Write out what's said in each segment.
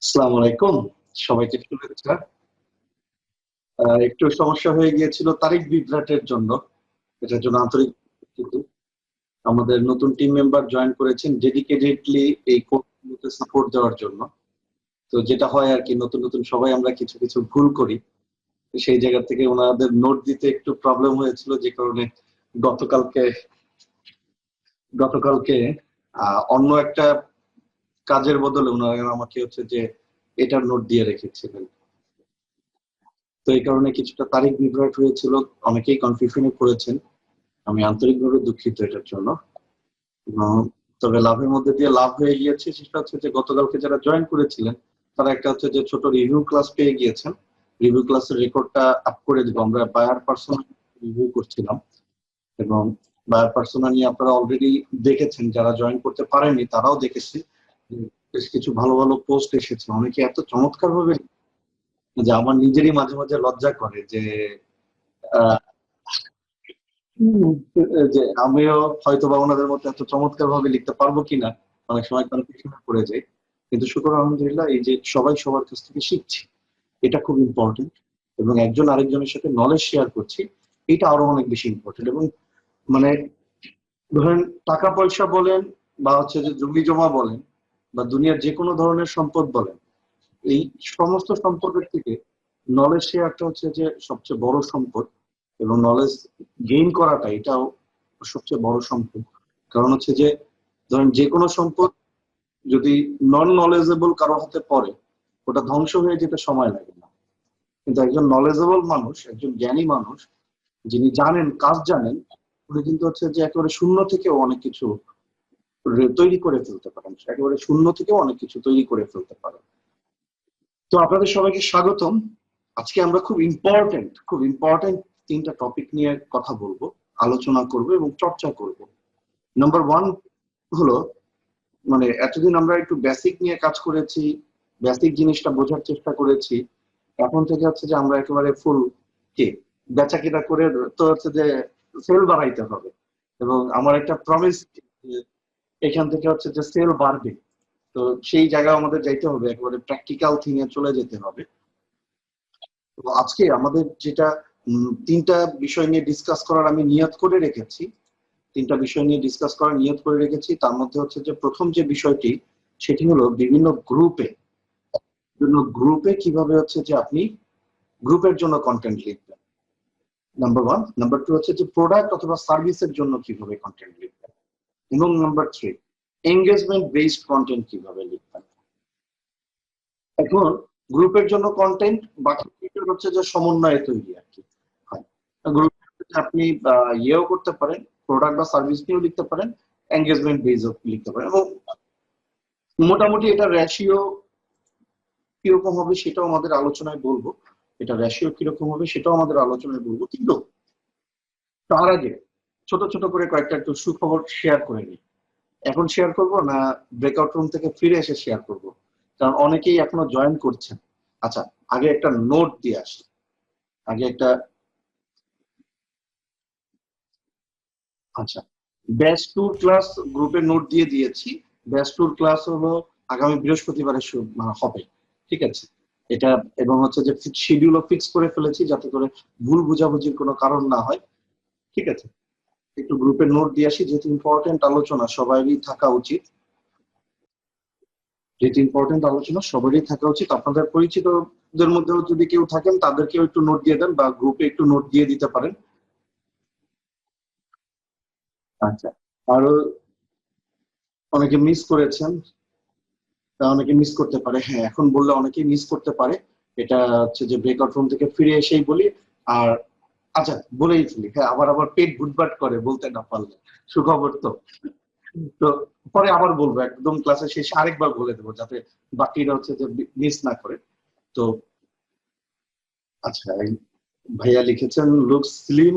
আসসালামু আলাইকুম। সবাইকে শুভেচ্ছা। একটু সমস্যা হয়ে গিয়েছিল তারিখ বিভ্রাটের জন্য। এটার জন্য আন্তরিক দুঃখিত। আমাদের নতুন টিম মেম্বার জয়েন করেছেন ডেডিকেটেডলি এই কোর্সগুলোতে সাপোর্ট দেওয়ার জন্য। তো যেটা হয় আরকি নতুন, নতুন সবাই আমরা কিছু, কিছু ভুল করি। তো সেই জায়গা থেকে উনাদের নোট দিতে একটু প্রবলেম হয়েছিল যে কারণে গতকালকে গতকালকে অন্য একটা কাজের বদলে উনারা আমাকে হচ্ছে যে এটার নোট দিয়ে রেখেছিলেন। তো এই কারণে কিছুটা তারিখ বিভ্রাট হয়েছিল, অনেকেই কনফিউশনে পড়েছেন। আমি আন্তরিকভাবে দুঃখিত এটার জন্য। এবং তবে লাভের মধ্যে দিয়ে লাভ হয়ে গিয়েছে সেটা হচ্ছে যে গতকালকে যারা জয়েন করেছিলেন তারা একটা হচ্ছে যে ছোট রিভিউ ক্লাস পেয়ে গিয়েছেন। রিভিউ ক্লাসের রেকর্ডটা আপ করে দিব। আমরা বায়ার পার্সোনা রিভিউ করছিলাম এবং বায়ার পার্সোনা নিয়ে আপনারা অলরেডি দেখেছেন, যারা জয়েন করতে পারেননি তারাও দেখেছে। বেশ কিছু ভালো ভালো পোস্ট এসেছে, অনেকে এত চমৎকার ভাবে যে আমার নিজেরই মাঝে মাঝে লজ্জা করে যে আহ, যে আমিও হয়তো বা ওনাদের মতো এত চমৎকার ভাবে লিখতে পারবো কিনা অনেক সময় কনফিউশনে পড়ে যাই। কিন্তু শুকর আলহামদুলিল্লাহ এই যে সবাই সবার কাছ থেকে শিখছি, এটা খুব ইম্পর্টেন্ট। এবং একজন আরেকজনের সাথে নলেজ শেয়ার করছি, এটা আরো অনেক বেশি ইম্পর্টেন্ট। এবং মানে ধরেন টাকা পয়সা বলেন বা হচ্ছে যে জমি জমা বলেন বা দুনিয়ার যে কোনো ধরনের সম্পদ বলেন, এই সমস্ত সম্পদের থেকে নলেজ শেয়ারটা হচ্ছে যে সবচেয়ে বড় সম্পদ। এবং নলেজ গেইন করাটা এটাও সবচেয়ে বড় সম্পদ। কারণ হচ্ছে যে ধরেন যে কোনো সম্পদ যদি নন নলেজেবল কারো হাতে পড়ে, ওটা ধ্বংস হয়ে যেতে সময় লাগে না। কিন্তু একজন নলেজেবল মানুষ, একজন জ্ঞানী মানুষ, যিনি জানেন, কাজ জানেন, উনি কিন্তু হচ্ছে যে একেবারে শূন্য থেকেও অনেক কিছু তৈরি করে ফেলতে পারেন, একেবারে শূন্য থেকেও অনেক কিছু তৈরি করে ফেলতে পারেন। তো আপনাদের সবাইকে স্বাগতম। আজকে আমরা খুব ইম্পর্টেন্ট তিনটা টপিক নিয়ে কথা বলবো, আলোচনা করব এবং চর্চা করব। নাম্বার ওয়ান হলো, মানে এতদিন আমরা একটু বেসিক নিয়ে কাজ করেছি, বেসিক জিনিসটা বোঝার চেষ্টা করেছি। এখন থেকে হচ্ছে যে আমরা একেবারে ফুল কে বেচা কিনা করে তো হচ্ছে যে সেল বাড়াইতে হবে। এবং আমার একটা প্রমিস, এখান থেকে হচ্ছে যে সেল বাড়বে। তো সেই জায়গায় আমাদের যাইতে হবে, একেবারে প্র্যাকটিক্যাল থিং এ চলে যেতে হবে। তো আজকে আমাদের যেটা তিনটা বিষয় নিয়ে ডিসকাস করার আমি নিয়ত করে রেখেছি, তিনটা বিষয় নিয়ে ডিসকাস করার নিয়ত করে রেখেছি। তার মধ্যে হচ্ছে যে প্রথম যে বিষয়টি, সেটি হলো বিভিন্ন গ্রুপে কিভাবে হচ্ছে যে আপনি গ্রুপের জন্য কন্টেন্ট লিখবেন, নাম্বার ওয়ান। নাম্বার টু হচ্ছে যে প্রোডাক্ট অথবা সার্ভিসের জন্য কিভাবে কন্টেন্ট লিখবেন, এবং number three engagement based content কিভাবে লিখবেন। এখন গ্রুপের জন্য কন্টেন্ট, বাকি হচ্ছে যে সমন্বয়ে তৈরি আর কি হয়। গ্রুপ আপনি ইয়েও করতে পারেন, প্রোডাক্ট বা সার্ভিস নিয়েও লিখতে পারেন, এঙ্গেজমেন্ট বেসও লিখতে পারেন। এবং মোটামুটি এটা রেশিও কিরকম হবে সেটাও আমাদের আলোচনায় বলবো, এটা রেশিও কিরকম হবে সেটাও আমাদের আলোচনায় বলবো। কিন্তু তার আগে ছোট ছোট করে কয়েকটা একটু সুখবর শেয়ার করে নিই। এখন শেয়ার করব না ব্রেকআউট রুম থেকে ফিরে এসে শেয়ার করব? কারণ অনেকেই এখনো জয়েন করছেন। আচ্ছা, আগে একটা নোট দিয়ে আসি। আগে একটা, আচ্ছা, ব্যাচ ট্যুর ক্লাস গ্রুপে নোট দিয়ে দিয়েছি। ব্যাচ ট্যুর ক্লাস হলো আগামী বৃহস্পতিবারে হবে, ঠিক আছে? এটা এবং হচ্ছে যে শিডিউলও ফিক্স করে ফেলেছি যাতে করে ভুল বোঝাবুঝির কোনো কারণ না হয়, ঠিক আছে? একটু গ্রুপে নোট দিয়ে আসি, যেহেতু ইম্পর্টেন্ট আলোচনা সবারই থাকা উচিত। যেহেতু ইম্পর্টেন্ট আলোচনা সবারই থাকা উচিত, আপনাদের পরিচিতদের মধ্যেও যদি কেউ থাকেন তাদেরকেও একটু নোট দিয়ে দেন বা গ্রুপে একটু নোট দিয়ে দিতে পারেন। আচ্ছা, আরো অনেকে মিস করেছেন, তা অনেকে মিস করতে পারে। হ্যাঁ, এখন বললে অনেকেই মিস করতে পারে। এটা হচ্ছে যে ব্রেকআউট রুম থেকে ফিরে এসেই বলি। আর আচ্ছা, বলেই ফেলি, হ্যাঁ, আবার আবার পেট ভুটভাট করে বলতে না পারলে। সুখবর তো। তো পরে আবার বলবো, একদম ক্লাসের শেষে আরেকবার বলে দেবো যাতে বাকিরা হচ্ছে যে মিস না করে। তো আচ্ছা, ভাইয়া লিখেছেন লুক স্লিম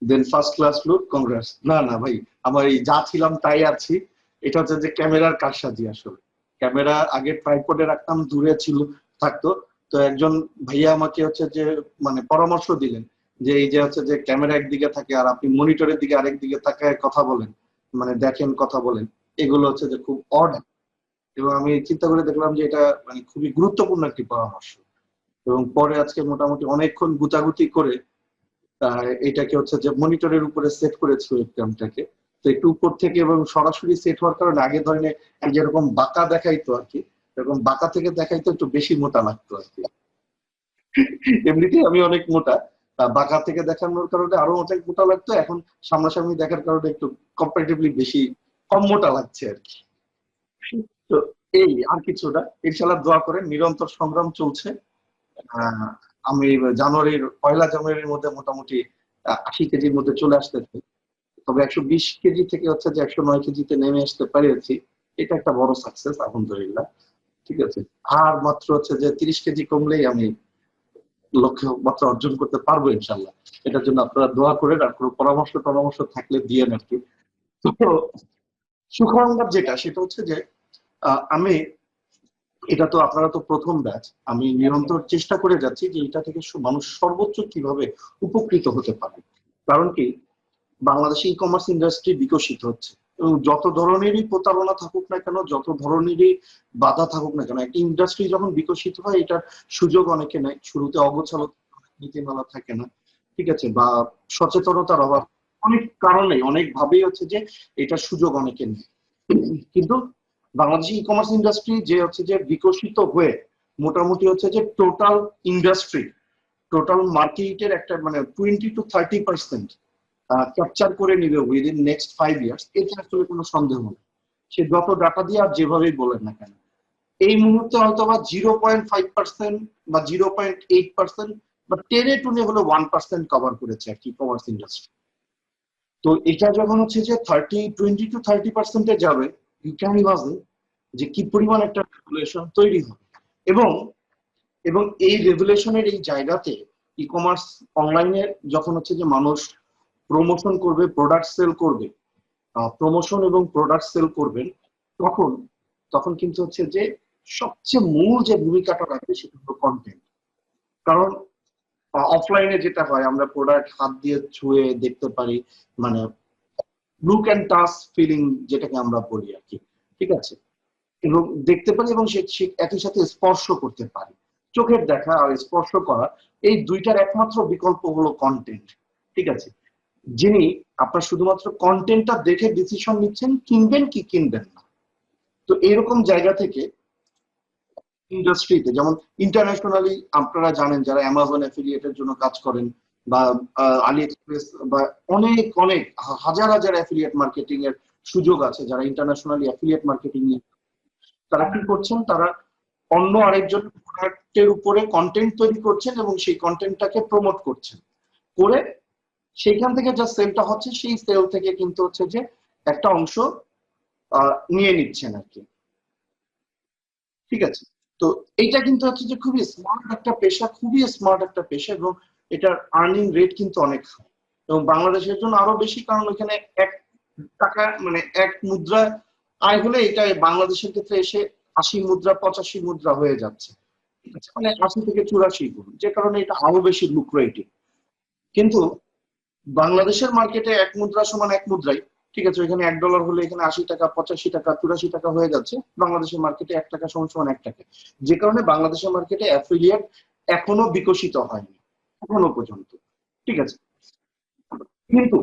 দেন ফার্স্ট ক্লাস লুক, কংগ্রেস। না না ভাই, আমার এই যা ছিলাম তাই আছি। এটা হচ্ছে যে ক্যামেরার কারসাজি আসলে। ক্যামেরা আগে ট্রাইপডে রাখতাম, দূরে ছিল, থাকতো। তো একজন ভাইয়া আমাকে হচ্ছে যে মানে পরামর্শ দিলেন যে এই যে হচ্ছে যে ক্যামেরা একদিকে থাকে আর আপনি মনিটরের দিকে আরেক দিকে তাকায় কথা বলেন, মানে দেখেন কথা বলেন, এগুলো হচ্ছে যে খুব অড। এবং আমি চিন্তা করে দেখলাম যে এটা মানে খুবই গুরুত্বপূর্ণ একটি পরামর্শ। এবং পরে আজকে মোটামুটি অনেকক্ষণ গুতাগুতি করে এটাকে হচ্ছে যে মনিটরের উপরে সেট করেছি ওয়েবক্যামটাকে। তো একটু উপর থেকে এবং সরাসরি সেট হওয়ার কারণে আগে ধরনের যেরকম বাঁকা দেখাইতো আর কি, এরকম বাঁকা থেকে দেখাইতো একটু বেশি মোটা লাগতো আর কি। এমনিতেই আমি অনেক মোটা, বাঁকা থেকে দেখানোর কারণে আরো অনেক মোটা লাগতো, এখন সামনাসামনি দেখার কারণে একটু কম্পারেটিভলি বেশি কম মোটা লাগছে আর কি। তো এই আর কিছু না, ইনশাল্লাহ দোয়া করেন, নিরন্তর সংগ্রাম চলছে। আমি পয়লা জানুয়ারির মধ্যে মোটামুটি 80 কেজির মধ্যে চলে আসতে চাই, তবে 120 কেজি থেকে হচ্ছে যে 109 কেজিতে নেমে আসতে পেরেছি, এটা একটা বড় সাকসেস আলহামদুলিল্লাহ। ঠিক আছে, আর মাত্র হচ্ছে যে 30 কেজি কমলেই আমি লক্ষ্য মাত্রা অর্জন করতে পারবো ইনশাল্লাহ। এটার জন্য আপনারা দোয়া করেন, আর কোনো পরামর্শ থাকলে দিয়েন আর কি। তো সুখবর যেটা, সেটা হচ্ছে যে আমি এটা তো আপনারা তো প্রথম ব্যাচ, আমি নিরন্তর চেষ্টা করে যাচ্ছি যে এটা থেকে মানুষ সর্বোচ্চ কিভাবে উপকৃত হতে পারে। কারণ কি, বাংলাদেশে ই কমার্স ইন্ডাস্ট্রি বিকশিত হচ্ছে এবং যত ধরনেরই প্রতারণা থাকুক না কেন, যত ধরনেরই বাধা থাকুক না কেন, একটা ইন্ডাস্ট্রি যখন বিকশিত হয় এটার সুযোগ অনেকে নেয়, শুরুতে অগোছালো নীতিমালা থাকে না, ঠিক আছে, বা সচেতনতার অভাব, অনেক কারণে অনেক ভাবেই হচ্ছে যে এটার সুযোগ অনেকে নেয়। কিন্তু বাংলাদেশি ই কমার্স ইন্ডাস্ট্রি যে হচ্ছে যে বিকশিত হয়ে মোটামুটি হচ্ছে যে টোটাল ইন্ডাস্ট্রি, টোটাল মার্কেটের একটা মানে 20 to 30% ক্যাপচার করে নিবে উইদিন নেক্সট 5 ইয়ার্স, এটা আসলে কোনো সন্দেহ নেই। সে যত ডাটা দিয়ে আর যেভাবেই বলেন না কেন, এই মুহূর্তে হয়তো বা 0.5% বা 0.8% বা টেনে টুনে হলো 1% কভার করেছে আর কি কমার্স ইন্ডাস্ট্রি। তো এটা যখন হচ্ছে যে 20 to 30% যাবে, ইউ ক্যান ইমাজিন যে কি পরিমাণ একটা রেগুলেশন তৈরি হবে। এবং এবং এই রেগুলেশনের এই জায়গাতে ই কমার্স অনলাইনে যখন হচ্ছে যে মানুষ প্রমোশন করবে, প্রোডাক্ট সেল করবে, প্রমোশন এবং প্রোডাক্ট সেল করবেন, তখন তখন কিন্তু হচ্ছে যে সবচেয়ে মূল যে ভূমিকাটা রাখবে সেটা হলো কন্টেন্ট। কারণ অফলাইনে যেটা হয়, আমরা প্রোডাক্ট হাত দিয়ে ছুঁয়ে দেখতে পারি, মানে লুক অ্যান্ড টাচ ফিলিং যেটাকে আমরা বলি আর কি, ঠিক আছে, এবং দেখতে পারি এবং সে একই সাথে স্পর্শ করতে পারি। চোখের দেখা আর স্পর্শ করা, এই দুইটার একমাত্র বিকল্প হলো কন্টেন্ট। ঠিক আছে, যিনি আপনার শুধুমাত্র কন্টেন্টটা দেখে ডিসিশন নিচ্ছেন কিনবেন কি কিনবেন না। তো এরকম জায়গা থেকে ইন্ডাস্ট্রিতে যেমন ইন্টারন্যাশনালি আপনারা জানেন, যারা অ্যামাজন অ্যাফিলিয়েটের জন্য কাজ করেন বা আলি এক্সপ্রেস বা অনেক অনেক হাজার হাজার অ্যাফিলিয়েট মার্কেটিং এর সুযোগ আছে, যারা ইন্টারন্যাশনালি অ্যাফিলিয়েট মার্কেটিং নিয়ে, তারা কি করছেন, তারা অন্য আরেকজন প্রোডাক্টের উপরে কন্টেন্ট তৈরি করছেন এবং সেই কন্টেন্টটাকে প্রমোট করছেন, করে সেইখান থেকে যা সেলটা হচ্ছে সেই সেল থেকে কিন্তু হচ্ছে যে একটা অংশ নিয়ে নিচ্ছেন আর কি। ঠিক আছে, তো এইটা কিন্তু হচ্ছে যে খুবই স্মার্ট একটা পেশা, খুবই স্মার্ট একটা পেশা, এবং এটার আর্নিং রেট কিন্তু অনেক হাই এবং বাংলাদেশের জন্য আরো বেশি, কারণ ওইখানে 1 টাকা মানে 1 মুদ্রা আয় হলে এটা বাংলাদেশের ক্ষেত্রে এসে 80 মুদ্রা 85 মুদ্রা হয়ে যাচ্ছে, ঠিক আছে, মানে 80 থেকে 84 গুণ, যে কারণে এটা আরো বেশি লুক্রেটিভ। কিন্তু বাংলাদেশের মার্কেটে 1 মুদ্রা সমান 1 মুদ্রাই, ঠিক আছে, এখানে $1 হলে এখানে 80 টাকা 85 টাকা 84 টাকা হয়ে যাচ্ছে, বাংলাদেশের মার্কেটে 1 টাকা সমান সমান 1 টাকা, যে কারণে বাংলাদেশের মার্কেটে অ্যাফিলিয়েট এখনো বিকশিত হয়নি এখনো পর্যন্ত। ঠিক আছে, কিন্তু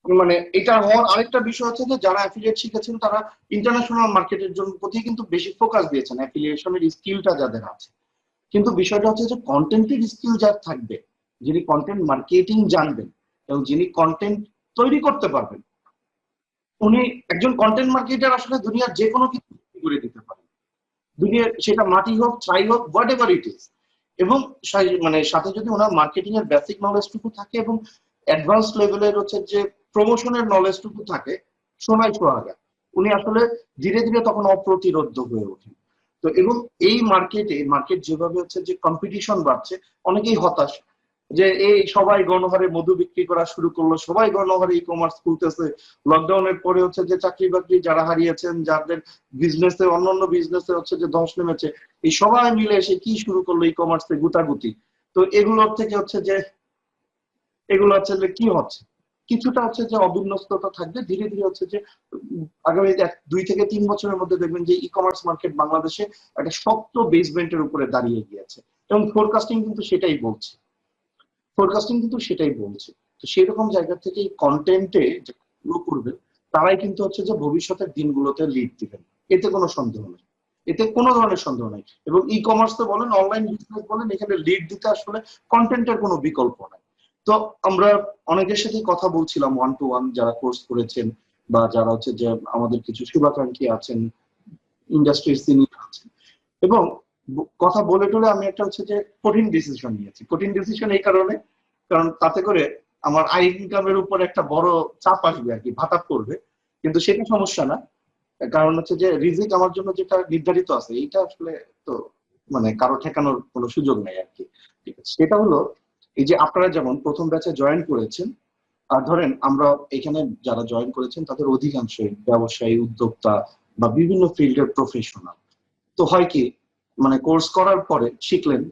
মানে এটা হওয়ার আরেকটা বিষয় হচ্ছে যে যারা অ্যাফিলিয়েট শিখেছেন তারা ইন্টারন্যাশনাল মার্কেটের জন্য প্রতি কিন্তু বেশি ফোকাস দিয়েছেন, অ্যাফিলিয়েশনের স্কিলটা যাদের আছে। কিন্তু বিষয়টা হচ্ছে যে কন্টেন্টের স্কিল যার থাকবে, যিনি কন্টেন্ট মার্কেটিং জানবেন এবং যিনি কন্টেন্ট তৈরি করতে পারবেন, উনি একজন কন্টেন্ট মার্কেটার আসলে দুনিয়ার যে কোনো কিছু করে দিতে পারেন, দুনিয়ার সেটা মাটি হোক ছাই হোক হোয়াট এভার ইট ইজ। এবং মানে সাথে যদি ওনার মার্কেটিং এর বেসিক নলেজটুকু থাকে এবং অ্যাডভান্স লেভেলের হচ্ছে যে প্রমোশনের নলেজটুকু থাকে, সোনায় সোহাগা, উনি আসলে ধীরে ধীরে তখন অপ্রতিরোধ্য হয়ে ওঠেন। তো এবং এই মার্কেট যেভাবে হচ্ছে যে কম্পিটিশন বাড়ছে, অনেকেই হতাশ যে এই সবাই গণহারে মধু বিক্রি করা শুরু করলো, সবাই গণহারে ই কমার্স খুলতেছে, লকডাউনের পরে হচ্ছে যে চাকরি বাকরি যারা হারিয়েছেন, যাদের বিজনেসে অন্যান্য বিজনেসে হচ্ছে যে ধস নেমেছে, এই সবাই মিলে এসে কি শুরু করলো ই কমার্সে গুতাগুতি। তো এগুলোর থেকে হচ্ছে যে কি হচ্ছে, কিছুটা হচ্ছে যে অবিন্যস্ততা থাকবে, ধীরে ধীরে হচ্ছে যে আগামী 2 থেকে 3 বছরের মধ্যে দেখবেন যে ই কমার্স মার্কেট বাংলাদেশে একটা শক্ত বেসমেন্টের উপরে দাঁড়িয়ে গিয়েছে, এবং ফোরকাস্টিং কিন্তু সেটাই বলছে। তো সেই রকম জায়গা থেকে কন্টেন্টে যে গ্রো করবে, তারাই কিন্তু হচ্ছে যে ভবিষ্যতের দিনগুলোতে লিড দিবেন। এতে কোনো সন্দেহ নেই, এতে কোনো ধরনের সন্দেহ নাই। এবং ই কমার্স তো বলেন, অনলাইন বিজনেস বলেন, এখানে লিড দিতে আসলে কন্টেন্টের কোনো বিকল্প নাই। তো আমরা অনেকের সাথেই কথা বলছিলাম, 1 to 1 যারা কোর্স করেছেন, বা যারা হচ্ছে যে আমাদের কিছু শুভাকাঙ্ক্ষী আছেন, ইন্ডাস্ট্রির সিনিয়র আছেন, এবং কথা বলে টলে আমি একটা হচ্ছে যে কঠিন ডিসিশন নিয়েছি। কঠিন ডিসিশন এই কারণে, কারণ তাতে করে আমার আই ইনকামের উপর একটা বড় চাপ আসবে আর কি, ভাতা পড়বে। কিন্তু সেটা সমস্যা না, কারণ হচ্ছে যে রিজিক আমার জন্য যেটা নির্ধারিত আছে, এইটা আসলে তো মানে কারো ঠেকানোর কোনো সুযোগ নেই আর কি। ঠিক আছে, সেটা হলো এই যে আপনারা যেমন প্রথম ব্যাচে জয়েন করেছেন, আর ধরেন আমরা এখানে যারা জয়েন করেছেন তাদের অধিকাংশই ব্যবসায়ী, উদ্যোক্তা বা বিভিন্ন ফিল্ডের প্রফেশনাল। তো হয় কি, মানে কোর্স করার পরে শিখলেন,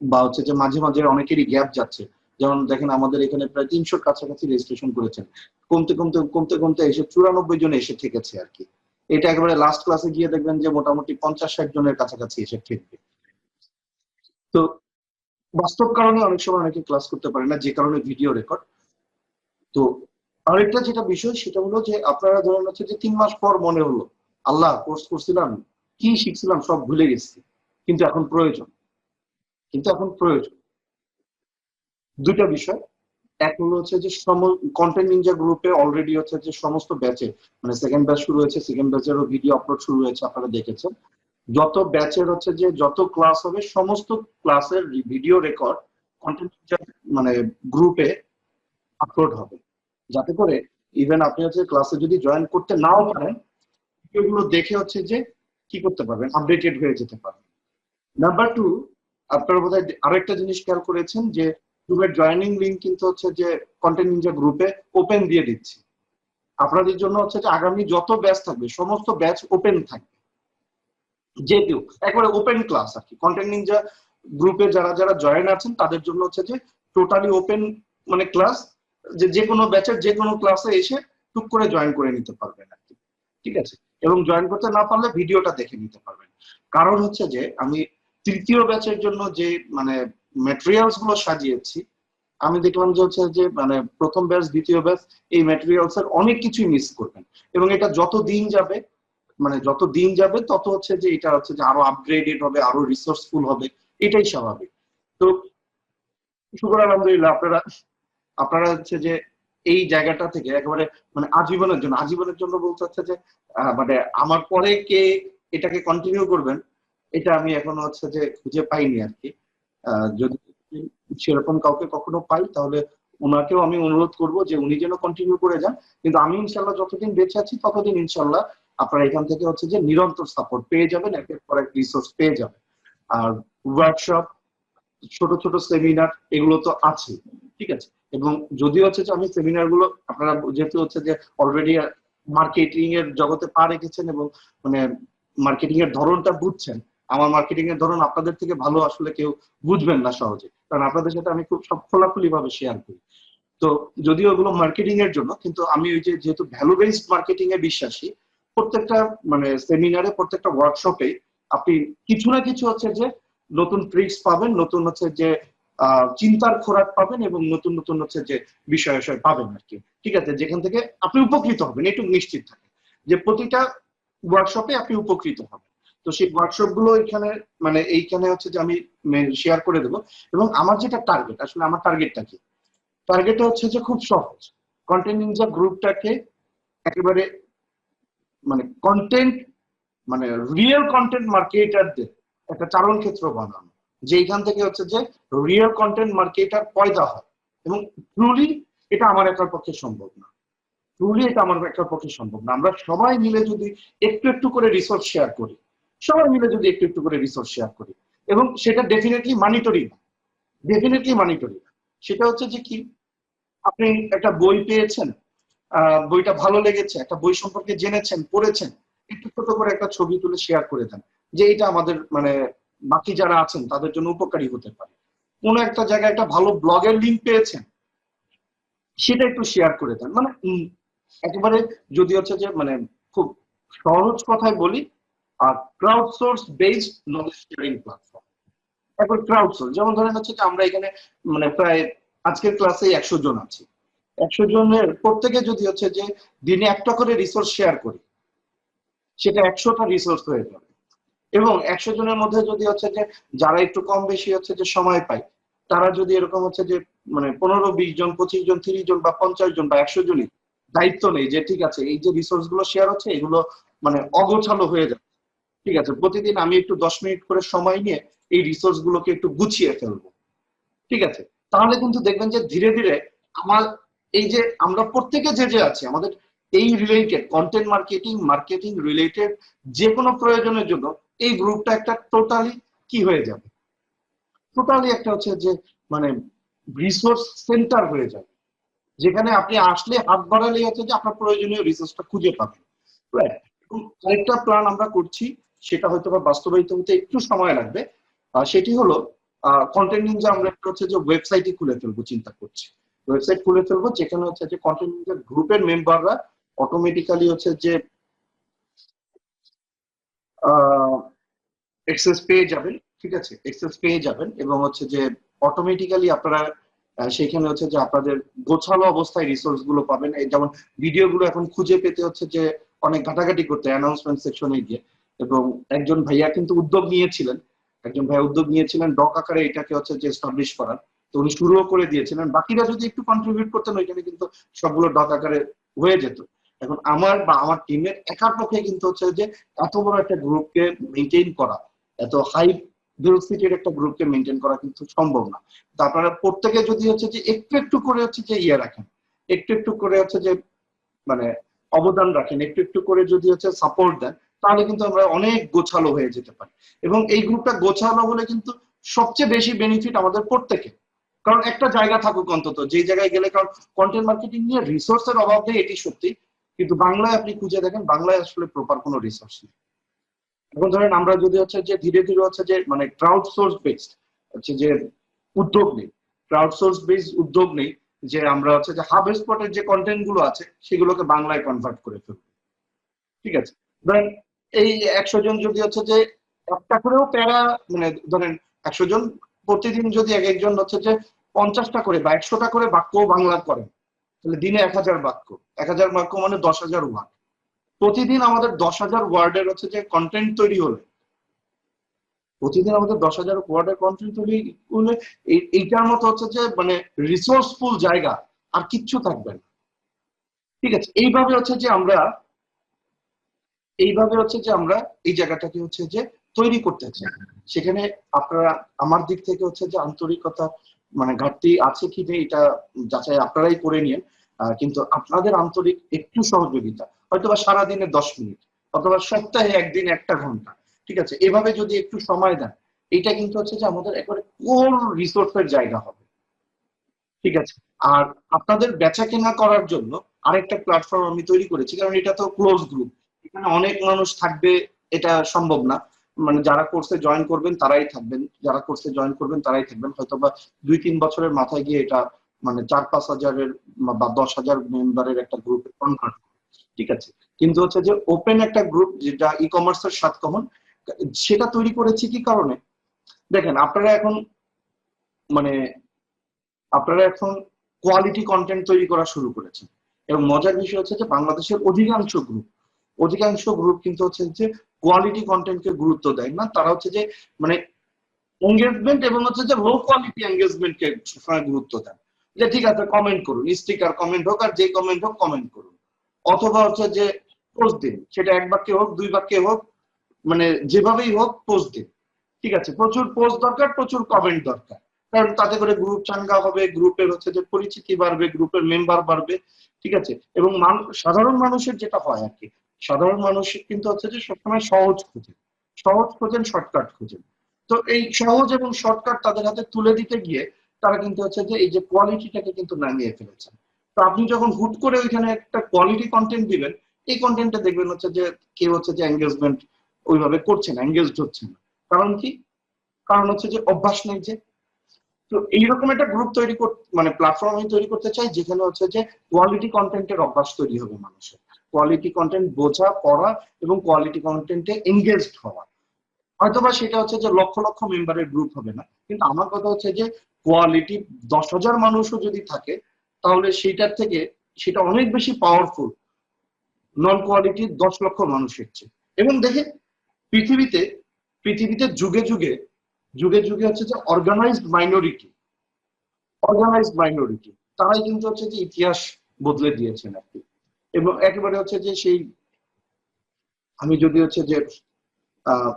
বা হচ্ছে যে মাঝে মাঝে অনেকেরই গ্যাপ যাচ্ছে। যেমন দেখেন আমাদের এখানে প্রায় 300 কাছাকাছি রেজিস্ট্রেশন করেছেন, কমতে কমতে কমতে কমতে এসে 94 জন এসে ঠেকেছে আর কি। এটা একেবারে লাস্ট ক্লাসে গিয়ে দেখবেন যে মোটামুটি 50-60 জনের কাছাকাছি এসে ঠেকবে। তো বাস্তব কারণে অনেক সময় অনেকে ক্লাস করতে পারে না, যে কারণে ভিডিও রেকর্ড। তো আরেকটা যেটা বিষয় সেটা হলো যে আপনারা ধরেন হচ্ছে যে 3 মাস পর মনে হলো, আল্লাহ, কোর্স করছিলাম, কি শিখছিলাম সব ভুলে গেছি, কিন্তু এখন প্রয়োজন কিন্তু এখন প্রয়োজন দুইটা বিষয়। এক হলো হচ্ছে যে কন্টেন্ট নিনজা গ্রুপে অলরেডি হচ্ছে যে সমস্ত ব্যাচে, মানে সেকেন্ড ব্যাচ শুরু হয়েছে, সেকেন্ড ব্যাচেরও ভিডিও আপলোড শুরু হয়েছে, আপনারা দেখেছেন। যত ব্যাচের হচ্ছে যে যত ক্লাস হবে, সমস্ত ক্লাসের ভিডিও রেকর্ড কন্টেন্ট নিনজা মানে গ্রুপে আপলোড হবে, যাতে করে ইভেন আপনি হচ্ছে ক্লাসে যদি জয়েন করতে নাও পারেন, ভিডিওগুলো দেখে হচ্ছে যে কি করতে পারবেন, আপডেটেড হয়ে যেতে পারবেন। নাম্বার টু, আপনারা বোধহয় আরেকটা জিনিস খেয়াল করেছেন যে গ্রুপের জয়েনিং লিঙ্ক কিন্তু হচ্ছে যে কন্টেন্ট নিনজা গ্রুপে ওপেন দিয়ে দিচ্ছি। আপনাদের জন্য হচ্ছে যে আগামী যত ব্যাচ থাকবে সমস্ত ব্যাচ ওপেন থাকবে, যে কেউ একবারে ওপেন ক্লাস আর কি। কন্টেন্ট নিনজা গ্রুপে যারা যারা জয়েন আছেন তাদের জন্য হচ্ছে যে টোটালি ওপেন, মানে ক্লাস, যে যে কোনো ব্যাচের যে কোনো ক্লাসে এসে টুক করে জয়েন করে নিতে পারবেন আর কি। ঠিক আছে, এবং জয়েন করতে না পারলে ভিডিওটা দেখে নিতে পারবেন। কারণ হচ্ছে যে আমি তৃতীয় ব্যাচের জন্য যে মানে ম্যাটেরিয়ালস গুলো সাজিয়েছি, আমি দেখলাম যে হচ্ছে যে মানে প্রথম ব্যাচ দ্বিতীয় ব্যাচ এই ম্যাটেরিয়ালস এর অনেক কিছুই মিস করবেন, এবং এটা যত দিন যাবে, মানে যত দিন যাবে তত হচ্ছে যে এটা হচ্ছে যে আরো আপগ্রেডেড হবে, আরো রিসোর্সফুল হবে, এটাই স্বাভাবিক। তো শুকর আলহামদুলিল্লাহ, আপনারা আপনারা হচ্ছে যে এই জায়গাটা থেকে একেবারে মানে আজীবনের জন্য বলতে হচ্ছে যে মানে আমার পরে কে এটাকে কন্টিনিউ করবেন, এটা আমি এখনো হচ্ছে যে খুঁজে পাইনি আর কি। যদি সেরকম কাউকে কখনো পাই, তাহলে ওনাকেও আমি অনুরোধ করব যে উনি যেন কন্টিনিউ করে যান। কিন্তু আমি ইনশাল্লাহ যতদিন বেঁচে আছি ততদিন ইনশাল্লাহ আপনারা এখান থেকে হচ্ছে যে নিরন্তর সাপোর্ট পেয়ে যাবেন, একের পর এক রিসোর্স পেয়ে যাবেন। আর ওয়ার্কশপ, ছোট ছোট সেমিনার, এগুলো তো আছে। ঠিক আছে, এবং যদি হচ্ছে যে আমি সেমিনার গুলো, আপনারা যেহেতু হচ্ছে যে অলরেডি মার্কেটিং এর জগতে পা রেখেছেন এবং মানে মার্কেটিং এর ধরনটা বুঝছেন, আমার মার্কেটিং এর ধরন আপনাদের থেকে ভালো আসলে কেউ বুঝবেন না সহজে, কারণ আপনাদের সাথে আমি খুব সব খোলাখুলি ভাবে শেয়ার করি। তো যদিও ওগুলো মার্কেটিং এর জন্য, কিন্তু আমি ওই যে যেহেতু ভ্যালু বেসড মার্কেটিং এ বিশ্বাসী, প্রত্যেকটা মানে সেমিনারে, প্রত্যেকটা ওয়ার্কশপে আপনি কিছু না কিছু হচ্ছে যে নতুন ট্রিক্স পাবেন, নতুন হচ্ছে যে চিন্তার খোরাক পাবেন, এবং নতুন নতুন হচ্ছে যে বিষয় আশয় পাবেন আর কি। ঠিক আছে, যেখান থেকে আপনি উপকৃত হবেন, একটু নিশ্চিত থাকেন যে প্রতিটা ওয়ার্কশপে আপনি উপকৃত হবেন। তো সেই ওয়ার্কশপ গুলো এখানে মানে এইখানে হচ্ছে যে আমি শেয়ার করে দেবো। এবং আমার যেটা টার্গেট, আসলে আমার টার্গেটটা কি, টার্গেট হচ্ছে যে খুব সহজ, কন্টেন্ট নিনজা গ্রুপটাকে একেবারে মানে কন্টেন্ট, মানে রিয়েল কন্টেন্ট মার্কেটারদের একটা চারণ ক্ষেত্র বানানো, যে এখান থেকে হচ্ছে যে রিয়েল কন্টেন্ট মার্কেটার পয়দা হয়। এবং ট্রুলি এটা আমার একার পক্ষে সম্ভব না, ট্রুলি এটা আমার একার পক্ষে সম্ভব না। আমরা সবাই মিলে যদি একটু একটু করে রিসোর্স শেয়ার করি, সবাই মিলে যদি একটু একটু করে রিসোর্স শেয়ার করি, এবং সেটা ডেফিনেটলি মানিটরি না, ডেফিনেটলি মানিটরি না। সেটা হচ্ছে যে কি, আপনি একটা বই পেয়েছেন, বইটা ভালো লেগেছে, একটা বই সম্পর্কে জেনেছেন, পড়েছেন, একটু ছোট করে একটা ছবি তুলে শেয়ার করে দেন, যে এটা আমাদের মানে বাকি যারা আছেন তাদের জন্য উপকারী হতে পারে। কোনো একটা জায়গায় একটা ভালো ব্লগের লিঙ্ক পেয়েছেন, সেটা একটু শেয়ার করে দেন। মানে একেবারে যদি হচ্ছে যে মানে খুব সহজ কথায় বলি, crowd source based knowledge sharing platform. এখন ক্রাউড সোর্স যেমন ধরেন হচ্ছে যে আমরা এখানে মানে প্রায় আজকের ক্লাসে 100 জন আছি, 100 জনের প্রত্যেকে যদি হচ্ছে যে দিনে একটা করে রিসোর্স শেয়ার করি, সেটা 100টা রিসোর্স হয়ে যাবে। এবং 100 জনের মধ্যে যদি হচ্ছে যে যারা একটু কম বেশি হচ্ছে যে সময় পায়, তারা যদি এরকম হচ্ছে যে মানে 15-20 জন, 25 জন, 30 জন বা 50 জন বা 100 জনই দায়িত্ব নেই যে ঠিক আছে এই যে রিসোর্স গুলো শেয়ার হচ্ছে এগুলো মানে অগোছালো হয়ে যাবে, ঠিক আছে, প্রতিদিন আমি একটু 10 মিনিট করে সময় নিয়ে এই রিসোর্স গুলোকে একটু গুছিয়ে ফেলবো, ঠিক আছে, তাহলে কিন্তু দেখবেন যে ধীরে ধীরে আমার এই যে আমরা প্রত্যেকে যে যে আছি আমাদের এই related content marketing, marketing related যে কোনো প্রয়োজনের জন্য এই গ্রুপটা একটা টোটালি কি হয়ে যাবে, টোটালি একটা হচ্ছে যে মানে রিসোর্স সেন্টার হয়ে যাবে, যেখানে আপনি আসলে হাত বাড়ালেই হচ্ছে যে আপনার প্রয়োজনীয় রিসোর্সটা খুঁজে পাবেন। রাইট? আরেকটা প্ল্যান আমরা করছি, সেটা হয়তো বা বাস্তবায়িত হতে একটু সময় লাগবে। সেটি হলো কন্টেন্ট নিনজা আমরা একটা হচ্ছে যে ওয়েবসাইটই খুলে ফেলবো চিন্তা করছি, ওয়েবসাইট খুলে ফেলবো যেখানে হচ্ছে যে কন্টেন্ট নিনজা গ্রুপের মেম্বাররা অটোমেটিক্যালি হচ্ছে যে এক্সেস পেয়ে যাবেন, ঠিক আছে, এক্সেস পেয়ে যাবেন এবং হচ্ছে যে অটোমেটিক্যালি আপনারা সেখানে হচ্ছে যে আপনাদের গোছালো অবস্থায় রিসোর্স গুলো পাবেন। এই যেমন ভিডিও গুলো এখন খুঁজে পেতে হচ্ছে যে অনেক ঘাটাঘাটি করতে অ্যানাউন্সমেন্ট সেকশনে গিয়ে, এবং একজন ভাইয়া কিন্তু উদ্যোগ নিয়েছিলেন, একজন ভাইয়া উদ্যোগ নিয়েছিলেন ডক আকারে এটাকে হচ্ছে যে এস্টাবলিশ করার, তো উনি শুরুও করে দিয়েছিলেন, বাকিরা যদি একটু কন্ট্রিবিউট করতেন ওইখানে কিন্তু সবগুলো ডক আকারে হয়ে যেত। এখন আমার বা আমার টিমের একার পক্ষে কিন্তু হচ্ছে যে এত বড় একটা গ্রুপকে মেনটেন করা, এত হাই ভেলোসিটির একটা গ্রুপকে মেনটেন করা কিন্তু সম্ভব না। তো আপনারা প্রত্যেকে যদি হচ্ছে যে একটু একটু করে হচ্ছে যে ইয়ে রাখেন, একটু একটু করে হচ্ছে যে মানে অবদান রাখেন, একটু একটু করে যদি হচ্ছে সাপোর্ট দেন, তাহলে কিন্তু আমরা অনেক গোছালো হয়ে যেতে পারি। এবং এই গ্রুপটা গোছালো হলে কিন্তু সবচেয়ে বেশি বেনিফিট আমাদের প্রত্যেকে, কারণ একটা জায়গা থাকুক অন্তত যে জায়গায় গেলে, কারণ কন্টেন্ট মার্কেটিং নিয়ে রিসোর্সের অভাব নেই এটি সত্যি, কিন্তু বাংলায় আপনি খুঁজে দেখেন বাংলায় আসলে প্রপার কোনো রিসোর্স নেই। এখন ধরেন আমরা যদি হচ্ছে যে ধীরে ধীরে হচ্ছে যে মানে ক্রাউড সোর্স বেসড হচ্ছে যে উদ্যোগ নেই, ক্রাউড সোর্স বেসড উদ্যোগ নেই, যে আমরা হচ্ছে যে হাব স্পটের যে কন্টেন্ট গুলো আছে সেগুলোকে বাংলায় কনভার্ট করে ফেলবো, ঠিক আছে, ধরেন এই 100 জন যদি হচ্ছে যে একটা করেও প্যারা মানে ধরেন 100 জন প্রতিদিন যদি এক একজন হচ্ছে যে 50টা করে বা 100টা করে বাক্য বাংলা করেন, তাহলে দিনে 1000 বাক্য, 1000 বাক্য মানে 10,000 ওয়ার্ড, প্রতিদিন আমাদের 10,000 ওয়ার্ডের হচ্ছে যে কন্টেন্ট তৈরি হলে, প্রতিদিন আমাদের 10,000 ওয়ার্ডের কন্টেন্ট তৈরি হলে এইটার মতো হচ্ছে যে মানে রিসোর্সফুল জায়গা আর কিচ্ছু থাকবে না, ঠিক আছে, এইভাবে হচ্ছে যে আমরা এই জায়গাটাকে হচ্ছে যে তৈরি করতে চাই। সেখানে আপনারা আমার দিক থেকে হচ্ছে যে আন্তরিকতা মানে ঘাটতি আছে কি নেই এটা যাচাই আপনারাই করে নিন, কিন্তু আপনাদের আন্তরিক একটু সহযোগিতা, হয়তোবা সারাদিনে 10 মিনিট অথবা সপ্তাহে একদিন 1 ঘন্টা, ঠিক আছে, এভাবে যদি একটু সময় দেন, এটা কিন্তু হচ্ছে যে আমাদের একবারে কোর রিসোর্সের জায়গা হবে, ঠিক আছে। আর আপনাদের বেচা কেনা করার জন্য আরেকটা প্ল্যাটফর্ম আমি তৈরি করেছি, কারণ এটা তো ক্লোজ গ্রুপ, এখানে অনেক মানুষ থাকবে এটা সম্ভব না, মানে যারা কোর্সে জয়েন করবেন তারাই থাকবেন, যারা কোর্সে জয়েন করবেন তারাই থাকবেন, হয়তোবা 2-3 বছরের মাথায় গিয়ে এটা মানে 4-5 হাজারের বা 10,000 মেম্বারের একটা গ্রুপে কনভার্ট, ঠিক আছে, কিন্তু হচ্ছে যে ওপেন একটা গ্রুপ যেটা ই কমার্সের সাত কমন, সেটা তৈরি করেছি কি কারণে, দেখেন মানে আপনারা এখন কোয়ালিটি কন্টেন্ট তৈরি করা শুরু করেছেন, এবং মজার বিষয় হচ্ছে যে বাংলাদেশের অধিকাংশ গ্রুপ কিন্তু হচ্ছে যে কোয়ালিটি কন্টেন্টকে গুরুত্ব দেয় না, তারা হচ্ছে যে মানে এঙ্গেজমেন্ট এবং হচ্ছে যে লো কোয়ালিটি এঙ্গেজমেন্টকে সবসময় গুরুত্ব দেন, যে ঠিক আছে কমেন্ট করুন, স্টিকার কমেন্ট হোক আর যে কমেন্ট হোক কমেন্ট করুন, অথবা হচ্ছে যে পোস্ট দিন, সেটা 1 বাক্যে হোক 2 বাক্যে হোক, মানে যেভাবেই হোক পোস্ট দিন, ঠিক আছে, প্রচুর পোস্ট দরকার, প্রচুর কমেন্ট দরকার, কারণ তাতে করে গ্রুপ চাঙ্গা হবে, গ্রুপের হচ্ছে যে পরিচিতি বাড়বে, গ্রুপের মেম্বার বাড়বে, ঠিক আছে, এবং সাধারণ মানুষের যেটা হয় আর কি, সাধারণ মানুষ কিন্তু হচ্ছে যে সবসময় সহজ খোঁজেন শর্টকাট খোঁজেন, তো এই সহজ এবং শর্টকাট তাদের হাতে তুলে দিতে গিয়ে তারা কিন্তু হচ্ছে যে এই যে কোয়ালিটিটাকে কিন্তু নামিয়ে ফেলেছেন। তো আপনি যখন হুট করে ওইখানে একটা কোয়ালিটি কন্টেন্ট দিবেন, এই কন্টেন্টটা দেখবেন হচ্ছে যে কেউ হচ্ছে যে এঙ্গেজমেন্ট ওইভাবে করছে না, এঙ্গেজড হচ্ছে না, কারণ কি, কারণ হচ্ছে যে অভ্যাস নেই, যে তো এইরকম একটা গ্রুপ তৈরি করতে মানে প্ল্যাটফর্ম আমি তৈরি করতে চাই যেখানে হচ্ছে যে কোয়ালিটি কন্টেন্টের অভ্যাস তৈরি হবে মানুষের, কোয়ালিটি কন্টেন্ট বোঝা পড়া এবং কোয়ালিটি কন্টেন্টে এঙ্গেজড হওয়া। হয়তোবা সেটা হচ্ছে যে লক্ষ লক্ষ মেম্বারের গ্রুপ হবে না, কিন্তু আমার কথা হচ্ছে যে কোয়ালিটি 10,000 মানুষও যদি থাকে তাহলে সেটার থেকে সেটা অনেক বেশি পাওয়ারফুল নন কোয়ালিটির 10 লক্ষ মানুষের চেয়ে। এবং দেখে পৃথিবীতে পৃথিবীতে যুগে যুগে যুগে যুগে হচ্ছে যে অর্গানাইজড মাইনরিটি তারাই কিন্তু হচ্ছে যে ইতিহাস বদলে দিয়েছেন আর কি। এবং একেবারে হচ্ছে যে সেই আমি যদি হচ্ছে যে আহ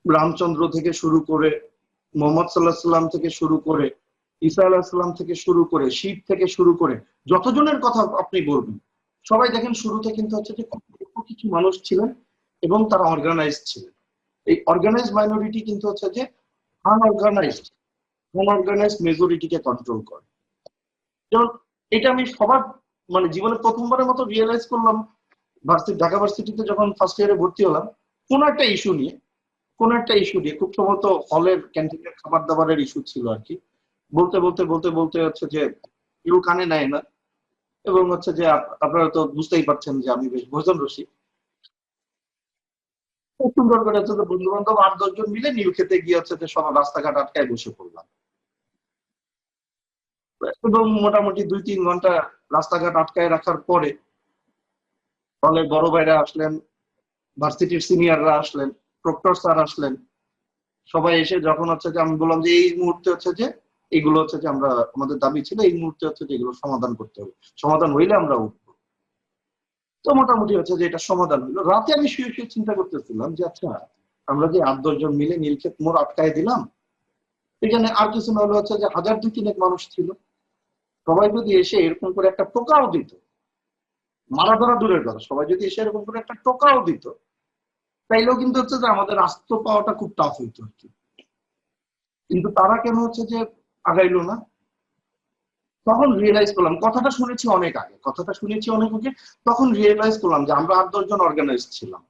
রামচন্দ্র থেকে শুরু করে মোহাম্মদ সাল্লাহ সাল্লাম থেকে শুরু করে ঈসা আলাহ সাল্লাম থেকে শুরু করে শিব থেকে শুরু করে যতজনের কথা আপনি বলবেন সবাই দেখেন শুরুতে কিন্তু হচ্ছে যে অল্প কিছু মানুষ ছিলেন এবং তারা অর্গানাইজড ছিলেন। এই অর্গানাইজড মাইনরিটি কিন্তু হচ্ছে যে আনঅর্গানাইজড আনঅর্গানাইজড মেজরিটিকে কন্ট্রোল করে। যেমন এটা আমি সবার মানে জীবনে প্রথমবারের মতো রিয়েলাইজ করলাম ঢাকা ভার্সিটিতে যখন ফার্স্ট ইয়ারে ভর্তি হলাম কোন একটা ইস্যু নিয়ে খুব সম্ভবত হলের ক্যান্টিনের খাবার দাবারের ইস্যু ছিল আর কি। বলতে বলতে বলতে বলতে হচ্ছে যে কেউ কানে নেয় না এবং হচ্ছে যে আপনারা তো বুঝতেই পারছেন যে আমি বেশ ভোজন রসিক। খুব সুন্দর করে হচ্ছে বন্ধু বান্ধব 8-10 জন মিলে নীল খেতে গিয়ে হচ্ছে যে সব রাস্তাঘাট আটকায় বসে পড়লাম এবং মোটামুটি 2-3 ঘন্টা রাস্তাঘাট আটকায় রাখার পরে হলে বড় ভাইরা আসলেন, ভার্সিটির সিনিয়ররা আসলেন, প্রক্টর স্যার আসলেন, সবাই এসে যখন হচ্ছে যে আমি বললাম যে এই মুহূর্তে হচ্ছে যে এগুলো হচ্ছে যে আমরা আমাদের দাবি ছিল এই মুহূর্তে হচ্ছে যে এগুলো সমাধান করতে হবে, সমাধান হইলে আমরা উঠবো। তো মোটামুটি হচ্ছে যে এটা সমাধান হইলো। রাতে আমি শুয়ে শুয়ে চিন্তা করতেছিলাম যে আচ্ছা আমরা যে 8-10 জন মিলে নীলক্ষেত মোড় আটকায় দিলাম, এখানে আর কিছু না হলে হচ্ছে যে 1000-2-3 মানুষ ছিল, সবাই যদি এসে এরকম করে একটা টোকাও দিত, মারা ধরা দূরের কথা, সবাই যদি এসে এরকম করে একটা টোকাও দিত তাইলেও কিন্তু হচ্ছে যে আমাদের আস্ত পাওয়াটা খুব টাফ হইতো আর কি। কিন্তু তারা কেন হচ্ছে যে আগাইলো না? তখন রিয়েলাইজ করলাম, কথাটা শুনেছি অনেক আগে, তখন রিয়েলাইজ করলাম যে আমরা 8-10 জন অর্গানাইজ ছিলাম,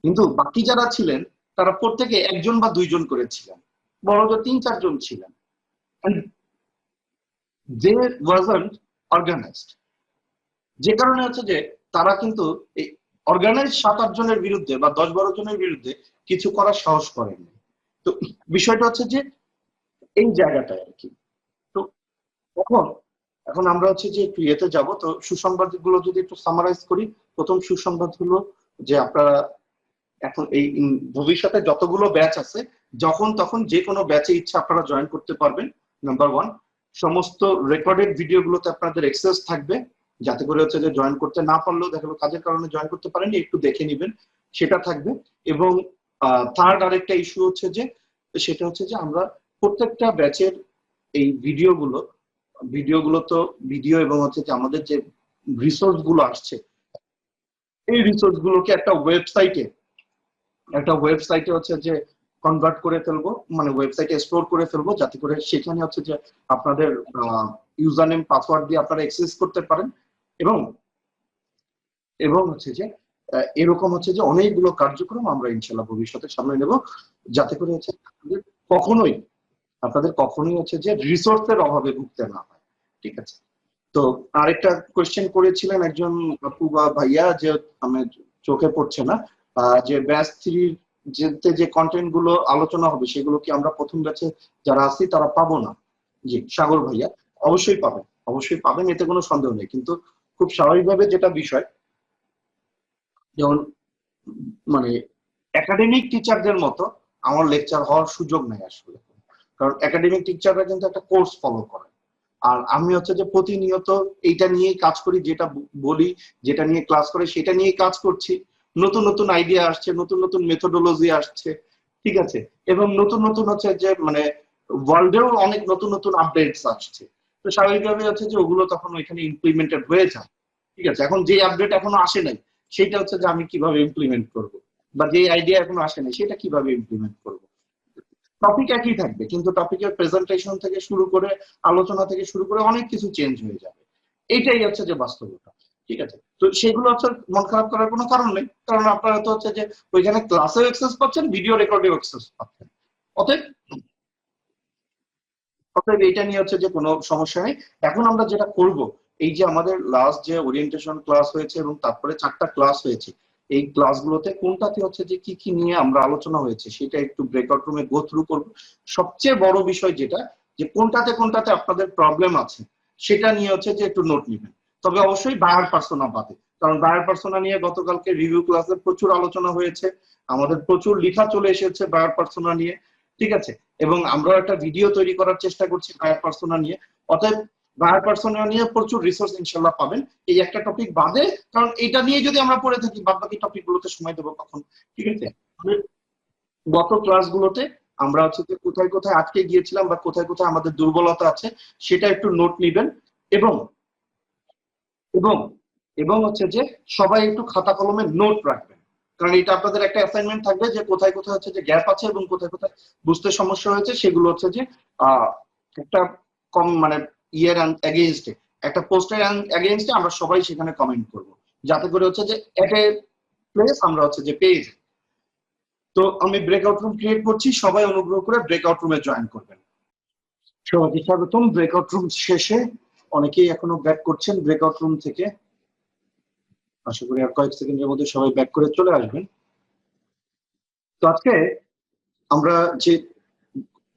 কিন্তু বাকি যারা ছিলেন তারা প্রত্যেকে 1 জন বা 2 জন করে ছিলেন, বড় যে 3-4 জন ছিলেন। দে ওয়াজন্ট অর্গানাইজড, যে কারণে হচ্ছে যে তারা কিন্তু এই অর্গানাইজ 7-8 জনের বিরুদ্ধে বা 10-12 জনের বিরুদ্ধে কিছু করার সাহস করেননি। তো বিষয়টা হচ্ছে যে এই জায়গাটায় আর কি। তো এখন এখন আমরা হচ্ছে যে একটু ইয়েতে যাবো, তো সুসংবাদ গুলো যদি একটু সামারাইজ করি। প্রথম সুসংবাদ হলো যে আপনারা এখন এই ভবিষ্যতে যতগুলো ব্যাচ আছে যখন তখন যে কোনো ব্যাচে ইচ্ছা আপনারা জয়েন করতে পারবেন। নাম্বার 1, সমস্ত রেকর্ডেড ভিডিও গুলোতে আপনাদের অ্যাক্সেস থাকবে, যাতে করে হচ্ছে যে জয়েন করতে না পারলেও দেখা গেলো কাজের কারণে জয়েন করতে পারেনি, একটু দেখে নিবেন, সেটা থাকবে। এবং থার্ড আরেকটা ইস্যু হচ্ছে যে সেটা হচ্ছে যে আমরা প্রত্যেকটা ব্যাচের এই ভিডিওগুলো তো ভিডিও এবং হচ্ছে যে আমাদের যে রিসোর্স গুলো আসছে এই রিসোর্স গুলোকে একটা ওয়েবসাইটে হচ্ছে যে কনভার্ট করে ফেলবো, মানে ওয়েবসাইটে স্টোর করে ফেলবো, যাতে করে সেখানে হচ্ছে যে আপনাদের ইউজার নেম পাসওয়ার্ড দিয়ে আপনারা অ্যাক্সেস করতে পারেন। এবং এবং হচ্ছে যে এরকম হচ্ছে যে অনেকগুলো কার্যক্রম আমরা ইনশাল্লাহ ভবিষ্যতে সামনে নেব, যাতে করে হচ্ছে আপনাদের কখনোই হচ্ছে যে রিসোর্সের অভাবে ভুগতে না হয়। ঠিক আছে। তো আরেকটা কোয়েশ্চেন করেছিলেন একজন আপু বা ভাইয়া যে আমি চোখে পড়ছে না, যে ব্যাচ 3 যে কন্টেন্ট গুলো আলোচনা হবে সেগুলো কি আমরা প্রথম ব্যাচে যারা আছি তারা পাবো না? জি সাগর ভাইয়া, অবশ্যই পাবেন, এতে কোনো সন্দেহ নেই। কিন্তু খুব স্বাভাবিকভাবে যেটা বিষয়, যেমন মানে একাডেমিক টিচারদের মতো আমার লেকচার হওয়ার সুযোগ নেই আসলে, কারণ একাডেমিক টিচাররা কিন্তু একটা কোর্স ফলো করে, আর আমি হচ্ছে যে প্রতিনিয়ত এইটা নিয়েই কাজ করি, যেটা বলি যেটা নিয়ে ক্লাস করে সেটা নিয়েই কাজ করছি। নতুন নতুন আইডিয়া আসছে, নতুন নতুন মেথোডোলজি আসছে, ঠিক আছে, এবং নতুন নতুন হচ্ছে যে মানে ওয়ার্ল্ডেও অনেক নতুন নতুন আপডেটস আসছে। তো স্বাভাবিকভাবে হচ্ছে যে ওগুলো তখন ওইখানে ইমপ্লিমেন্টেড হয়ে যায়। ঠিক আছে, এখন যে আপডেট এখনো আসে নাই সেটা হচ্ছে যে আমি কিভাবে ইমপ্লিমেন্ট করব, বা যে আইডিয়া এখনো আসে নাই সেটা কিভাবে ইমপ্লিমেন্ট করব। টপিক একই থাকবে, কিন্তু টপিকের প্রেজেন্টেশন থেকে শুরু করে আলোচনা থেকে শুরু করে অনেক কিছু চেঞ্জ হয়ে যাবে। এইটাই হচ্ছে যে বাস্তবতা। ঠিক আছে, তো সেগুলো হচ্ছে মন খারাপ করার কোনো কারণ নেই, কারণ আপনারা তো হচ্ছে যে ওইখানে ক্লাসেও অ্যাক্সেস পাচ্ছেন, ভিডিও রেকর্ডেও অ্যাক্সেস পাচ্ছেন। অতএব অতএব এটা নিয়ে হচ্ছে যে কোনো সমস্যা নেই। এখন আমরা যেটা করব, এই যে আমাদের লাস্ট যে ওরিয়েন্টেশন ক্লাস হয়েছে এবং তারপরে 4টা ক্লাস হয়েছে, এই ক্লাসগুলোতে কোনটাতে হচ্ছে যে কি কি নিয়ে আমরা আলোচনা হয়েছে সেটা একটু ব্রেকআউট রুমে গো থ্রু করব। সবচেয়ে বড় বিষয় যেটা, যে কোনটাতে কোনটাতে আপনাদের প্রবলেম আছে সেটা নিয়ে হচ্ছে যে একটু নোট নেবেন। তবে অবশ্যই বায়ার পার্সোনা বাদে, কারণ বায়ার পার্সোনা নিয়ে গতকালকে রিভিউ ক্লাসে প্রচুর আলোচনা হয়েছে, আমাদের প্রচুর লেখা চলে এসেছে বায়ার পার্সোনা নিয়ে, ঠিক আছে, এবং আমরা একটা ভিডিও তৈরি করার চেষ্টা করছি বায়ার পার্সোনা নিয়ে। অতএব বায়ার পার্সোনা নিয়ে প্রচুর রিসোর্স ইনশাল্লাহ পাবেন এই একটা টপিক বাদে, কারণ এটা নিয়ে যদি আমরা পড়ে থাকি বাদ বাকি টপিক গুলোতে সময় দেবো কখন, ঠিক আছে। গত ক্লাসগুলোতে আমরা হচ্ছে যে কোথায় কোথায় আটকে গিয়েছিলাম বা কোথায় কোথায় আমাদের দুর্বলতা আছে সেটা একটু নোট নিবেন, এবং এবং এবং হচ্ছে যে সবাই একটু খাতা কলমে নোট রাখবেন, কারণ এটা আপনাদের একটা অ্যাসাইনমেন্ট থাকবে যে কোথায় কোথায় হচ্ছে যে গ্যাপ আছে এবং কোথায় কোথায় বুঝতে সমস্যা হয়েছে, সেগুলো হচ্ছে যে একটা কম মানে ইয়ের এগেইনস্টে, একটা পোস্টের এগেইনস্টে আমরা সবাই সেখানে কমেন্ট করব, যাতে করে হচ্ছে যে এট এ প্লেস আমরা হচ্ছে যে পেয়ে যাই। তো আমি ব্রেকআউট রুম ক্রিয়েট করছি, সবাই অনুগ্রহ করে ব্রেকআউট রুমে জয়েন করবেন। সবাইকে স্বাগতম ব্রেকআউট রুম শেষে। অনেকেই এখনো ব্যাক করছেন ব্রেকআউট রুম থেকে, আশা করি আর কয়েক সেকেন্ডের মধ্যে সবাই ব্যাক করে চলে আসবেন। তো আজকে আমরা যে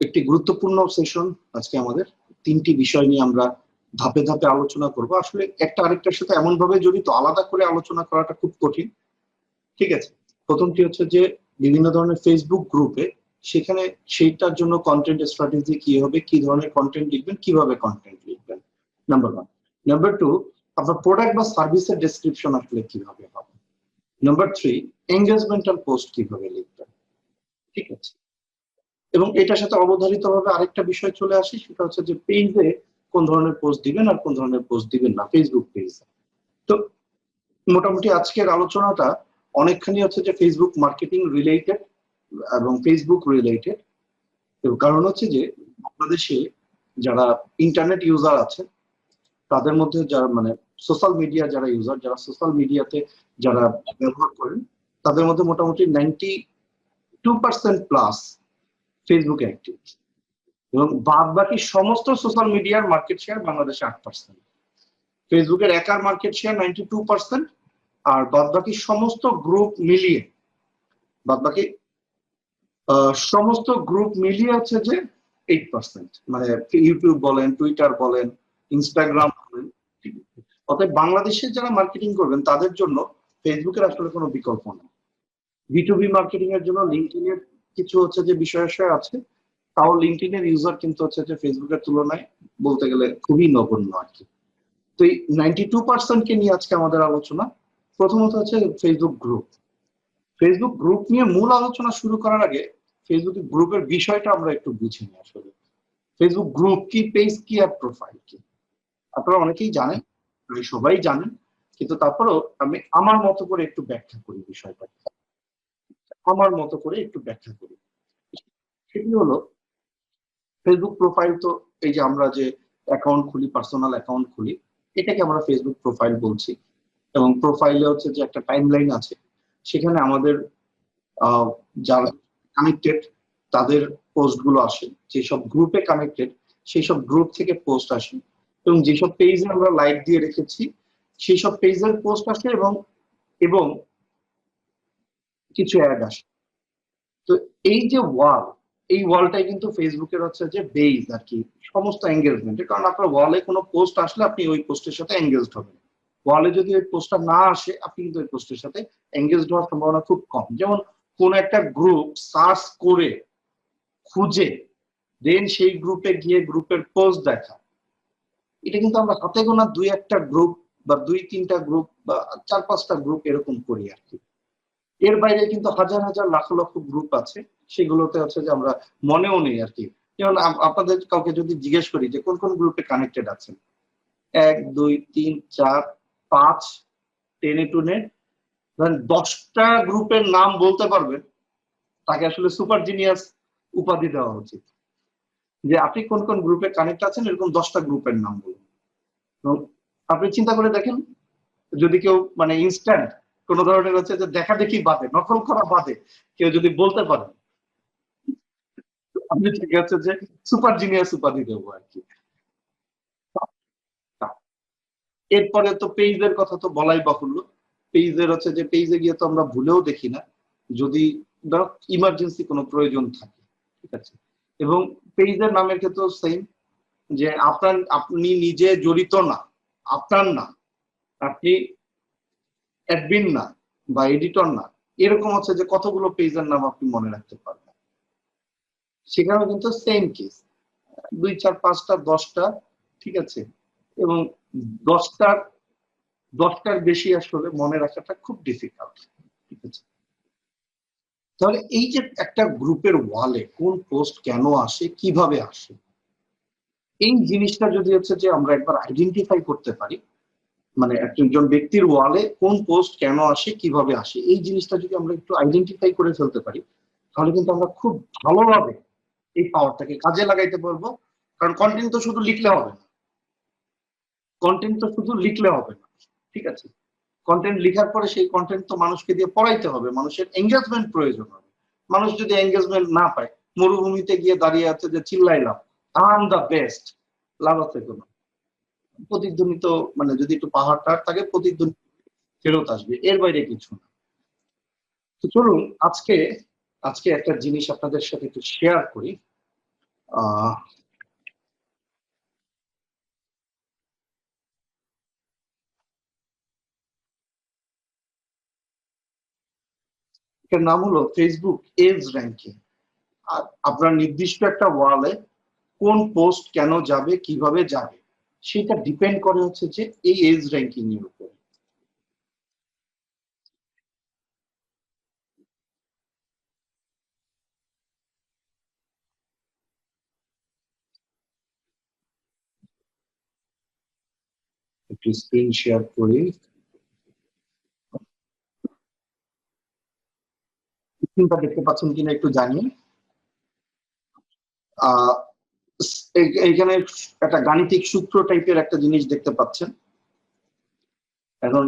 একটি গুরুত্বপূর্ণ সেশন, আজকে আমাদের 3টি বিষয় নিয়ে আমরা ধাপে ধাপে আলোচনা করব। আসলে একটা আরেকটার সাথে এমন ভাবে জড়িত, আলাদা করে আলোচনা করাটা খুব কঠিন, ঠিক আছে। প্রথমটি হচ্ছে যে বিভিন্ন ধরনের ফেসবুক গ্রুপে, সেখানে সেইটার জন্য কন্টেন্ট স্ট্র্যাটেজি কি হবে, কি ধরনের কন্টেন্ট লিখবেন, কিভাবে কন্টেন্ট লিখবেন, নাম্বার 1। নাম্বার 2, আপনার প্রোডাক্ট বা সার্ভিসের ডেসক্রিপশন আসলে কিভাবে হবে। নাম্বার 3, এঙ্গেজমেন্টাল পোস্ট কিভাবে লিখবেন, ঠিক আছে। এবং এটার সাথে অবধারিত ভাবে আরেকটা বিষয় চলে আসে, সেটা হচ্ছে যে পেজে কোন ধরনের পোস্ট দিবেন আর কোন ধরনের পোস্ট দিবেন না ফেসবুক পেজে। তো মোটামুটি আজকের আলোচনাটা অনেকখানি হচ্ছে যে ফেসবুক মার্কেটিং রিলেটেড এবং ফেসবুক রিলেটেড। কারণ হচ্ছে যে বাংলাদেশে যারা ইন্টারনেট ইউজার আছে, তাদের মধ্যে যারা মানে সোশ্যাল মিডিয়া যারা ইউজার, যারা সোশ্যাল মিডিয়াতে যারা ব্যবহার করেন, তাদের মধ্যে মোটামুটি 92% প্লাস ফেসবুকে অ্যাক্টিভ, এবং বাদ বাকি সমস্ত সোশ্যাল মিডিয়ার মার্কেট শেয়ার বাংলাদেশে 8%। ফেসবুকের একার মার্কেট শেয়ার 92%, আর বাদ বাকি সমস্ত গ্রুপ মিলিয়ে, বাদ বাকি সমস্ত গ্রুপ মিলিয়ে হচ্ছে যে 8%, মানে ইউটিউব বলেন, টুইটার বলেন, ইনস্টাগ্রাম বলেন। অতএব বাংলাদেশে যারা মার্কেটিং করবেন তাদের জন্য ফেসবুকের আসলে কোনো বিকল্প নেই। B2B মার্কেটিং এর জন্য লিঙ্কডইন এর কিছু হচ্ছে যে বিষয় আছে, তাও লিঙ্কডইন এর ইউজার কিন্তু হচ্ছে যে ফেসবুকের তুলনায় বলতে গেলে খুবই নগণ্য আর কি। তো এই 92% কে নিয়ে আজকে আমাদের আলোচনা। প্রথমত হচ্ছে ফেসবুক গ্রুপ। ফেসবুক গ্রুপ নিয়ে মূল আলোচনা শুরু করার আগে ফেসবুক গ্রুপের বিষয়টা আমরা একটু বুঝে নিই। আসলে ফেসবুক গ্রুপ কি, পেজ কি, আর প্রোফাইল কি, আপনারা অনেকেই জানেন, সবাই জানেন, কিন্তু তারপরেও আমি আমার মতো করে একটু ব্যাখ্যা করি বিষয়টা, আমার মতো করে একটু ব্যাখ্যা করি। সেটি হলো, ফেসবুক প্রোফাইল তো এই যে আমরা যে অ্যাকাউন্ট খুলি, পার্সোনাল অ্যাকাউন্ট খুলি, এটাকে আমরা ফেসবুক প্রোফাইল বলছি। এবং প্রোফাইলে হচ্ছে যে একটা টাইমলাইন আছে, সেখানে আমাদের যারা কানেক্টেড তাদের পোস্ট গুলো আসে, যেসব গ্রুপে কানেক্টেড সেই সব গ্রুপ থেকে পোস্ট আসে, এবং যেসব পেজে আমরা লাইক দিয়ে রেখেছি সেই সব পেজের পোস্ট আসে, এবং এবং কিছু অ্যাড আসে। তো এই যে ওয়াল, এই ওয়ালটাই কিন্তু ফেসবুকের হচ্ছে যে বেজ আর কি সমস্ত এঙ্গেজমেন্টের, কারণ আপনার ওয়ালে কোনো পোস্ট আসলে আপনি ওই পোস্টের সাথে এঙ্গেজড হবেন। ওয়ালে যদি ওই পোস্টটা না আসে, আপনি কিন্তু ওই পোস্টের সাথে এঙ্গেজড হওয়ার সম্ভাবনা খুব কম। যেমন কোন একটা গ্রুপ সার্চ করে খুঁজে দেন সেই গ্রুপে গিয়ে গ্রুপের পোস্ট দেখা, এটা কিন্তু আমরা হাতে গোনা 2-1টা গ্রুপ বা 2-3টা গ্রুপ বা 4-5টা গ্রুপ এরকম করি আর কি। এর বাইরে কিন্তু হাজার হাজার লাখ লক্ষ গ্রুপ আছে, সেগুলোতে হচ্ছে যে আমরা মনেও নেই আর কি। যেমন আপনাদের কাউকে যদি জিজ্ঞেস করি যে কোন কোন গ্রুপে কানেক্টেড আছেন, 1 2 3 4 5 টেনে টুনে 10টা গ্রুপের নাম বলতে পারবেন, তাকে আসলে সুপার জিনিয়াস উপাধি দেওয়া উচিত। যে আপনি কোন কোন গ্রুপে কানেক্ট আছেন, এরকম 10টা গ্রুপের নাম বলুন। আপনি চিন্তা করে দেখেন, যদি কেউ মানে ইনস্ট্যান্ট কোন ধরনের হচ্ছে যে দেখা দেখি বাদে, নকল করা বাদে কেউ যদি বলতে পারে, আমি ঠিক আছে যে সুপার জিনিয়াস উপাধি দেবো আর কি। এরপরে তো পেজের কথা তো বলাই বাহুল্য। পেজের হচ্ছে যে পেজে গিয়ে তো আমরা ভুলেও দেখি না, যদি ধরো ইমার্জেন্সি কোনো প্রয়োজন থাকে, ঠিক আছে। এবং পেজের নামের ক্ষেত্রেও সেম, যে আপনি নিজে জড়িত না, আপনার না, আপনি অ্যাডমিন না বা এডিটর না, এরকম হচ্ছে যে কতগুলো পেজের নাম আপনি মনে রাখতে পারবেন। সেখানেও কিন্তু সেম কেস, 2 4 5 টা 10টা, ঠিক আছে। এবং 10টার 10টার বেশি আসলে মনে রাখাটা খুব ডিফিকাল্ট, ঠিক আছে। তাহলে এই যে একটা গ্রুপের ওয়ালে কোন পোস্ট কেন আসে, কিভাবে আসে, এই জিনিসটা যদি হচ্ছে যে আমরা একবার আইডেন্টিফাই করতে পারি, মানে একজন ব্যক্তির ওয়ালে কোন পোস্ট কেন আসে, কিভাবে আসে, এই জিনিসটা যদি আমরা একটু আইডেন্টিফাই করে ফেলতে পারি, তাহলে কিন্তু আমরা খুব ভালোভাবে এই পাওয়ারটাকে কাজে লাগাইতে পারবো। কারণ কন্টেন্ট তো শুধু লিখলে হবে না, কন্টেন্ট তো শুধু লিখলে হবে না, ঠিক আছে। কন্টেন্ট লেখার পরে সেই কন্টেন্ট তো মানুষকে দিয়ে পড়াইতে হবে, মানুষের এঙ্গেজমেন্ট প্রয়োজন হবে। মানুষ যদি এঙ্গেজমেন্ট না পায়, মরুভূমিতে গিয়ে দাঁড়িয়ে আছে যে চিল্লাইলাম আই এম দ্য বেস্ট, লাভ আছে কোনো? প্রতিধ্বনিত, মানে যদি একটু পাহাড়টা থাকে প্রতিধ্বনি ফেরত আসবে, এর বাইরে কিছু না। তো চলুন আজকে আজকে একটা জিনিস আপনাদের সাথে একটু শেয়ার করি। আহ এটার নাম হলো ফেসবুক এজ র্যাঙ্কিং। আর আপনার নির্দিষ্ট একটা ওয়ালে কোন পোস্ট কেন যাবে, কিভাবে যাবে, সেটা ডিপেন্ড করে হচ্ছে যে এই এজ র্যাঙ্কিং এর উপর। একটু স্ক্রিন শেয়ার করি, স্ক্রিনটা দেখতে পাচ্ছেন কিনা একটু জানিয়ে। আহ এইখানে একটা গাণিতিক সূত্র টাইপের একটা জিনিস দেখতে পাচ্ছেন। এখন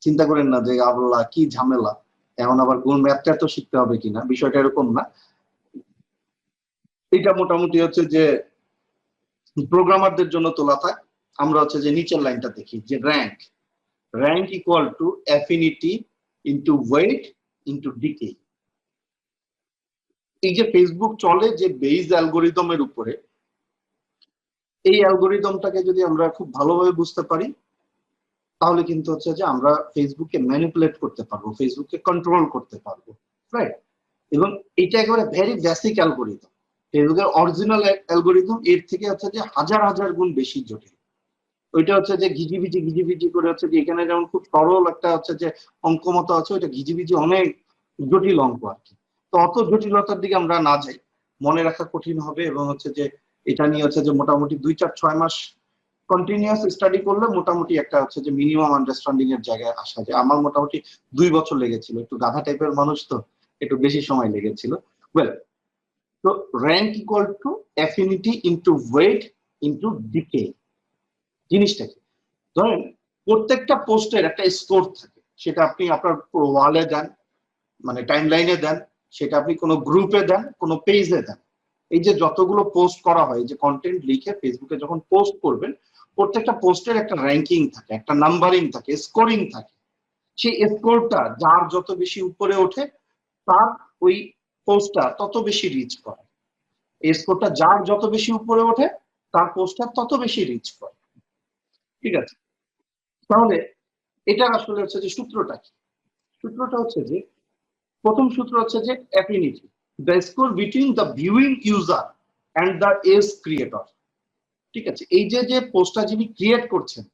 চিন্তা করেন না যে আল্লাহ কি ঝামেলা, এখন আবার কোন ম্যাথটা তো শিখতে হবে কিনা, বিষয়টা এরকম না। এটা মোটামুটি হচ্ছে যে প্রোগ্রামারদের জন্য তোলা থাক। আমরা হচ্ছে যে নিচের লাইনটা দেখি, যে rank, rank equal to affinity into weight into decay. এই যে ফেসবুক চলে যে বেইজ অ্যালগোরিদমের উপরে, এই অ্যালগোরিদমটাকে যদি আমরা খুব ভালোভাবে বুঝতে পারি, তাহলে কিন্তু হচ্ছে যে আমরা ফেসবুককে ম্যানিপুলেট করতে পারবো, ফেসবুককে কন্ট্রোল করতে পারবো, রাইট। এবং এটা একেবারে ভেরি বেসিক অ্যালগোরিদম। ফেসবুকের অরিজিনাল অ্যালগোরিদম এর থেকে হচ্ছে যে হাজার হাজার গুণ বেশি জটিল। ওইটা হচ্ছে যে ঘিজিবিজি ঘিজিবিজি করে হচ্ছে যে এখানে যেমন খুব সরল একটা হচ্ছে যে অঙ্ক মতো আছে, ওইটা ঘিজিবিজি অনেক জটিল অঙ্ক আর কি। তো অত জটিলতার দিকে আমরা না যাই, মনে রাখা কঠিন হবে। এবং হচ্ছে যে এটা নিয়ে হচ্ছে যে মোটামুটি 2 4 6 মাস কন্টিনিউয়াস স্টাডি করলে মোটামুটি একটা হচ্ছে যে মিনিমাম আন্ডারস্ট্যান্ডিং এর জায়গায় আসা যায়। আমার মোটামুটি 2 বছর লেগেছিল, একটু গাধা টাইপের মানুষ তো, একটু বেশি সময় লেগেছিল। ওয়েল, তো rank equal to affinity into weight into decay. জিনিসটা কি, ধরেন প্রত্যেকটা পোস্টের একটা স্কোর থাকে, সেটা আপনি আপনার ওয়ালে দেন, মানে টাইম লাইনে দেন, সেটা আপনি কোনো গ্রুপে দেন, কোনো পেজে দেন। এই যে যতগুলো পোস্ট করা হয়, যে কন্টেন্ট লিখে ফেসবুকে যখন পোস্ট করবেন, প্রত্যেকটা পোস্টের একটা র্যাঙ্কিং থাকে, একটা নাম্বারিং থাকে, স্কোরিং থাকে। সেই স্কোরটা যার যত বেশি উপরে ওঠে, তার ওই পোস্টটা তত বেশি রিচ করে। এই স্কোরটা যার যত বেশি উপরে ওঠে, তার পোস্টটা তত বেশি রিচ করে, ঠিক আছে। তাহলে এটা আসলে হচ্ছে যে সূত্রটা কি? সূত্রটা হচ্ছে যে, প্রথম সূত্র হচ্ছে যে affinity, the score between the viewing user and the edge creator, ঠিক আছে। এই যে যে পোস্টটা যিনি ক্রিয়েট করছেন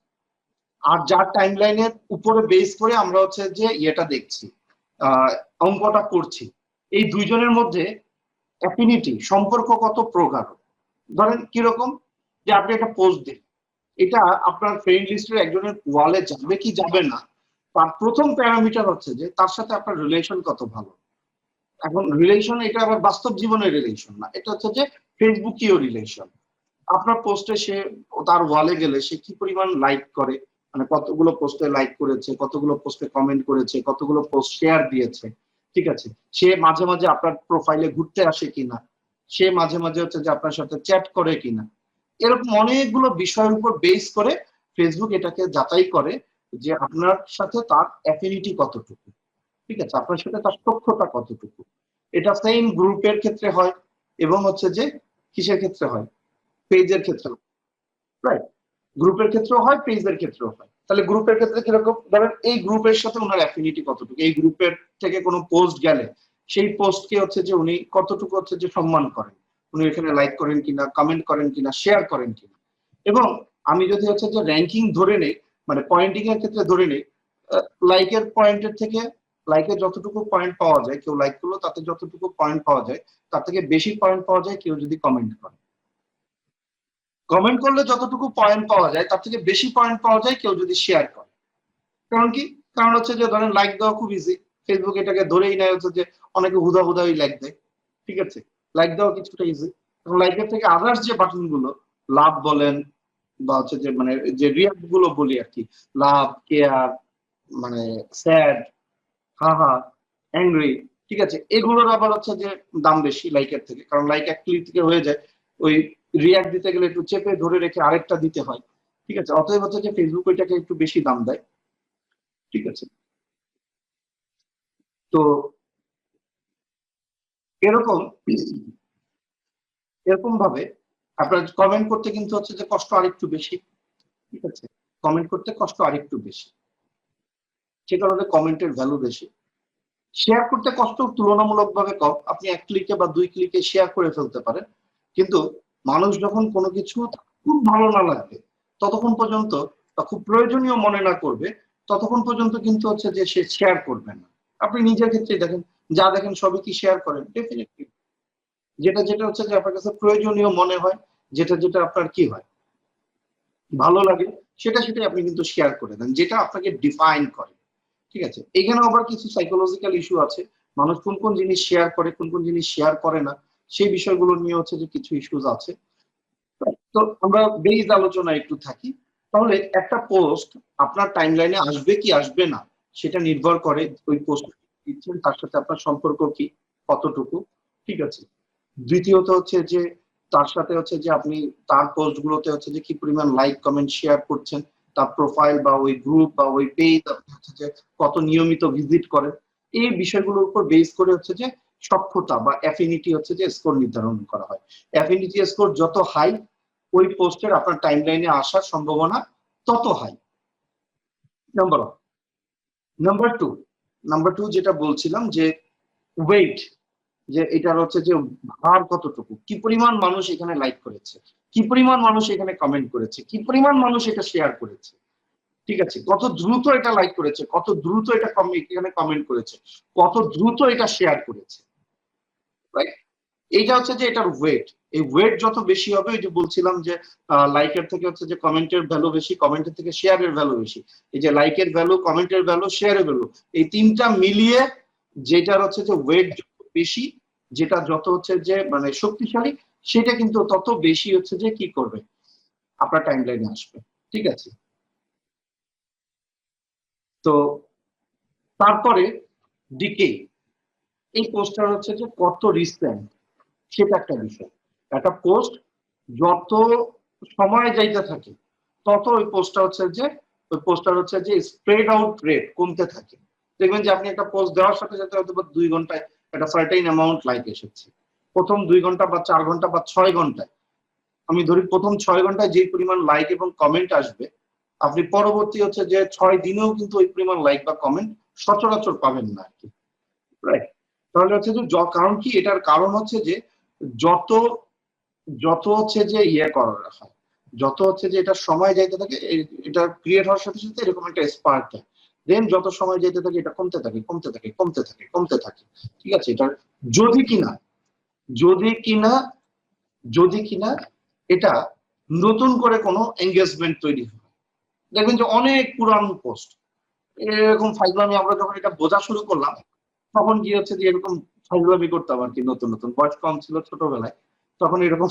আর যার টাইম লাইনের উপরে বেস করে আমরা হচ্ছে যে ইয়েটা দেখছি, অঙ্কটা করছি, এই দুইজনের মধ্যে অ্যাফিনিটি সম্পর্ক কত প্রগাঢ়। ধরেন কিরকম, যে আপনি একটা পোস্ট দিন, এটা আপনার ফ্রেন্ড লিস্টের একজনের ওয়ালে যাবে কি যাবে না, তার প্রথম প্যারামিটার হচ্ছে যে তার সাথে আপনার রিলেশন কত ভালো। এখন রিলেশন এটা আবার বাস্তব জীবনের রিলেশন না, এটা হচ্ছে যে ফেসবুকীয় রিলেশন। আপনার পোস্টে সে, তার ওয়ালে গেলে সে কি পরিমাণ লাইক করে, মানে কতগুলো পোস্টে লাইক করেছে, কতগুলো পোস্টে কমেন্ট করেছে, কতগুলো পোস্ট শেয়ার দিয়েছে, ঠিক আছে। সে মাঝে মাঝে আপনার প্রোফাইলে ঘুরতে আসে কিনা, সে মাঝে মাঝে হচ্ছে যে আপনার সাথে চ্যাট করে কিনা, এরকম অনেকগুলো বিষয়ের উপর বেস করে ফেসবুক এটাকে যাচাই করে যে আপনার সাথে তার অ্যাফিনিটি কতটুকু, ঠিক আছে, আপনার সাথে তার সখ্যতা কতটুকু। এটা সেম গ্রুপের ক্ষেত্রে হয় এবং হচ্ছে যে কিসের ক্ষেত্রে হয়, পেজের ক্ষেত্রে, রাইট? গ্রুপের ক্ষেত্রেও হয়, পেজের ক্ষেত্রেও হয়। তাহলে গ্রুপের ক্ষেত্রে কিরকম, ধরেন এই গ্রুপের সাথে ওনার অ্যাফিনিটি কতটুকু, এই গ্রুপের থেকে কোনো পোস্ট গেলে সেই পোস্টকে হচ্ছে যে উনি কতটুকু হচ্ছে যে সম্মান করেন, উনি এখানে লাইক করেন কিনা, কমেন্ট করেন কিনা, শেয়ার করেন কিনা। এবং আমি যদি হচ্ছে যে র্যাঙ্কিং ধরে নেই, মানে পয়েন্টিং এর ক্ষেত্রে ধরে নেই, লাইকের পয়েন্টের থেকে, লাইকের যতটুকু পয়েন্ট পাওয়া যায়, কেউ লাইক করলো তাতে যতটুকু পয়েন্ট পাওয়া যায় তার থেকে বেশি পয়েন্ট পাওয়া যায় কেউ যদি কমেন্ট করে, কমেন্ট করলে যতটুকু পয়েন্ট পাওয়া যায় তার থেকে বেশি পয়েন্ট পাওয়া যায় কেউ যদি শেয়ার করে। কারণ কি, কারণ হচ্ছে যে ধরেন লাইক দেওয়া খুব ইজি, ফেসবুক এটাকে ধরেই নেয় হচ্ছে যে অনেকে হুদা হুদাই লাইক দেয়, ঠিক আছে, লাইক দেওয়া কিছুটা ইজি। এখন লাইকের থেকে আদার্স যে বাটন গুলো, লাভ বলেন বা হচ্ছে যে মানে যে রিয়াক্ট গুলো বলি আর কি, লাভ, কেয়ার, মানে স্যাড, হাহা, অ্যাংরি, ঠিক আছে, এগুলোর আবার হচ্ছে যে দাম বেশি লাইকের থেকে, কারণ লাইক এক ক্লিক থেকে হয়ে যায়, ওই রিয়াক্ট দিতে গেলে একটু চেপে ধরে রেখে আরেকটা দিতে হয়, ঠিক আছে, অতএব হচ্ছে যে ফেসবুক ওইটাকে একটু বেশি দাম দেয়, ঠিক আছে। তো এরকম এরকম ভাবে আপনার কমেন্ট করতে কিন্তু হচ্ছে যে কষ্ট আরেকটু বেশি, ঠিক আছে, কমেন্ট করতে কষ্ট আরেকটু বেশি, সে কারণে কমেন্টের ভ্যালু বেশি। শেয়ার করতে কষ্ট তুলনামূলকভাবে কম, আপনি এক ক্লিকে বা দুই ক্লিকে শেয়ার করে ফেলতে পারেন, কিন্তু মানুষ যখন কোনো কিছু খুব ভালো না লাগবে ততক্ষণ পর্যন্ত, বা খুব প্রয়োজনীয় মনে না করবে ততক্ষণ পর্যন্ত কিন্তু হচ্ছে যে সে শেয়ার করবে না। আপনি নিজের ক্ষেত্রে দেখেন, যা দেখেন সবই কি শেয়ার করেন? ডেফিনেটলি যেটা যেটা হচ্ছে যে আপনার কাছে প্রয়োজনীয় মনে হয়, যেটা যেটা আপনার কি হয়, ভালো লাগে, সেটা সেটাই আপনি কিন্তু শেয়ার করে দেন, যেটা আপনাকে ডিফাইন করে, ঠিক আছে। এখানে আবার কিছু সাইকোলজিক্যাল ইস্যু আছে, মানুষ কোন কোন জিনিস শেয়ার করে, কোন কোন জিনিস শেয়ার করে না, সেই বিষয়গুলো নিয়ে হচ্ছে যে কিছু ইস্যুস আছে। তো আমরা বেজ আলোচনা একটু থাকি। তাহলে একটা পোস্ট আপনার টাইমলাইনে আসবে কি আসবে না সেটা নির্ভর করে ওই পোস্ট দিচ্ছেন তার সাথে আপনার সম্পর্ক কি, কতটুকু, ঠিক আছে। দ্বিতীয়ত হচ্ছে যে তার সাথে হচ্ছে যে আপনি তার পোস্ট গুলোতে হচ্ছে যে কি পরিমাণ লাইক কমেন্ট শেয়ার করছেন, তার প্রোফাইল বা ওই গ্রুপ বা ওই পেজ আপনি হচ্ছে যে কত নিয়মিত ভিজিট করেন, এই বিষয়গুলোর উপর বেস করে হচ্ছে যে সখ্যতা বা অ্যাফিনিটি হচ্ছে যে স্কোর নির্ধারণ করা হয়। অ্যাফিনিটি স্কোর যত হাই, ওই পোস্টের আপনার টাইমলাইনে আসার সম্ভাবনা তত high. Number one. Number two, যেটা বলছিলাম যে ওয়েট, যে এটার হচ্ছে যে ভার কতটুকু, কি পরিমাণ মানুষ এখানে লাইক করেছে, কি পরিমাণ মানুষ এখানে কমেন্ট করেছে, কি পরিমাণ মানুষ এটা শেয়ার করেছে, ঠিক আছে, কত দ্রুত এটা লাইক করেছে, কত দ্রুত এটা এখানে কমেন্ট করেছে, কত দ্রুত এটা শেয়ার করেছে, রাইট? এইটা হচ্ছে যে এটার ওয়েট। এই ওয়েট যত বেশি হবে, ওই যে বলছিলাম যে লাইকের থেকে হচ্ছে যে কমেন্টের ভ্যালু বেশি, কমেন্টের থেকে শেয়ারের ভ্যালু বেশি, এই যে লাইকের ভ্যালু, কমেন্টের ভ্যালু, শেয়ারের ভ্যালু, এই তিনটা মিলিয়ে যেটার হচ্ছে যে ওয়েট যত বেশি, যেটা যত হচ্ছে যে মানে শক্তিশালী, সেটা কিন্তু তত বেশি হচ্ছে যে কি করবে, আপনার টাইম লাইনে আসবে, ঠিক আছে। তো তারপরে ডিকে, এই পোস্টটা হচ্ছে যে কত রিসেন্ট, সেটা একটা বিষয়। একটা পোস্ট যত সময় যাইতে থাকে তত ওই পোস্টটা হচ্ছে যে স্প্রেড আউট রেট কমতে থাকে। দেখবেন যে আপনি একটা পোস্ট দেওয়ার সাথে সাথে হয়তো 2 ঘন্টায় একটা সার্টেইন অ্যামাউন্ট লাইক এসেছে, প্রথম 2 ঘন্টা বা 4 ঘন্টা বা 6 ঘন্টায়, আমি ধরি প্রথম 6 ঘন্টায় যে পরিমাণ লাইক এবং কমেন্ট আসবে, আপনি পরবর্তী হচ্ছে যে 6 দিনেও কিন্তু ওই পরিমাণ লাইক বা কমেন্ট সচরাচর পাবেন না আর কি, রাইট? তাহলে হচ্ছে যে কারণ কি, এটার কারণ হচ্ছে যে যত যত হচ্ছে যে ইয়ে করা হয়, যত হচ্ছে যে এটা সময় যাইতে থাকে, এটা ক্রিয়েট হওয়ার সাথে সাথে এরকম একটা স্পার্ক দেয়, দেন যত সময় যেতে থাকে এটা কমতে থাকে কমতে থাকে কমতে থাকে কমতে থাকে, ঠিক আছে। এটা যদি কিনা যদি কিনা যদি কিনা এটা নতুন করে কোনো এঙ্গেজমেন্ট তৈরি হয়, দেখবেন যে অনেক পুরান পোস্ট এরকম ফাইজলামি, আমরা যখন এটা বোঝা শুরু করলাম তখন কি হচ্ছে যে এরকম ফাইজলামি করতাম আর কি, নতুন নতুন বয়স কম ছিল ছোটবেলায়, তখন এরকম,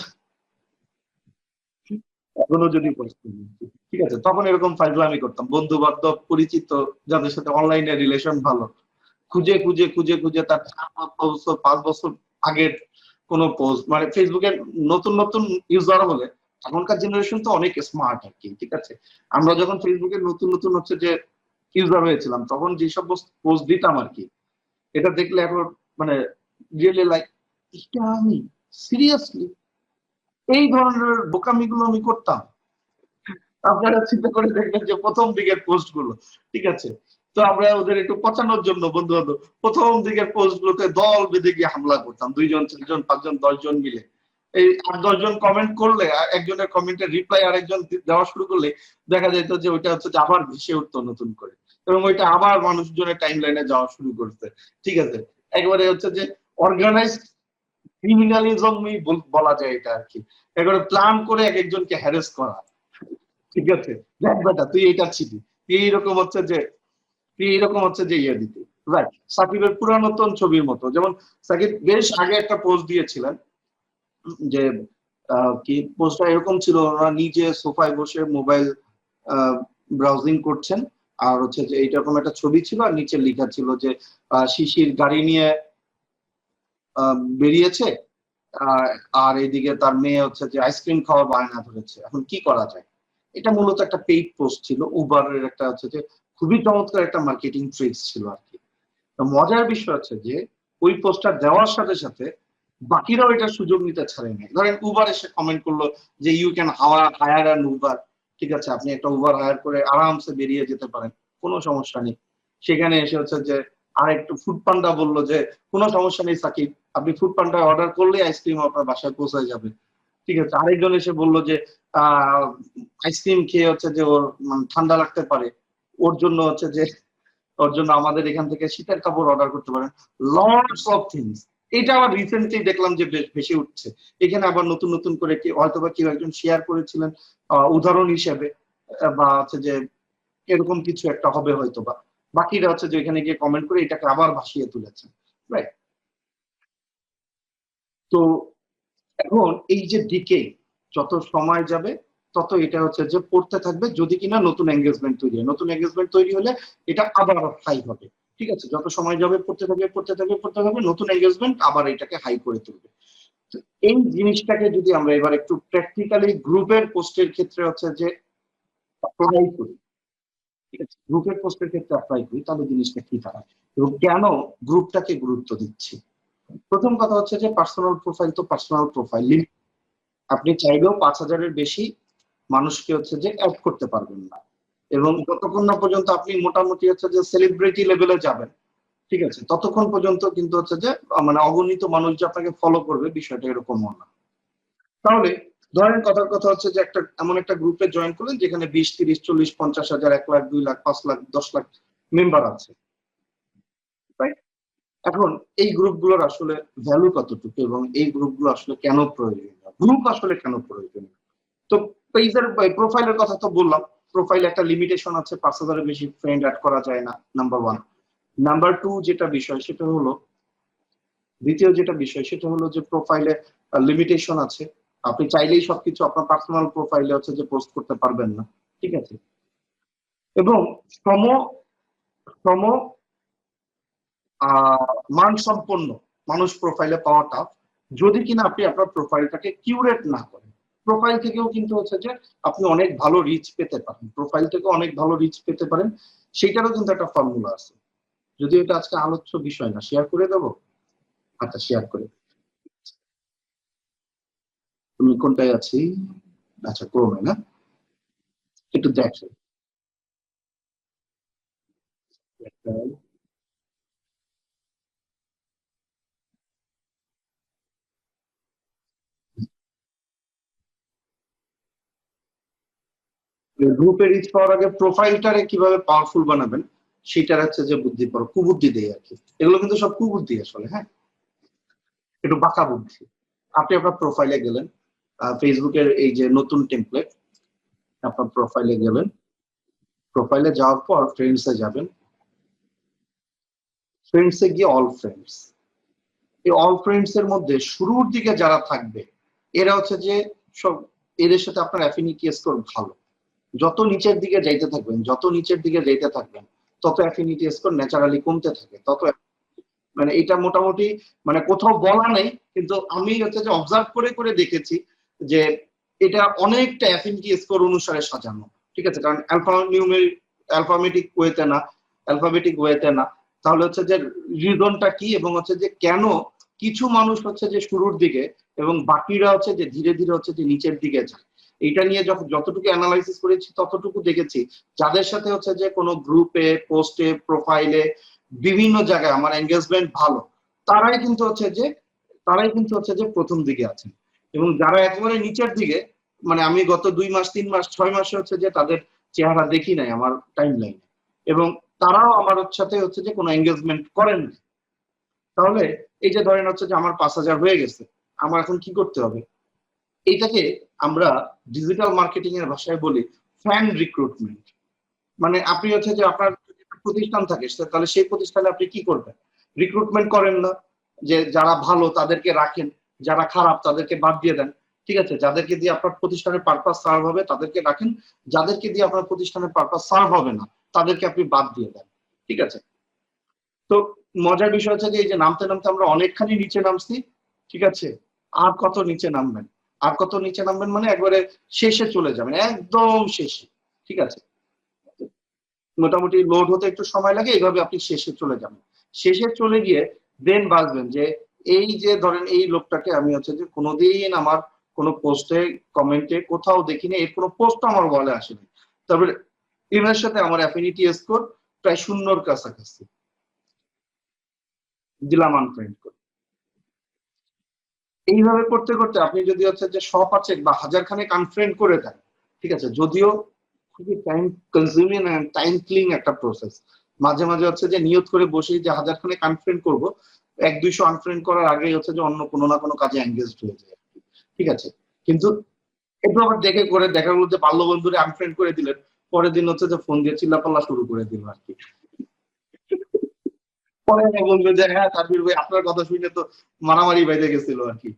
এখনো যদি পরিস্থিতি, ঠিক আছে, তখন এরকম ফাইজলামি করতাম, বন্ধু বান্ধব পরিচিত যাদের সাথে অনলাইনে রিলেশন ভালো, খুঁজে খুঁজে খুঁজে খুঁজে তার 4-5 বছর আগের কোনো পোস্ট, মানে ফেসবুকের নতুন নতুন ইউজার হলে, এখনকার জেনারেশন তো অনেক স্মার্ট আর কি, ঠিক আছে। আমরা যখন ফেসবুকের নতুন নতুন হচ্ছে যে ইউজার হয়েছিলাম, তখন যেসব পোস্ট দিতাম আর কি, এটা দেখলে এখন মানে রিয়েলি লাইক, এটা আমি সিরিয়াসলি এই ধরনের বোকামিগুলো আমি করতাম। আপনারা চিন্তা করে দেখবেন যে প্রথম দিকের পোস্ট গুলো, ঠিক আছে, তো আমরা ওদের একটু পচানোর জন্য বন্ধু বান্ধব প্রথম দিকের পোস্ট গুলোতে দল বেঁধে গিয়ে হামলা করতাম, 2 জন 4 জন 5 জন 10 জন মিলে। এই 8 10 জন কমেন্ট করলে একজনের কমেন্টের রিপ্লাই আরেকজন দেওয়া শুরু করলে দেখা যেত যে ওইটা হচ্ছে যে আবার ভেসে উঠতো নতুন করে, এবং ওইটা আবার মানুষজনের টাইম লাইনে যাওয়া শুরু করতে, ঠিক আছে। একেবারে হচ্ছে যে অর্গানাইজ ক্রিমিনালিজমই বলা যায় এটা আর কি, একেবারে প্ল্যান করে এক একজনকে হ্যারেস করা, ঠিক আছে। দেখ বেটা তুই এটা ছিলি, তুই এইরকম হচ্ছে যে ইয়ে দিতি, রাইট। সাকিবের পুরানতন ছবির মতো, যেমন সাকিব বেশ আগে একটা পোস্ট দিয়েছিলেন যে কি পোস্টটা এরকম ছিল, ওরা নিজে সোফায় বসে মোবাইল ব্রাউজিং করছেন, আর হচ্ছে যে এইরকম একটা ছবি ছিল, আর নিচে লেখা ছিল যে শিশির গাড়ি নিয়ে বেরিয়েছে, আর এইদিকে তার মেয়ে হচ্ছে যে আইসক্রিম খাওয়ার বায়না ধরেছে, এখন কি করা যায়। এটা মূলত একটা পেইড পোস্ট ছিল, উবারের একটা হচ্ছে যে খুবই চমৎকার একটা মার্কেটিং ট্রিক্স ছিল আর কি। মজার বিষয় হচ্ছে যে ওই পোস্টটা দেওয়ার সাথে সাথে বাকিরাও এটা সুযোগ নিতে ছাড়েনি। ধরেন উবার এসে কমেন্ট করলো যে you can hire an Uber, ঠিক আছে, আপনি একটা উবার হায়ার করে আরামসে বেরিয়ে যেতে পারেন, কোনো সমস্যা নেই। সেখানে এসে হচ্ছে যে আরেকটু ফুড পান্ডা বললো যে কোনো সমস্যা নেই সাকিব, আপনি ফুড পান্ডা অর্ডার করলে আইসক্রিম আপনার বাসায় পৌঁছায় যাবে, ঠিক আছে। আরেকজন এসে বললো যে আইসক্রিম খেয়ে হচ্ছে যে ওর ঠান্ডা লাগতে পারে, ওর জন্য হচ্ছে যে ওর জন্য আমাদের এখান থেকে শীতের কাপড় অর্ডার করতে পারেন, লটস অফ থিংস। এটা আবার রিসেন্টলি দেখলাম যে বেশ বেশি উঠছে। এখানে আবার নতুন নতুন করে কি হয়তো বা কেউ একজন শেয়ার করেছিলেন উদাহরণ হিসেবে, বা হচ্ছে যে এরকম কিছু একটা হবে হয়তো, বা বাকিরা হচ্ছে যে এখানে গিয়ে কমেন্ট করে এটাকে আবার ভাসিয়ে তুলেছেন, রাইট। তো এখন এই যে দিকে যত সময় যাবে তত এটা হচ্ছে যে পড়তে থাকবে, যদি কিনা নতুন এঙ্গেজমেন্ট তৈরি হয়, নতুন এঙ্গেজমেন্ট তৈরি হলে এটা আবার হাই হবে, ঠিক আছে। যত সময় যাবে পড়তে থাকবে পড়তে থাকবে পড়তে থাকবে, নতুন এঙ্গেজমেন্ট আবার এটাকে হাই করে তুলবে। এই জিনিসটাকে যদি আমরা এবার একটু প্র্যাকটিক্যালি গ্রুপের পোস্টের ক্ষেত্রে হচ্ছে যে অ্যাপ্লাই করি, ঠিক আছে, গ্রুপের পোস্টের ক্ষেত্রে অ্যাপ্লাই করি, তাহলে জিনিসটা কি দাঁড়ায় এবং কেন গ্রুপটাকে গুরুত্ব দিচ্ছি। প্রথম কথা হচ্ছে যে পার্সোনাল প্রোফাইল তো পার্সোনাল প্রোফাইল, আপনি চাইলেও 5,000-এর বেশি মানুষকে হচ্ছে যে অ্যাড করতে পারবেন না, এবং যতক্ষণ না পর্যন্ত আপনি মোটামুটি হচ্ছে যে সেলিব্রিটি লেভেলে যাবেন, ঠিক আছে, ততক্ষণ পর্যন্ত কিন্তু হচ্ছে যে মানে অগণিত মানুষ যে আপনাকে ফলো করবে বিষয়টা এরকমও না। তাহলে ধরেন কথার কথা হচ্ছে যে একটা এমন একটা গ্রুপে জয়েন করলেন যেখানে 20 30 40 50 হাজার 1 লাখ 2 লাখ 5 লাখ 10 লাখ মেম্বার আছে, রাইট। এখন এই গ্রুপগুলোর আসলে ভ্যালু কতটুকু এবং এই গ্রুপগুলো আসলে কেন প্রয়োজনীয়, গ্রুপ আসলে কেন প্রয়োজনীয়। তো পেজের প্রোফাইলের কথা তো বললাম, প্রোফাইল একটা লিমিটেশন আছে, 5,000-এর বেশি ফ্রেন্ড অ্যাড করা যায় না, নাম্বার 1। নাম্বার 2 যেটা বিষয় সেটা হলো, দ্বিতীয় যেটা বিষয় সেটা হলো যে প্রোফাইলে লিমিটেশন আছে, আপনি চাইলেই সবকিছু আপনার পার্সোনাল প্রোফাইলে হচ্ছে যে পোস্ট করতে পারবেন না, ঠিক আছে। এবং সম সম মানসম্পন্ন মানুষ প্রোফাইলে পাওয়াটা, যদি কিনা আপনি আপনার প্রোফাইলটাকে কিউরেট না করেন। প্রোফাইল থেকেও কিন্তু হচ্ছে যে আপনি অনেক ভালো রিচ পেতে পারেন, প্রোফাইল থেকে অনেক ভালো রিচ পেতে পারেন, সেটারও কিন্তু একটা ফর্মুলা আছে। যদি এটা আজকে আলোচ্য বিষয় না, শেয়ার করে দেবো। আচ্ছা, শেয়ার করে। তুমি কোনটায় আছি? আচ্ছা, ক্রমে না, একটু দেখো। গ্রুপে রিচ পাওয়ার আগে প্রোফাইলটারে কিভাবে পাওয়ারফুল বানাবেন সেটার হচ্ছে যে বুদ্ধি পড়ো, কুবুদ্ধি দেয় আর কি। এগুলো কিন্তু সব কুবুদ্ধি আসলে, হ্যাঁ, একটু বাঁকা বুদ্ধি। আপনি আপনার প্রোফাইলে গেলেন, ফেসবুকের এই যে নতুন টেমপ্লেট, আপনার প্রোফাইলে গেলেন, প্রোফাইলে যাওয়ার পর ফ্রেন্ডসে যাবেন, ফ্রেন্ডসে গিয়ে অল ফ্রেন্ডস, এই অল ফ্রেন্ডস এর মধ্যে শুরুর দিকে যারা থাকবে এরা হচ্ছে যে সব, এদের সাথে আপনার অ্যাফিনিটি স্কোর ভালো। যত নিচের দিকে যাইতে থাকবেন, যত নিচের দিকে যাইতে থাকবেন, তত অ্যাফিনিটি স্কোর ন্যাচারালি কমতে থাকে, তত মানে এটা মোটামুটি মানে কোথাও বলা নেই, কিন্তু আমি হচ্ছে যে অবজার্ভ করে করে দেখেছি যে এটা অনেকটা অ্যাফিনিটি স্কোর অনুসারে সাজানো, ঠিক আছে, কারণ অ্যালফামেটিক ওয়েতে না, তাহলে হচ্ছে যে রিজনটা কি এবং হচ্ছে যে কেন কিছু মানুষ হচ্ছে যে শুরুর দিকে এবং বাকিরা হচ্ছে যে ধীরে ধীরে হচ্ছে যে নিচের দিকে যায়। এটা নিয়ে যতটুকু অ্যানালাইসিস করেছি ততটুকু দেখেছি যাদের সাথে হচ্ছে যে কোনো গ্রুপে, পোস্টে, প্রোফাইলে, বিভিন্ন জায়গায় আমার এঙ্গেজমেন্ট ভালো, তারাই কিন্তু হচ্ছে যে প্রথম দিকে আছেন। এবং যারা একেবারে নিচের দিকে, মানে আমি গত 2 মাস 3 মাস 6 মাসে হচ্ছে যে তাদের চেহারা দেখি নাই আমার টাইম লাইনে, এবং তারাও আমার সাথে হচ্ছে যে কোনো এঙ্গেজমেন্ট করেন না। তাহলে এই যে ধরেন হচ্ছে যে আমার 5,000 হয়ে গেছে, আমার এখন কি করতে হবে? এইটাকে আমরা ডিজিটাল মার্কেটিং এর ভাষায় বলি ফ্যান রিক্রুটমেন্ট। মানে আপনি হচ্ছে যে আপনার যদি একটা প্রতিষ্ঠান থাকে, তাহলে সেই প্রতিষ্ঠানে আপনি কি করবেন? রিক্রুটমেন্ট করেন না, যে যারা ভালো তাদেরকে রাখেন, যারা খারাপ তাদেরকে বাদ দিয়ে দেন, ঠিক আছে, যাদেরকে দিয়ে আপনার প্রতিষ্ঠানের পারপাস সার্ভ হবে তাদেরকে রাখেন, যাদেরকে দিয়ে আপনার প্রতিষ্ঠানের পারপাস সার্ভ হবে না তাদেরকে আপনি বাদ দিয়ে দেন, ঠিক আছে। তো মজার বিষয় হচ্ছে যে এই যে নামতে নামতে আমরা অনেকখানি নিচে নামছি, ঠিক আছে, আর কত নিচে নামবেন? আর কত নিচে নামবেন মানে একবারে শেষে চলে যাবেন, একদম শেষে, ঠিক আছে। মোটামুটি লোড হতে একটু সময় লাগে, এইভাবে আপনি শেষে চলে যাবেন। শেষে চলে গিয়ে দেন বাঁচবেন যে এই যে ধরেন এই লোকটাকে আমি হচ্ছে যে কোনোদিন আমার কোনো পোস্টে, কমেন্টে কোথাও দেখিনি, এর কোনো পোস্ট আমার বলে আসেনি, তারপরে এর সাথে আমার অ্যাফিনিটি স্কোর প্রায় 0-র কাছাকাছি, দিলাম আনফ্রেন্ড করে। এইভাবে করতে করতে আপনি যদি হচ্ছে যে 100-5 বা 1000 খানেক আনফ্রেন্ড করে দেন, ঠিক আছে, যদিও খুবই time consuming and time killing একটা প্রসেস। মাঝে মাঝে হচ্ছে যে নিয়ত করে বসি যে 1000 খানেক আনফ্রেন্ড করবো, 100-200 আনফ্রেন্ড করার আগেই হচ্ছে যে অন্য কোনো না কোনো কাজে এঙ্গেজড হয়ে যায়, ঠিক আছে। কিন্তু একটু আবার দেখে করে দেখার মধ্যে বাল্য বন্ধুরে আনফ্রেন্ড করে দিলেন, পরের দিন হচ্ছে যে ফোন দিয়ে চিল্লাপাল্লা শুরু করে দিল আর কি। পরে বলবে যে হ্যাঁ তানভীর ভাই আপনার কথা শুনে তো মারামারি বেঁধে গেছিল আর কি।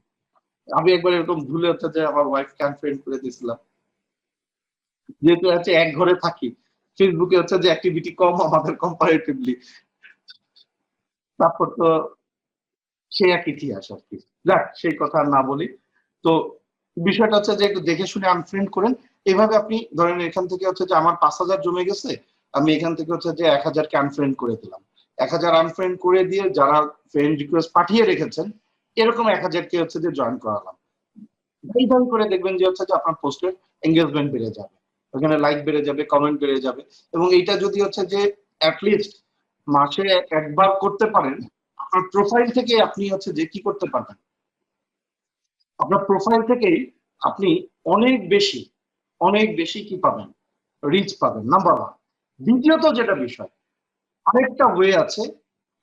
আমি একবার এরকম ভুলে হচ্ছে যে আমার ওয়াইফকে আনফ্রেন্ড করে দিয়েছিলাম, যেহেতু হচ্ছে এক ঘরে থাকি, ফেসবুকে হচ্ছে যে অ্যাক্টিভিটি কম আমাদের কম্পারেটিভলি, তারপর তো সে এক ইতিহাস আর কি। যাক সেই কথা আর না বলি। তো বিষয়টা হচ্ছে যে একটু দেখে শুনে আনফ্রেন্ড করেন। এভাবে আপনি ধরেন এখান থেকে হচ্ছে যে আমার 5,000 জমে গেছে, আমি এখান থেকে হচ্ছে যে 1,000-কে আনফ্রেন্ড করে দিলাম। 1,000 আনফ্রেন্ড করে দিয়ে যারা ফ্রেন্ড রিকোয়েস্ট পাঠিয়ে রেখেছেন এরকম 1,000-কে হচ্ছে যে জয়েন করালাম। এইভাবে করে দেখবেন যে হচ্ছে যে আপনার পোস্টের এঙ্গেজমেন্ট বেড়ে যাবে, ওখানে লাইক বেড়ে যাবে, কমেন্ট বেড়ে যাবে। এবং এইটা যদি হচ্ছে যে অ্যাটলিস্ট মাসে একবার করতে পারেন, আপনার প্রোফাইল থেকে আপনি হচ্ছে যে কি করতে পারবেন, আপনার প্রোফাইল থেকেই আপনি অনেক বেশি কি পাবেন, রিচ পাবেন, নাম্বার ওয়ান। দ্বিতীয়ত যেটা বিষয়, আরেকটা ওয়ে আছে,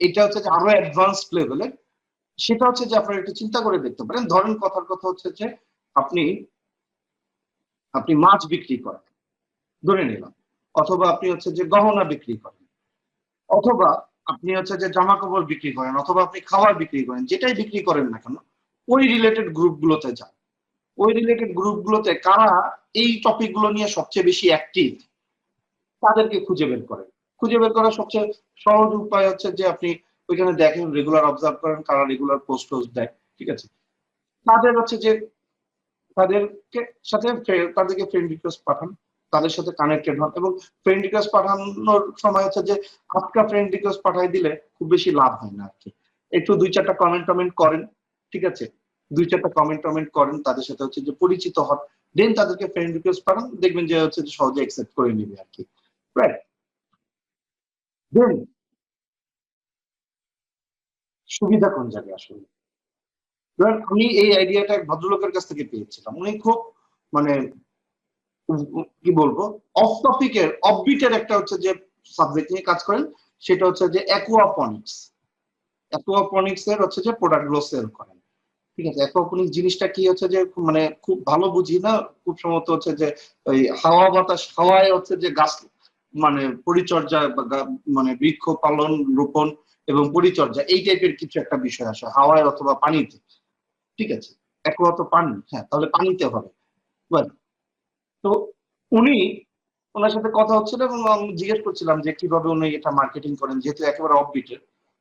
এটা হচ্ছে যে আরো অ্যাডভান্সড লেভেলের, সেটা হচ্ছে যে আপনারা একটু চিন্তা করে দেখতে পারেন। ধরেন কথার কথা হচ্ছে যে আপনি আপনি মাছ বিক্রি করেন, ধরে নিলাম, অথবা আপনি হচ্ছে যে গহনা বিক্রি করেন, অথবা আপনি হচ্ছে যে জামা কাপড় বিক্রি করেন, অথবা আপনি খাবার বিক্রি করেন, যেটাই বিক্রি করেন না কেন, ওই রিলেটেড গ্রুপগুলোতে যান। ওই রিলেটেড গ্রুপগুলোতে কারা এই টপিকগুলো নিয়ে সবচেয়ে বেশি অ্যাক্টিভ, তাদেরকে খুঁজে বের করেন। খুঁজে বের করার সবচেয়ে সহজ উপায় হচ্ছে যে আপনি ওইখানে দেখেন, রেগুলার অবজার্ভ করেন কারা রেগুলার পোস্ট দেয়, ঠিক আছে। তাদের হচ্ছে যে তাদেরকে সাথে তাদেরকে ফ্রেন্ড রিকোয়েস্ট পাঠান, তাদের সাথে কানেক্টেড হন। এবং ফ্রেন্ড রিকোয়েস্ট পাঠানোর সময় হচ্ছে যে আজকা ফ্রেন্ড রিকোয়েস্ট পাঠাই দিলে খুব বেশি লাভ হয় না আর কি। একটু 2-4টা কমেন্ট টমেন্ট করেন, ঠিক আছে, 2-4টা কমেন্ট টমেন্ট করেন, তাদের সাথে হচ্ছে যে পরিচিত হন, দেন তাদেরকে ফ্রেন্ড রিকোয়েস্ট পাঠান, দেখবেন যে হচ্ছে যে সহজে অ্যাকসেপ্ট করে নিবে আর কি, রাইট। দেন সুবিধা কোন জায়গায় আসলে, ধরেন আমি এই আইডিয়াটা এক ভদ্রলোকের কাছ থেকে পেয়েছিলাম, উনি খুব মানে কি বলবো, অফ টপিকের অফবিটের একটা হচ্ছে যে সাবজেক্ট নিয়ে কাজ করেন, সেটা হচ্ছে যে অ্যাকুয়াপনিক্স। অ্যাকুয়াপনিক্স এর হচ্ছে যে প্রোডাক্ট গুলো সেল করেন, ঠিক আছে। অ্যাকুয়াপনিক্স জিনিসটা কি হচ্ছে যে মানে খুব ভালো বুঝি না, খুব সম্ভবত হচ্ছে যে ওই হাওয়া বাতাস, হাওয়ায় হচ্ছে যে গাছ মানে পরিচর্যা মানে বৃক্ষ পালন, রোপণ এবং পরিচর্যা, এই টাইপের কিছু একটা বিষয় আসে হাওয়ায় অথবা পানিতে, ঠিক আছে। অ্যাকুয়া তো পানি, হ্যাঁ, তাহলে পানিতে হবে। তো উনি, ওনার সাথে কথা হচ্ছিল এবং আমি জিজ্ঞেস করছিলাম যে কিভাবে উনি এটা মার্কেটিং করেন, যেহেতু একেবারে অফবিটের।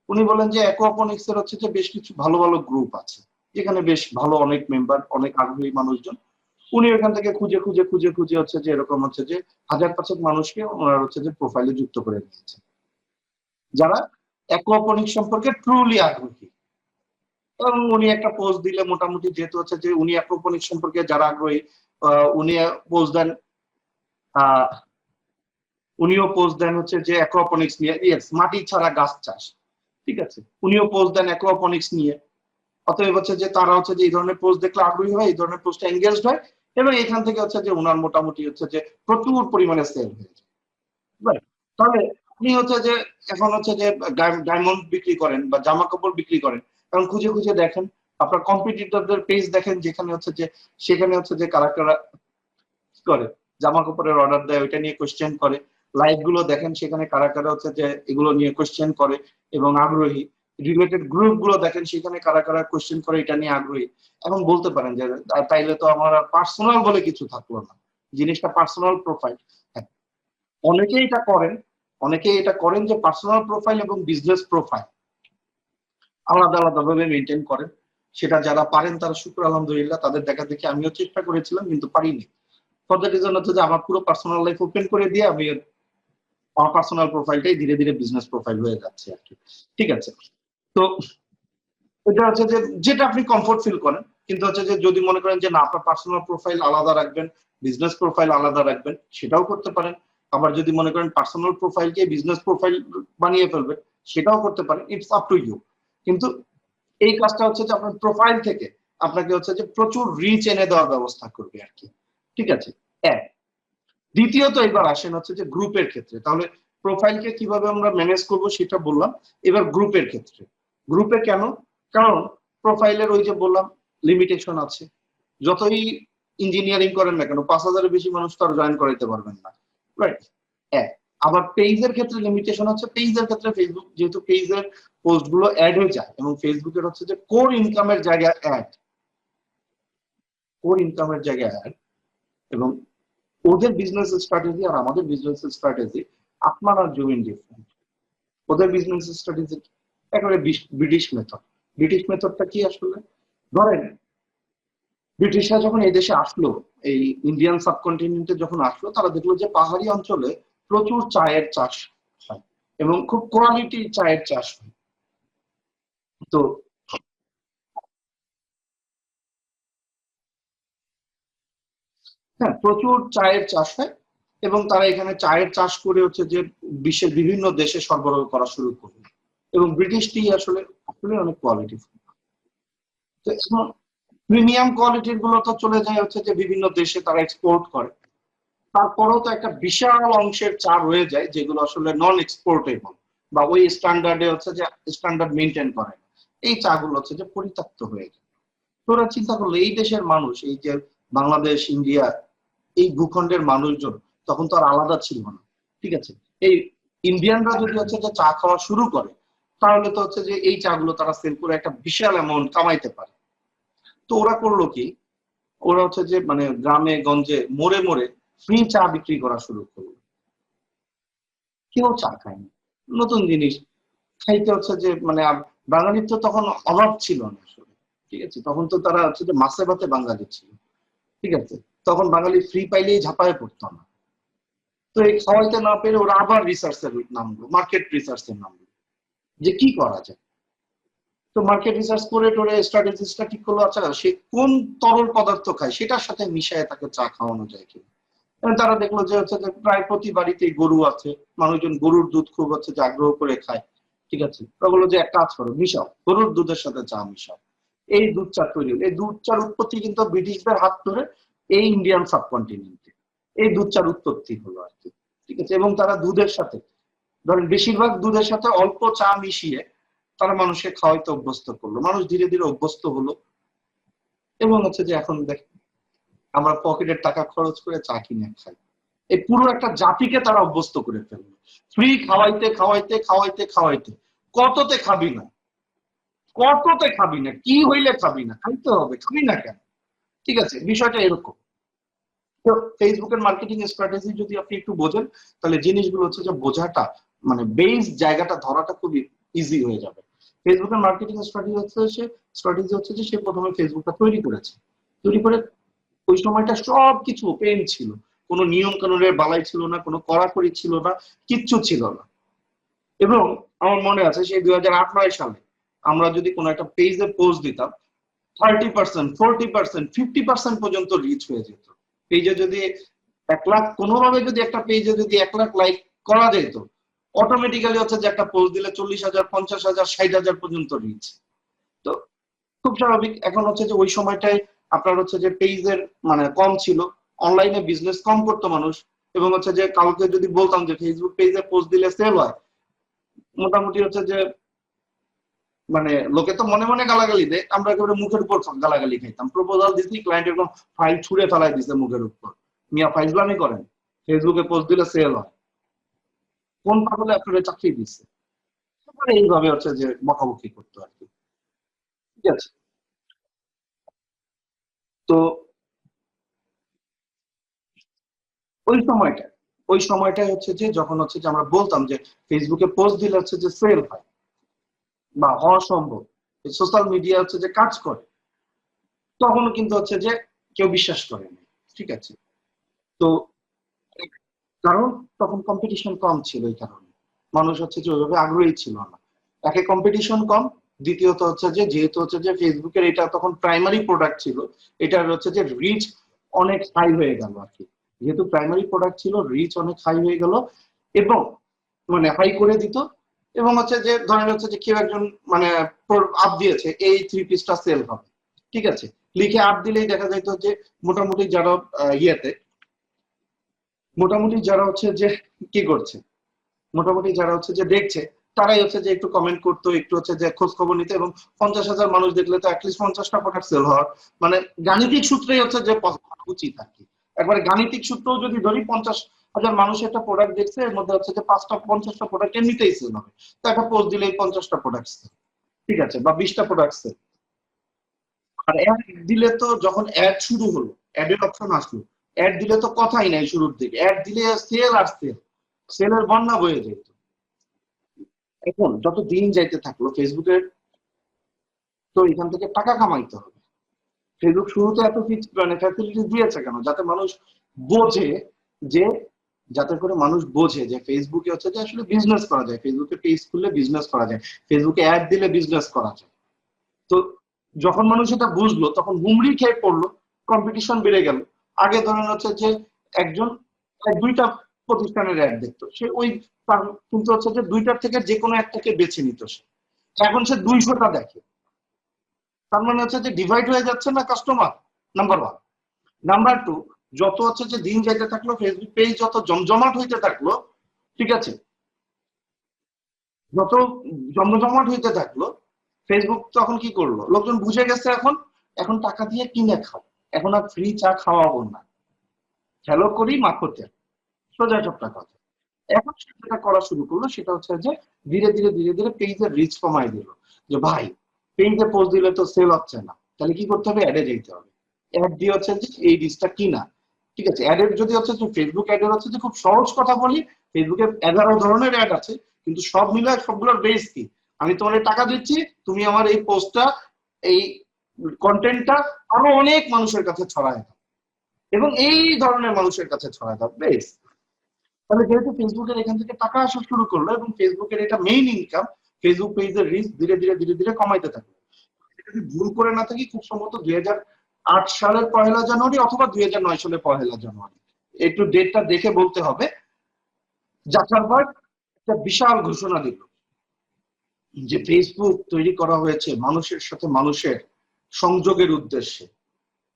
উনি বলেন যে অ্যাকোয়াপনিক্স এর হচ্ছে যে বেশ কিছু ভালো ভালো গ্রুপ আছে, যেখানে বেশ ভালো অনেক মেম্বার, অনেক আগ্রহী মানুষজন। উনি ওখান থেকে খুঁজে খুঁজে খুঁজে খুঁজে হচ্ছে যে এরকম হচ্ছে যে 1000-500 মানুষকে ওনারা হচ্ছে যে প্রোফাইলে যুক্ত করে নিয়েছে, যারা অ্যাকোয়াপনিক্স সম্পর্কে ট্রুলি আগ্রহী। এবং উনি একটা পোস্ট দিলে মোটামুটি, যেহেতু হচ্ছে যে উনি অ্যাকোয়াপনিক্স সম্পর্কে যারা আগ্রহী, উনি পোস্ট দেন, আহ উনিও পোস্ট দেন হচ্ছে যে অ্যাকোয়াপনিক্স নিয়ে, ইয়েস, মাটি ছাড়া গাছ চাষ, ঠিক আছে, উনিও পোস্ট দেন অ্যাকোয়াপনিক্স নিয়ে। অতএব হচ্ছে যে তারা হচ্ছে যে এই ধরনের পোস্ট দেখলে আগ্রহী হয়, এই ধরনের পোস্টে এঙ্গেজড হয়, এবং এখান থেকে হচ্ছে যে ওনার মোটামুটি হচ্ছে যে প্রচুর পরিমাণে সেল হয়ে যায়। Right? তাহলে আপনি হচ্ছে যে এখন হচ্ছে যে ডায়মন্ড বিক্রি করেন বা জামা কাপড় বিক্রি করেন, এখন খুঁজে খুঁজে দেখেন, আপনার কম্পিটিটরদের পেজ দেখেন, যেখানে হচ্ছে যে সেখানে হচ্ছে যে কারা কারা করে জামা কাপড়ের অর্ডার দেয়, ওইটা নিয়ে কোয়েশ্চেন করে। লাইভ গুলো দেখেন, সেখানে কারা কারা হচ্ছে যে এগুলো নিয়ে কোয়েশ্চেন করে এবং আগ্রহী। রিলেটেড গ্রুপ গুলো দেখেন, সেখানে কারা কারা কোয়েশ্চেন করে, এটা নিয়ে আগ্রহী। এখন বলতে পারেন যে তাইলে তো আমার পার্সোনাল বলে কিছু থাকলো না, জিনিসটা পার্সোনাল প্রোফাইল। অনেকেই এটা করেন, অনেকেই এটা করেন যে পার্সোনাল প্রোফাইল এবং বিজনেস প্রোফাইল আলাদা আলাদা ভাবে মেনটেন করেন। সেটা যারা পারেন তারা শুকর আলহামদুলিল্লাহ, তাদের দেখা দেখি আমিও চেষ্টা করেছিলাম কিন্তু পারিনি। ফর দ্যাট রিজন হচ্ছে যে আমার পুরো পার্সোনাল লাইফ ওপেন করে দিয়ে আমি আমার পার্সোনাল প্রোফাইলটাই ধীরে ধীরে বিজনেস প্রোফাইল হয়ে যাচ্ছে আর কি। ঠিক আছে, তো এটা হচ্ছে যে যেটা আপনি কমফোর্ট ফিল করেন, কিন্তু হচ্ছে যে যদি মনে করেন যে না, আপনার পার্সোনাল প্রোফাইল আলাদা রাখবেন, বিজনেস প্রোফাইল আলাদা রাখবেন, সেটাও করতে পারেন। আবার যদি মনে করেন পার্সোনাল প্রোফাইলকে বিজনেস প্রোফাইল বানিয়ে ফেলবেন, সেটাও করতে পারেন, ইটস আপ টু ইউ। কিন্তু এই কাজটা হচ্ছে যে আপনার প্রোফাইল থেকে আপনাকে হচ্ছে যে প্রচুর রিচ এনে দেওয়ার ব্যবস্থা করবে আর কি। ঠিক আছে, এক। দ্বিতীয়ত এবার আসেন হচ্ছে যে গ্রুপের ক্ষেত্রে। তাহলে প্রোফাইলকে কিভাবে আমরা ম্যানেজ করব সেটা বললাম। এবার গ্রুপের ক্ষেত্রে, গ্রুপে কেন? কারণ প্রোফাইলের ওই যে বললাম লিমিটেশন আছে। যতই ইঞ্জিনিয়ারিং করেন না কেন, 5000-এর বেশি মানুষ তো আর জয়েন করাইতে পারবেন না, রাইট? এক। আবার পেজের ক্ষেত্রে লিমিটেশন আছে। পেজের ক্ষেত্রে ফেসবুক, যেহেতু পেজের পোস্ট গুলো অ্যাড হয়ে যায়, এবং ফেসবুকের হচ্ছে যে কোর ইনকামের জায়গায় অ্যাড, কোর ইনকামের জায়গায় অ্যাড, এবং ওদের বিজনেস স্ট্র্যাটেজি আর আমাদের বিজনেস স্ট্র্যাটেজি আপনার আর জমিন ডিফারেন্ট। ওদের বিজনেস স্ট্র্যাটেজি একেবারে ব্রিটিশ মেথড। ব্রিটিশ মেথডটা কি আসলে? ধরেন ব্রিটিশরা যখন এই দেশে আসলো, এই ইন্ডিয়ান সাবকন্টিনেন্টে যখন আসলো, তারা দেখলো যে পাহাড়ি অঞ্চলে প্রচুর চায়ের চাষ হয় এবং খুব কোয়ালিটির চায়ের চাষ হয়। তো হ্যাঁ, প্রচুর চায়ের চাষ হয়, এবং তারা এখানে চায়ের চাষ করে হচ্ছে যে বিশ্বের বিভিন্ন দেশে সরবরাহ করা শুরু করলো। এবং ব্রিটিশ টি আসলে আসলে অনেক কোয়ালিটি। তো এখন প্রিমিয়াম কোয়ালিটির গুলো তো চলে যায় হচ্ছে যে বিভিন্ন দেশে তারা এক্সপোর্ট করে। তারপরেও তো একটা বিশাল অংশের চা রয়ে যায় যেগুলো আসলে নন এক্সপোর্টেবল, বা ওই স্ট্যান্ডার্ডে হচ্ছে যে স্ট্যান্ডার্ড মেনটেন করে না। এই চা গুলো হচ্ছে যে পরিত্যক্ত হয়ে যায়। তোরা চিন্তা করলে এই দেশের মানুষ, এই যে বাংলাদেশ, ইন্ডিয়া, এই ভূখণ্ডের মানুষজন তখন তো আর আলাদা ছিল না। ঠিক আছে, এই ইন্ডিয়ানরা যদি হচ্ছে যে চা খাওয়া শুরু করে, তাহলে তো হচ্ছে যে এই চা গুলো তারা সেল করে একটা বিশাল অ্যামাউন্ট কামাইতে পারে। তো ওরা করলো কি, ওরা হচ্ছে যে মানে গ্রামে গঞ্জে মোড়ে মোড়ে ফ্রি চা বিক্রি করা শুরু করলো। কেউ চা খায়নি, নতুন জিনিস খাইতে হচ্ছে যে মানে বাঙালির তো তখন অভাব ছিল না আসলে। ঠিক আছে, তখন তো তারা হচ্ছে যে মাছে ভাতে বাঙালি ছিল। ঠিক আছে, তখন বাঙালি ফ্রি পাইলেই ঝাঁপায় পড়তো না। তো এই খাওয়াইতে না পেরে ওরা আবার রিসার্চের নামলো, মার্কেট রিসার্চের নামলো, যে কি করা যায়। তো মার্কেট রিসার্চ করে টোরে স্ট্র্যাটেজিসটা ঠিক করলো, আচ্ছা সে কোন তরল পদার্থ খায় সেটার সাথে মিশায় তাকে চা খাওয়ানো যায় কিনা। তারা দেখলো যে হচ্ছে যে প্রায় প্রতি বাড়িতেই গরু আছে, মানুষজন গরুর দুধ খুব হচ্ছে যে আগ্রহ করে খায়। ঠিক আছে, ওরা বললো যে এক কাজ করো, মিশাও, গরুর দুধের সাথে চা মিশাও। এই দুধ চা তৈরি হলো। এই দুধ চার উৎপত্তি কিন্তু ব্রিটিশদের হাত ধরে এই ইন্ডিয়ান সাবকন্টিনেন্টে এই দুধ চার উৎপত্তি হলো আর কি। ঠিক আছে, এবং তারা দুধের সাথে, ধরেন বেশিরভাগ দুধের সাথে অল্প চা মিশিয়ে তারা মানুষকে খাওয়াইতে অভ্যস্ত করলো। মানুষ ধীরে ধীরে অভ্যস্ত হলো, এবং হচ্ছে যে এখন দেখ আমরা পকেটের টাকা খরচ করে চা কিনে খাই। এই পুরো একটা জাতিকে তারা অভ্যস্ত করে ফেললো, ফ্রি খাওয়াইতে খাওয়াইতে খাওয়াইতে খাওয়াইতে। কততে খাবি না, কততে খাবি না, কি হইলে খাবি না, খাইতে হবে, খাবি না কেন? ঠিক আছে, বিষয়টা এরকম। তো ফেসবুকের মার্কেটিং স্ট্র্যাটেজি যদি আপনি একটু বোঝেন, তাহলে জিনিসগুলো হচ্ছে যে বোঝাটা মানে বেস জায়গাটা ধরাটা খুবই ইজি হয়ে যাবে। ফেসবুকের মার্কেটিং স্ট্র্যাটেজি হচ্ছে যে সে প্রথমে ফেসবুকটা তৈরি করেছে, তৈরি করে ওই সময়টা সবকিছু ওপেন ছিল, কোনো নিয়ম কানুনের বালাই ছিল না, কোনো কড়াকড়ি ছিল না, কিচ্ছু ছিল না। এবং আমার মনে আছে সেই 2008-9 সালে আমরা যদি কোনো একটা পেজে পোস্ট দিতাম, 30%, 40%, 50% পর্যন্ত রিচ হয়ে যেত। পেজে যদি 1 লাখ, কোনোভাবে যদি একটা পেজে যদি 1 লাখ লাইক করা যেত, অটোমেটিক্যালি হচ্ছে যে একটা পোস্ট দিলে 40,000, 50,000, 60,000 পর্যন্ত রিচ। তো খুব স্বাভাবিক। এখন হচ্ছে যে ওই সময়টায় আপনার হচ্ছে যে পেজের মানে কম ছিল, অনলাইনে বিজনেস কম করতো মানুষ, এবং হচ্ছে যে কাউকে যদি বলতাম যে ফেসবুক পেজে পোস্ট দিলে সেল হয়, মোটামুটি হচ্ছে যে মানে লোকে তো মনে মনে গালাগালি দেয়, আমরা একেবারে মুখের উপর গালাগালি খাইতাম। প্রপোজাল দিচ্ছি, ক্লায়েন্ট এরকম ফাইল ছুঁড়ে ফেলাই দিচ্ছে মুখের উপর, মিয়া ফাইজলামি করেন, ফেসবুকে পোস্ট দিলে সেল হয়, কোন পাগলে আপনার চাকরি দিচ্ছে। এইভাবে হচ্ছে যে বকাবকি করতো আর কি। ঠিক আছে। তো ওই সময়টা ওই সময়টাই হচ্ছে যে যখন হচ্ছে যে আমরা বলতাম যে ফেসবুকে পোস্ট দিলে হচ্ছে যে সেল হয় বা হওয়া সম্ভব, সোশ্যাল মিডিয়া হচ্ছে যে কাজ করে, তখনও কিন্তু হচ্ছে যে কেউ বিশ্বাস করেনি। ঠিক আছে। তো কারণ তখন কম্পিটিশন কম ছিল, এই কারণে মানুষ হচ্ছে যে ওইভাবে আগ্রহী ছিল না। একে কম্পিটিশন কম, দ্বিতীয়ত হচ্ছে যে যেহেতু হচ্ছে যে ফেসবুকের এটা তখন প্রাইমারি প্রোডাক্ট ছিল, এটার হচ্ছে যে রিচ অনেক হাই হয়ে গেল আর কি। যেহেতু প্রাইমারি প্রোডাক্ট ছিল, রিচ অনেক হাই হয়ে গেল, এবং মানে হাই করে দিত। এবং হচ্ছে যে ধরেন হচ্ছে যে কেউ একজন মানে আপ দিয়েছে এই 3 পিসটা সেল হবে, ঠিক আছে, লিখে আপ দিলেই দেখা যাইতো যে মোটামুটি যারা ইয়েতে মোটামুটি যারা হচ্ছে যে কি করছে, মোটামুটি যারা হচ্ছে যে দেখছে, তারাই হচ্ছে যে একটু কমেন্ট করতো, একটু হচ্ছে যে খোঁজ খবর নিতে, এবং 50,000 মানুষ দেখলে তো অ্যাটলিস্ট 50টা প্রোডাক্ট সেল হওয়ার মানে গাণিতিক সূত্রেই হচ্ছে যে উচিত আর কি। একবারে গাণিতিক সূত্রও যদি ধরি, 50,000 মানুষ একটা প্রোডাক্ট দেখছে, এর মধ্যে হচ্ছে যে 50টা প্রোডাক্ট এমনিতেই সেল হবে, তো একটা পোস্ট দিলেই 50টা প্রোডাক্ট সেল, ঠিক আছে, বা 20টা প্রোডাক্ট সেল। আর অ্যাড দিলে তো যখন অ্যাড শুরু হলো, অ্যাডের অপশন আসলো, অ্যাড দিলে তো কথাই নাই, শুরুর দিকে অ্যাড দিলে সেল আর সেল, সেলের বন্যা বয়ে যেত। এখন যত দিন যাইতে থাকলো ফেসবুকের তো এখান থেকে টাকা কামাইতে হবে। ফেসবুক শুরুতে এত মানে ফ্যাসিলিটি দিয়েছে কেন, যাতে মানুষ বোঝে যে যাতে করে মানুষ বোঝে যে ফেসবুকে হচ্ছে যে আসলে বিজনেস করা যায়, ফেসবুকে পেজ খুললে বিজনেস করা যায়, ফেসবুকে অ্যাড দিলে বিজনেস করা যায়। তো যখন মানুষ এটা বুঝলো, তখন হুমড়ি খেয়ে পড়লো, কম্পিটিশন বেড়ে গেল। আগে ধরেন হচ্ছে যে একজন 2টা প্রতিষ্ঠানের অ্যাড দেখতো, সে ওই কিন্তু হচ্ছে যে 2টার থেকে যে কোনো একটাকে বেছে নিত সে, এখন সে 200টা দেখে। তার মানে হচ্ছে যে ডিভাইড হয়ে যাচ্ছে না customer, number one. Number two, যত হচ্ছে যে দিন যাইতে থাকলো ফেসবুক পেজ যত জমজমাট হইতে থাকলো, ঠিক আছে, যত জমজমাট হইতে থাকলো, ফেসবুক তখন কি করলো, লোকজন বুঝে গেছে এখন এখন টাকা দিয়ে কিনে খাও, এখন আর ফ্রি চা খাওয়াবো না, খেলো করি মাখতে, সোজা সবটা কথা। এখন সেটা করা শুরু করলো, সেটা হচ্ছে যে ধীরে ধীরে ধীরে ধীরে পেজের রিচ কমাই দিল। যে ভাই পেজে পোস্ট দিলে তো সেল হচ্ছে না, তাহলে কি করতে হবে, অ্যাডে যেতে হবে। অ্যাড দিয়ে হচ্ছে যে এই রিচটা কিনা, ঠিক আছে। অ্যাডের যদি হচ্ছে যে ফেসবুক অ্যাডের হচ্ছে যে খুব সহজ কথা বলি, ফেসবুকে 11 ধরনের অ্যাড আছে, কিন্তু সব মিলে সবগুলোর বেস কি, আমি তোমার টাকা দিচ্ছি, তুমি আমার এই পোস্টটা, এই কন্টেন্টটা আরো অনেক মানুষের কাছে ছড়ায় দাও, এবং এই ধরনের মানুষের কাছে ছড়ায় দাও, বেশ। তাহলে যেহেতু ফেসবুকের এখান থেকে টাকা আসা শুরু করলো, এবং ফেসবুকের এটা মেইন ইনকাম, ফেসবুক পেজের রিচ ধীরে ধীরে ধীরে ধীরে কমাইতে থাকলো। যদি ভুল করে না থাকি, খুব সম্ভবত 2008 সালের 1 জানুয়ারি অথবা 2009 সালের 1 জানুয়ারি, একটু ডেটটা দেখে বলতে হবে, জাকারবার্গ একটা বিশাল ঘোষণা দিল যে ফেসবুক তৈরি করা হয়েছে মানুষের সাথে মানুষের সংযোগের উদ্দেশ্যে,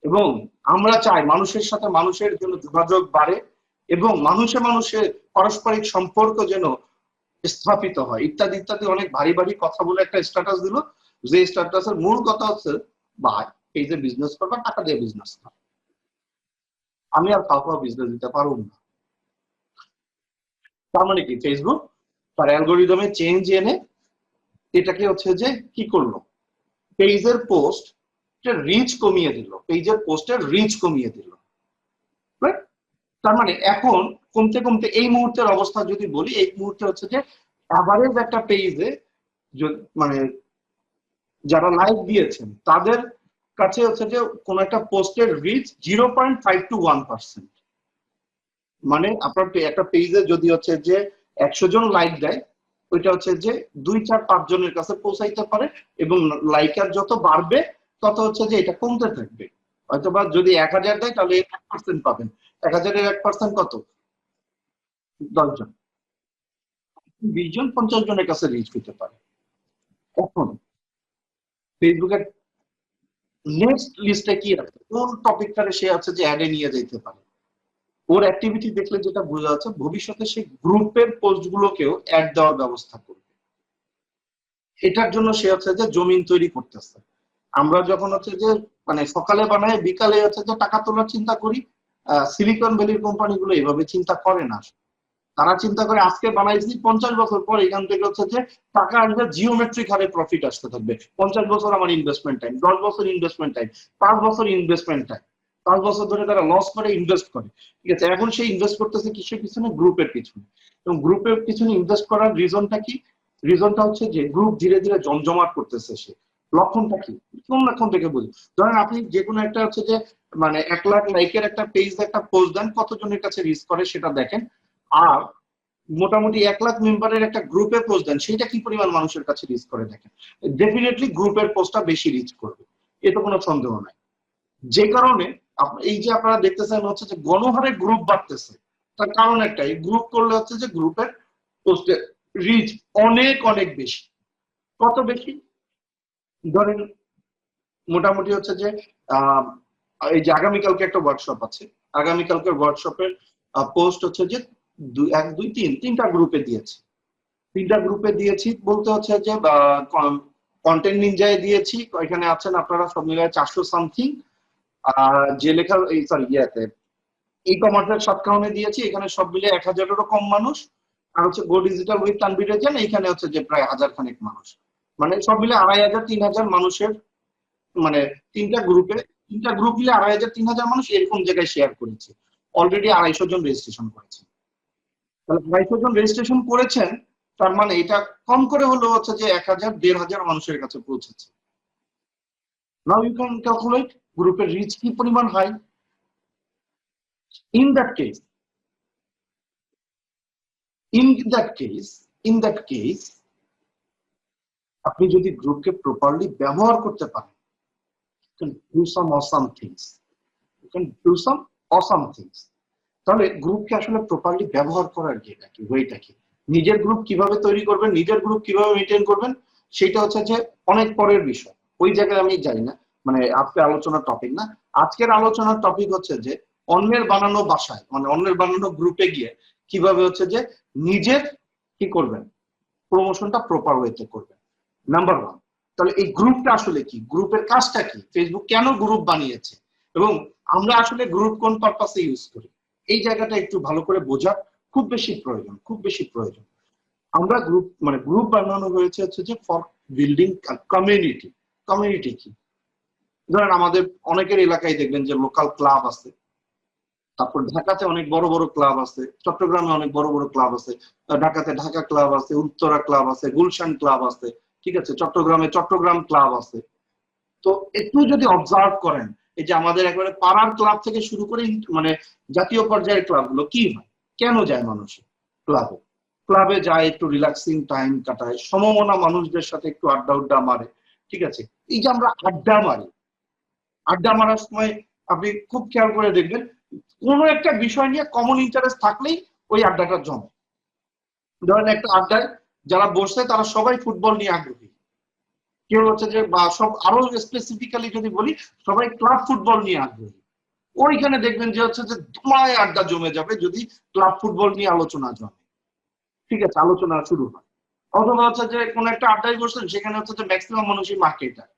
এবং আমরা চাই মানুষের সাথে মানুষের যেন যোগাযোগ বাড়ে, এবং মানুষে মানুষের পারস্পরিক সম্পর্ক যেন স্থাপিত হয়, ইত্যাদি ইত্যাদি অনেক ভারী ভারী কথা বলে একটা স্ট্যাটাস দিল। যে স্ট্যাটাসের মূল কথা হচ্ছে, ভাই এই যে বিজনেস করবা, টাকা দিয়ে বিজনেস কর, আমি আর কাউকে বিজনেস দিতে পারবো না। তার মানে কি, ফেসবুক তার অ্যালগোরিদমে চেঞ্জ এনে এটাকে হচ্ছে যে কি করলো, পেজের পোস্ট রিচ কমিয়ে দিল, পেজের পোস্টের রিচ কমিয়ে দিল। তার মানে এখন কমতে কমতে এই মুহূর্তের অবস্থা যদি বলি, এই মুহূর্তে হচ্ছে যে অ্যাভারেজ একটা পেজে মানে যারা লাইক দিয়েছেন তাদের কাছে হচ্ছে যে কোন একটা পোস্টের রিচ 0.5 to 1%। মানে আপনার একটা পেজে যদি হচ্ছে যে 100 জন লাইক দেয়, ওইটা হচ্ছে যে 2, 4, 5 জনের কাছে পৌঁছাইতে পারে, এবং লাইকার যত বাড়বে তত হচ্ছে যে এটা কমতে থাকবে। হয়তোবা যদি 1000 দেয় তাহলে 1% পাবেন, 1000-এর 1% কত? 10 জন, 20 জন, 50 জনের কাছে রিচ হতে পারে। এখন ফেসবুকের নেক্সট লিস্টে কি আছে, কোন টপিকটারে সে আছে যে অ্যাডে নিয়ে যেতে পারে। ওর অ্যাক্টিভিটি দেখলে যেটা বোঝা যাচ্ছে ভবিষ্যতে সে গ্রুপের পোস্ট গুলোকেও অ্যাড দেওয়ার ব্যবস্থা করবে। এটার জন্য সে হচ্ছে যে জমিন তৈরি করতেছে। আমরা যখন হচ্ছে যে মানে সকালে বানায় বিকালে হচ্ছে যে টাকা তোলার চিন্তা করি, সিলিকন ভ্যালির কোম্পানিগুলো এভাবে চিন্তা করে না। তারা চিন্তা করে আজকে বানাইছি, 50 বছর পর এখান থেকে হচ্ছে যে টাকা আসবে, জিওমেট্রিক হারে প্রফিট আসতে থাকবে। 50 বছর আমার ইনভেস্টমেন্ট টাইম, 10 বছর ইনভেস্টমেন্ট টাইম, 5 বছর ইনভেস্টমেন্ট টাইম, 5 বছর ধরে তারা লস করে ইনভেস্ট করে। ঠিক আছে, এখন সে ইনভেস্ট করতেছে কিসের পিছনে? গ্রুপের পিছনে। এবং গ্রুপের পিছনে ইনভেস্ট করার রিজনটা কি? রিজনটা হচ্ছে যে গ্রুপ ধীরে ধীরে জমজমাট করতেছে সে। লক্ষণটা কি? কোন লক্ষণ থেকে বুঝি? ধরেন আপনি যে কোনো একটা হচ্ছে যে মানে 1 লাখ লাইকের একটা পেজ একটা পোস্ট দেন, কতজনের কাছে রিচ করে সেটা দেখেন। আর মোটামুটি 1 লাখ মেম্বারের একটা গ্রুপে পোস্ট দেন, সেটা কি পরিমাণ মানুষের কাছে রিচ করে দেখেন। ডেফিনেটলি গ্রুপের পোস্টটা বেশি রিচ করবে, এতে কোনো সন্দেহ নাই। যে কারণে এই যে আপনারা দেখতেছেন হচ্ছে যে গণহারে গ্রুপ বাড়তেছে, তার কারণ একটাই, গ্রুপ করলে হচ্ছে যে গ্রুপের পোস্টের রিচ অনেক অনেক বেশি। কত বেশি? ধরেন মোটামুটি হচ্ছে যে এই যে আগামীকালকে একটা ওয়ার্কশপ আছে, আগামীকালকের ওয়ার্কশপের পোস্ট হচ্ছে যে 1, 2, 3টা গ্রুপে দিয়েছি। 3টা গ্রুপে দিয়েছি বলতে হচ্ছে যে কন্টেন্ট নিনজায় দিয়েছি, এখানে আছেন আপনারা সব মিলিয়ে 400 সামথিং। যে লেখা এই সরি ইয়েতে ই কমার্সের শর্টকাউনে দিয়েছি, এখানে সব মিলিয়ে 1000-এরও কম মানুষ। আর হচ্ছে গো ডিজিটাল উইথ তানভীরে যান, এখানে হচ্ছে যে প্রায় 1000 খানেক মানুষ। মানে সব মিলে 2500, 3000 মানুষের, মানে 3টা গ্রুপে, 3টা গ্রুপ মিলে 2500, 3000 মানুষ এরকম জায়গায় শেয়ার করেছে। অলরেডি 250 জন রেজিস্ট্রেশন করেছে। তাহলে 250 জন রেজিস্ট্রেশন করেছেন, তার মানে এটা কম করে হলেও হচ্ছে যে 1000, 1500 মানুষের কাছে পৌঁছেছে। নাও ইউ ক্যান ক্যালকুলেট গ্রুপের রিচ কি পরিমাণ high. In that case, in that case আপনি যদি গ্রুপকে প্রপারলি ব্যবহার করতে পারেন, do some awesome things, you can do some awesome things. তাহলে গ্রুপকে আসলে প্রপারলি ব্যবহার করার যেটা কি ওয়েটা কি, নিজের গ্রুপ কিভাবে তৈরি করবেন, নিজের গ্রুপ কিভাবে মেনটেন করবেন, সেটা হচ্ছে যে অনেক পরের বিষয়, ওই জায়গায় আমি যাই না, মানে আজকে আলোচনার টপিক না। আজকের আলোচনার টপিক হচ্ছে যে অন্যের বানানো বাসায়, মানে অন্যের বানানো গ্রুপে গিয়ে কিভাবে হচ্ছে যে নিজের কি করবেন, প্রমোশনটা প্রপার ওয়েতে করবেন। নাম্বার 1, তাহলে এই গ্রুপটা আসলে কি, গ্রুপের কাজটা কি, ফেসবুক কেন গ্রুপ বানিয়েছে, এবং আমরা আসলে গ্রুপ কোন পারপাসে ইউজ করি, এই জায়গাটা একটু ভালো করে বোঝার খুব বেশি প্রয়োজন, খুব বেশি প্রয়োজন। আমরা গ্রুপ মানে গ্রুপ বানানো হয়েছে হচ্ছে যে ফর বিল্ডিং কমিউনিটি। কমিউনিটি কি? ধরেন আমাদের অনেকের এলাকায় দেখবেন যে লোকাল ক্লাব আছে, তারপর ঢাকাতে অনেক বড় বড় ক্লাব আছে, চট্টগ্রামে অনেক বড় বড় ক্লাব আছে, ঢাকাতে ঢাকা ক্লাব আছে, উত্তরা ক্লাব আছে, গুলশান ক্লাব আছে, ঠিক আছে, চট্টগ্রামে চট্টগ্রাম ক্লাব আছে। তো একটু যদি অবজার্ভ করেন, এই যে আমাদের একেবারে পাড়ার ক্লাব থেকে শুরু করে মানে জাতীয় পর্যায়ের ক্লাবগুলো কি হয়, কেন যায় মানুষ ক্লাবে? ক্লাবে যায় একটু রিল্যাক্সিং টাইম কাটায়, সমমনা মানুষদের সাথে একটু আড্ডা উড্ডা মারে, ঠিক আছে। এই যে আমরা আড্ডা মারি, আড্ডা মারার সময় আপনি খুব খেয়াল করে দেখবেন কোনো একটা বিষয় নিয়ে কমন ইন্টারেস্ট থাকলেই ওই আড্ডাটা জমে। ধরেন একটা আড্ডায় যারা বসছে তারা সবাই ফুটবল নিয়ে আগ্রহী, কেউ হচ্ছে যে বা সব আরো স্পেসিফিক্যালি যদি বলি সবাই ক্লাব ফুটবল নিয়ে আগ্রহী। ওইখানে দেখবেন যে হচ্ছে যে ধুমায় আড্ডা জমে যাবে যদি ক্লাব ফুটবল নিয়ে আলোচনা জমে, ঠিক আছে, আলোচনা শুরু হয়। অথবা হচ্ছে যে কোনো একটা আড্ডায় বসলেন, সেখানে হচ্ছে যে ম্যাক্সিমাম মানুষই মার্কেটার,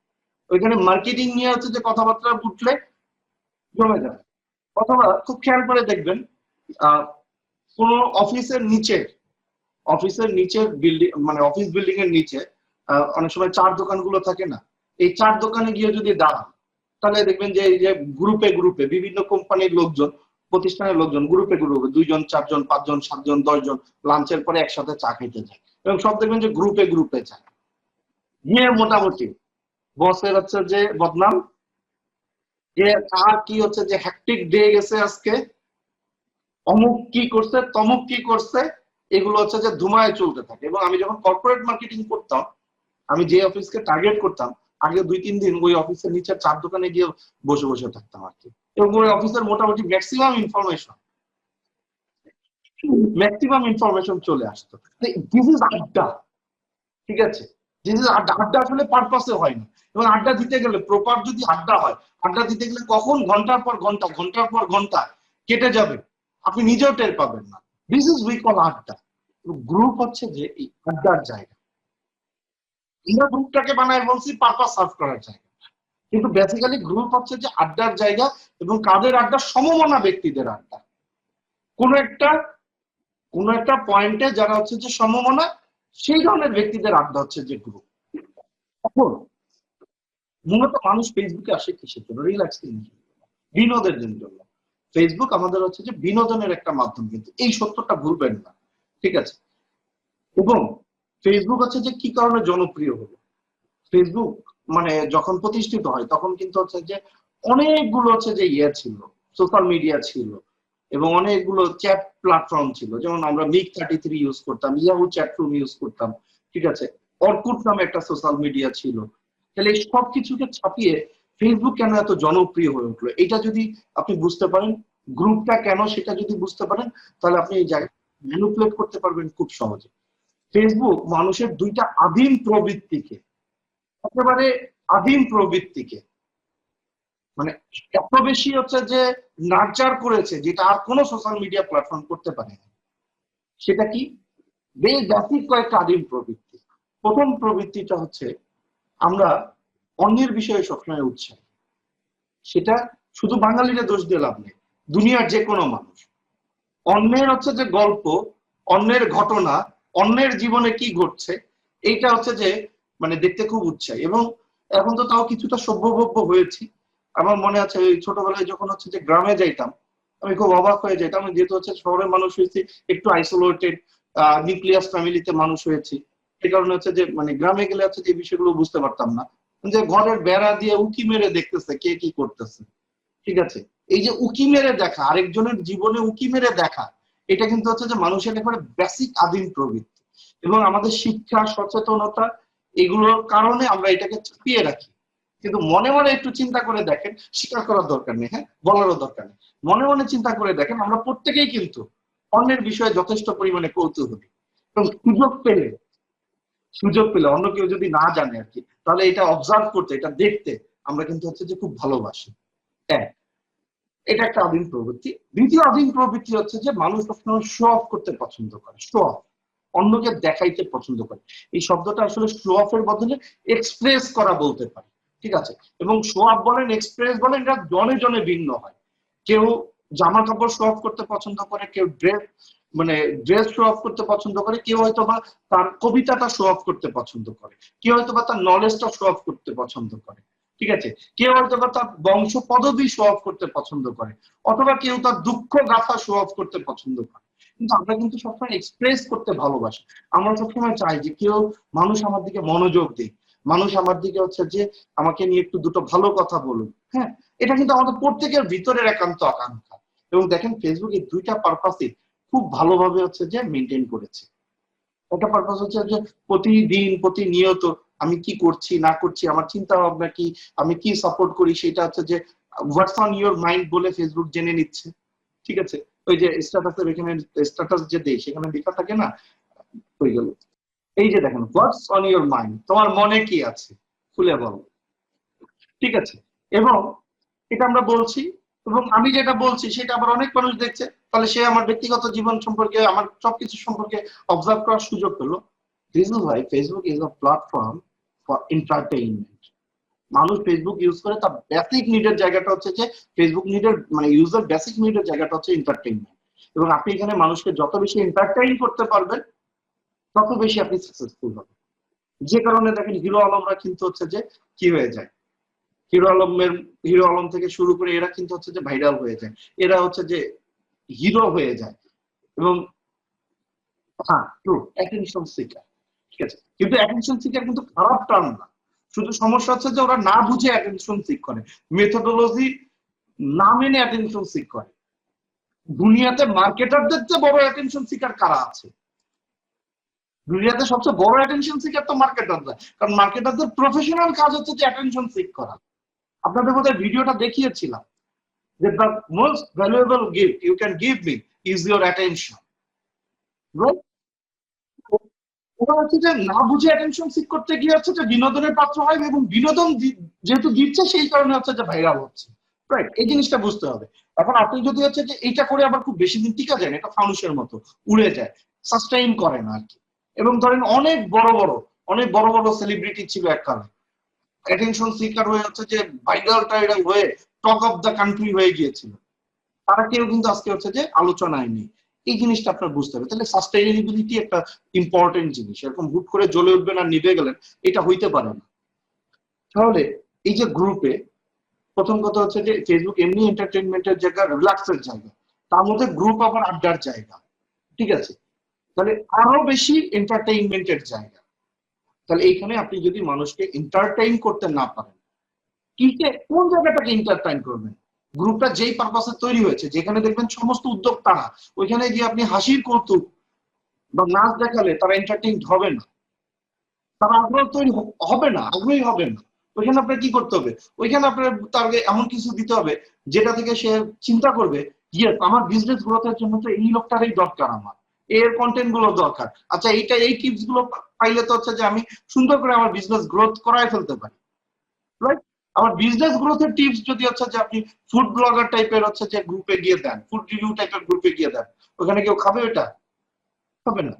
ওইখানে মার্কেটিং নিয়ে হচ্ছে যে কথাবার্তা উঠলে জমে যাবে। অথবা খুব খেয়াল করে দেখবেন কোন অফিসের নিচে, অফিসের নিচের বিল্ডিং মানে অফিস বিল্ডিং এর নিচে অনেক সময় চার দোকানগুলো থাকে না, এই চার দোকানে গিয়ে যদি দাঁড়ান, তাহলে দেখবেন যে এই যে গ্রুপে গ্রুপে বিভিন্ন কোম্পানির লোকজন, প্রতিষ্ঠানের লোকজন গ্রুপে গ্রুপে 2 জন 4 জন 5 জন 7 জন 10 জন লাঞ্চের পরে একসাথে চা খেতে যায়, এবং সব দেখবেন যে গ্রুপে গ্রুপে যায়। গিয়ে মোটামুটি বসের হচ্ছে যে বদনাম, যে আর কি হচ্ছে যে হ্যাকটিক ডে গেছে আজকে, অমুক কি করছে তমুক কি করছে, এগুলো হচ্ছে যে ধুমায় চলতে থাকে। এবং আমি যখন কর্পোরেট মার্কেটিং করতাম, আমি যে অফিসকে টার্গেট করতাম, আগে 2-3 দিন ওই অফিসের নিচে চার দোকানে গিয়ে বসে বসে থাকতাম আর কি। এবং ওই অফিসের মোটামুটি ম্যাক্সিমাম ইনফরমেশন চলে আসতো। দিস ইজ আড্ডা, ঠিক আছে? দিস ইজ আড্ডা। আড্ডা আসলে পারপাসে হয় না। এবং আড্ডা দিতে গেলে প্রপার যদি আড্ডা হয়, আড্ডা দিতে গেলে কখন ঘন্টার পর ঘন্টা ঘন্টার পর ঘন্টা কেটে যাবে আপনি নিজেও টের পাবেন না। দিস ইজ উই কল আড্ডা। গ্রুপ হচ্ছে যে এই আড্ডার জায়গা। আমরা গ্রুপটাকে বানায় বলছি পারপাস সার্ভ করার জায়গা, কিন্তু বেসিক্যালি গ্রুপ হচ্ছে যে আড্ডার জায়গা। এবং কাদের আড্ডা? সমমনা ব্যক্তিদের আড্ডা। কোন একটা পয়েন্টে যারা হচ্ছে যে সমমনা, সেই ধরনের ব্যক্তিদের আড্ডা হচ্ছে যে গ্রুপ। এখন মূলত মানুষ ফেসবুকে আসে কিসের জন্য? রিল্যাক্সিং, বিনোদনের জন্য। ফেসবুক আমাদের হচ্ছে যে বিনোদনের একটা মাধ্যম, কিন্তু এই সত্যটা ভুলবেন না, ঠিক আছে? এবং ফেসবুক হচ্ছে যে কি কারণে জনপ্রিয় হলো? ফেসবুক মানে যখন প্রতিষ্ঠিত হয় তখন কিন্তু হচ্ছে যে অনেকগুলো হচ্ছে যে ছিল, সোশ্যাল মিডিয়া ছিল, এবং অনেকগুলো চ্যাট প্ল্যাটফর্ম ছিল। যেমন আমরা মিক 33 ইউজ করতাম, ইয়াহু চ্যাট রুম ইউজ করতাম, ঠিক আছে? অর্কুট নামে একটা সোশ্যাল মিডিয়া ছিল। তাহলে এই সব কিছুকে ছাপিয়ে ফেসবুক কেন এত জনপ্রিয় হয়ে উঠলো, এটা যদি আপনি বুঝতে পারেন, গ্রুপটা কেন সেটা যদি বুঝতে পারেন, তাহলে আপনি এই জায়গায় ম্যানিপুলেট করতে পারবেন খুব সহজে। ফেসবুক মানুষের দুইটা আদিম প্রবৃত্তিকে, একেবারে আদিম প্রবৃত্তিকে মানে এত বেশি হচ্ছে যে নার্চার করেছে, যেটা আর কোনো সোশ্যাল মিডিয়া প্ল্যাটফর্ম করতে পারে না। সেটা কি? বেশ বেসিক কয়েকটা আদিম প্রবৃত্তি। প্রথম প্রবৃত্তিটা হচ্ছে আমরা অন্যের বিষয়ে সবসময় উৎসাহী। সেটা শুধু বাঙালিরা দোষ দিয়ে লাভ নেই, দুনিয়ার যে কোনো মানুষ অন্যের হচ্ছে যে গল্প, অন্যের ঘটনা, অন্যের জীবনে কি ঘটছে, এইটা হচ্ছে যে মানে দেখতে খুব উৎসাহী। এবং এখন তো তাও কিছুটা সভ্যভব্য হয়েছি। আমার মনে আছে ওই ছোটবেলায় যখন হচ্ছে যে গ্রামে যাইতাম, আমি খুব অবাক হয়ে যেতাম, যেহেতু হচ্ছে শহরের মানুষ হয়েছি, একটু আইসোলেটেড নিউক্লিয়াস ফ্যামিলিতে মানুষ হয়েছি। এই কারণে হচ্ছে যে মানে গ্রামে গেলে হচ্ছে যে এই বিষয়গুলো বুঝতে পারতাম না, যে ঘরের বেড়া দিয়ে উকি মেরে দেখতেছে কে কি করতেছে, ঠিক আছে? এই যে উকি মেরে দেখা, আরেকজনের জীবনে উকি মেরে দেখা, এটা কিন্তু হচ্ছে যে মানুষের একেবারে বেসিক আদিম প্রবৃত্তি। এবং আমাদের শিক্ষা, সচেতনতা, এগুলোর কারণে আমরা এটাকে চাপিয়ে রাখি। কিন্তু মনে মনে একটু চিন্তা করে দেখেন, স্বীকার করার দরকার নেই, হ্যাঁ, বলারও দরকার নেই, মনে মনে চিন্তা করে দেখেন, আমরা প্রত্যেকেই কিন্তু অন্যের বিষয়ে যথেষ্ট পরিমাণে কৌতূহলী। এবং সুযোগ পেলে অন্য কেউ যদি না জানে আর কি, তাহলে এটা অবজার্ভ করতে, এটা দেখতে আমরা কিন্তু হচ্ছে যে খুব ভালোবাসি। হ্যাঁ, এটা একটা আদিম প্রবৃত্তি। দ্বিতীয় আদিম প্রবৃত্তি হচ্ছে যে মানুষ সবসময় শো অফ করতে পছন্দ করে, শো অফ, অন্যকে দেখাইতে পছন্দ করে। এই শব্দটা আসলে শো অফের বদলে এক্সপ্রেস করা বলতে পারি, ঠিক আছে? এবং শো অফ বলেন, এক্সপ্রেস বলেন, এটা জনে জনে ভিন্ন হয়। কেউ জামা কাপড় শো অফ করতে পছন্দ করে, কেউ ড্রেস শো অফ করতে পছন্দ করে, কেউ হয়তো বা তার কবিতাটা শো অফ করতে পছন্দ করে, কেউ হয়তো বা তার নলেজটা শো অফ করতে পছন্দ করে, ঠিক আছে? কেউ হয়তো বা তার বংশ পদবি শো অফ করতে পছন্দ করে, অথবা কেউ তার দুঃখ গাথা শো অফ করতে পছন্দ করে। কিন্তু আমরা কিন্তু সবসময় এক্সপ্রেস করতে ভালোবাসি। আমরা সবসময় চাই যে মানুষ আমার দিকে মনোযোগ দিক, মানুষ আমার দিকে হচ্ছে যে আমাকে নিয়ে একটু দুটো ভালো কথা বলুক, হ্যাঁ। এটা কিন্তু আমাদের প্রত্যেকের ভিতরের একান্ত আকাঙ্ক্ষা। এবং দেখেন ফেসবুক এই দুইটা পারপাসই খুব ভালোভাবে হচ্ছে যে মেনটেন করেছে। একটা পারপাস হচ্ছে যে প্রতিদিন প্রতিনিয়ত আমি কি করছি না করছি, আমার চিন্তা ভাবনা কি, আমি কি সাপোর্ট করি, সেটা হচ্ছে যে হোয়াটস অন ইউর মাইন্ড বলে ফেসবুক জেনে নিচ্ছে, ঠিক আছে? ওই যে স্ট্যাটাসের এখানে স্ট্যাটাস যে দেই, সেখানে লেখা থাকে না, হয়ে গেল, এই যে দেখেন হোয়াটস অন ইউর মাইন্ড, তোমার মনে কি আছে খুলে বলো, ঠিক আছে? এবং এটা আমরা বলছি, এবং আমি যেটা বলছি সেটা আবার অনেক মানুষ দেখছে, তাহলে সে আমার ব্যক্তিগত জীবন সম্পর্কে, আমার সবকিছু সম্পর্কে অবজার্ভ করার সুযোগ পেলো। This is Y Facebook is a platform for entertainment. মানুষ ফেসবুক ইউজ করে তার বেসিক নিডের জায়গাটা হচ্ছে যে ফেসবুক নিডের মানে ইউজার বেসিক নিডের জায়গাটা হচ্ছে এন্টারটেইনমেন্ট। এবং আপনি এখানে মানুষকে যত বেশি এন্টারটেইন করতে পারবেন, তত বেশি আপনি সাকসেসফুল হবেন। যে কারণে দেখেন হিরো আলমরা কিন্তু হচ্ছে যে কি হয়ে যায়, হিরো আলমের হিরো আলম থেকে শুরু করে এরা কিন্তু হচ্ছে যে ভাইরাল হয়ে যায়, এরা হচ্ছে যে হিরো হয়ে যায়। এবং হ্যাঁ, ট্রু, অ্যাটেনশন সিকার। ঠিক আছে, কিন্তু অ্যাটেনশন সিকার কিন্তু খারাপ টার্ম না, শুধু সমস্যা হচ্ছে যে ওরা না বুঝে অ্যাটেনশন সিক করে, মেথোডোলজি না মেনে অ্যাটেনশন সিক করে। দুনিয়াতে মার্কেটারদের চেয়ে বড় অ্যাটেনশন সিকার কারা আছে? দুনিয়াতে সবচেয়ে বড় অ্যাটেনশন সিকার তো মার্কেটাররা, কারণ মার্কেটারদের প্রফেশনাল কাজ হচ্ছে যে অ্যাটেনশন সিক করা। আপনাদের বোধহয় ভিডিওটা দেখিয়েছিলাম যে the most valuable gift you can give me is your attention, right? ওরা হচ্ছে যে না বুঝে অ্যাটেনশন সিক করতে গিয়ে হচ্ছে যে বিনোদনের পাত্র হয়, এবং বিনোদন যেহেতু দিচ্ছে সেই কারণে হচ্ছে যে ভাইরাল হচ্ছে, রাইট? এই জিনিসটা বুঝতে হবে। এখন আপনি যদি হচ্ছে যে এইটা করে আবার খুব বেশি দিন টিকা যায় না, এটা ফানুসের মতো উড়ে যায়, সাস্টেইন করে না আর কি। এবং ধরেন অনেক বড় বড় সেলিব্রিটি ছিল এককালে, অ্যাটেনশন সিকার হয়ে হচ্ছে যে ভাইরাল টাইরাল হয়ে টক অফ দ্য কান্ট্রি হয়ে গিয়েছিল, তারা কেউ কিন্তু আজকে হচ্ছে যে আলোচনায় নেই। এই জিনিসটা আপনার বুঝতে হবে। তাহলে সাস্টেইনেবিলিটি একটা ইম্পর্টেন্ট জিনিস, এরকম হুট করে জ্বলে উঠবেন আর নিভে গেলেন, এটা হইতে পারে না। তাহলে এই যে গ্রুপে, প্রথম কথা হচ্ছে যে ফেসবুক এমনি এন্টারটেনমেন্টের জায়গা, রিল্যাক্সের জায়গা, তার মধ্যে গ্রুপ আবার আড্ডার জায়গা, ঠিক আছে? তাহলে আরো বেশি এন্টারটেইনমেন্টের জায়গা। তাহলে এইখানে আপনি যদি মানুষকে এন্টারটেইন করতে না পারেন, কোন জায়গাটাকে এন্টারটেইন করবেন? গ্রুপটা যেই পারপাসে তৈরি হয়েছে, যেখানে দেখবেন সমস্ত উদ্যোক্তারা, ওইখানে গিয়ে আপনি হাসির কৌতুক বা নাচ দেখালে তারা এন্টারটেইন হবে না, তারা আগ্রহ তৈরি হবে না, আগ্রহী হবে না। ওইখানে আপনার কি করতে হবে? ওইখানে আপনার তাকে এমন কিছু দিতে হবে যেটা থেকে সে চিন্তা করবে, ইয়েস আমার বিজনেস গ্রোথের জন্য তো এই লোকটারই দরকার, আমার এর কন্টেন্ট গুলো দরকার, আচ্ছা এই টিপস গুলো পাইলে তো হচ্ছে যে আমি সুন্দর করে আমার বিজনেস গ্রোথ করায় ফেলতে পারি, রাইট? আমার বিজনেস গ্রোথের টিপস যদি হচ্ছে যে আপনি ফুড ব্লগার টাইপের হচ্ছে যে গ্রুপে গিয়ে দেন, ফুড রিভিউ টাইপের গ্রুপে গিয়ে দেন, ওখানে কেউ খাবে? এটা হবে না।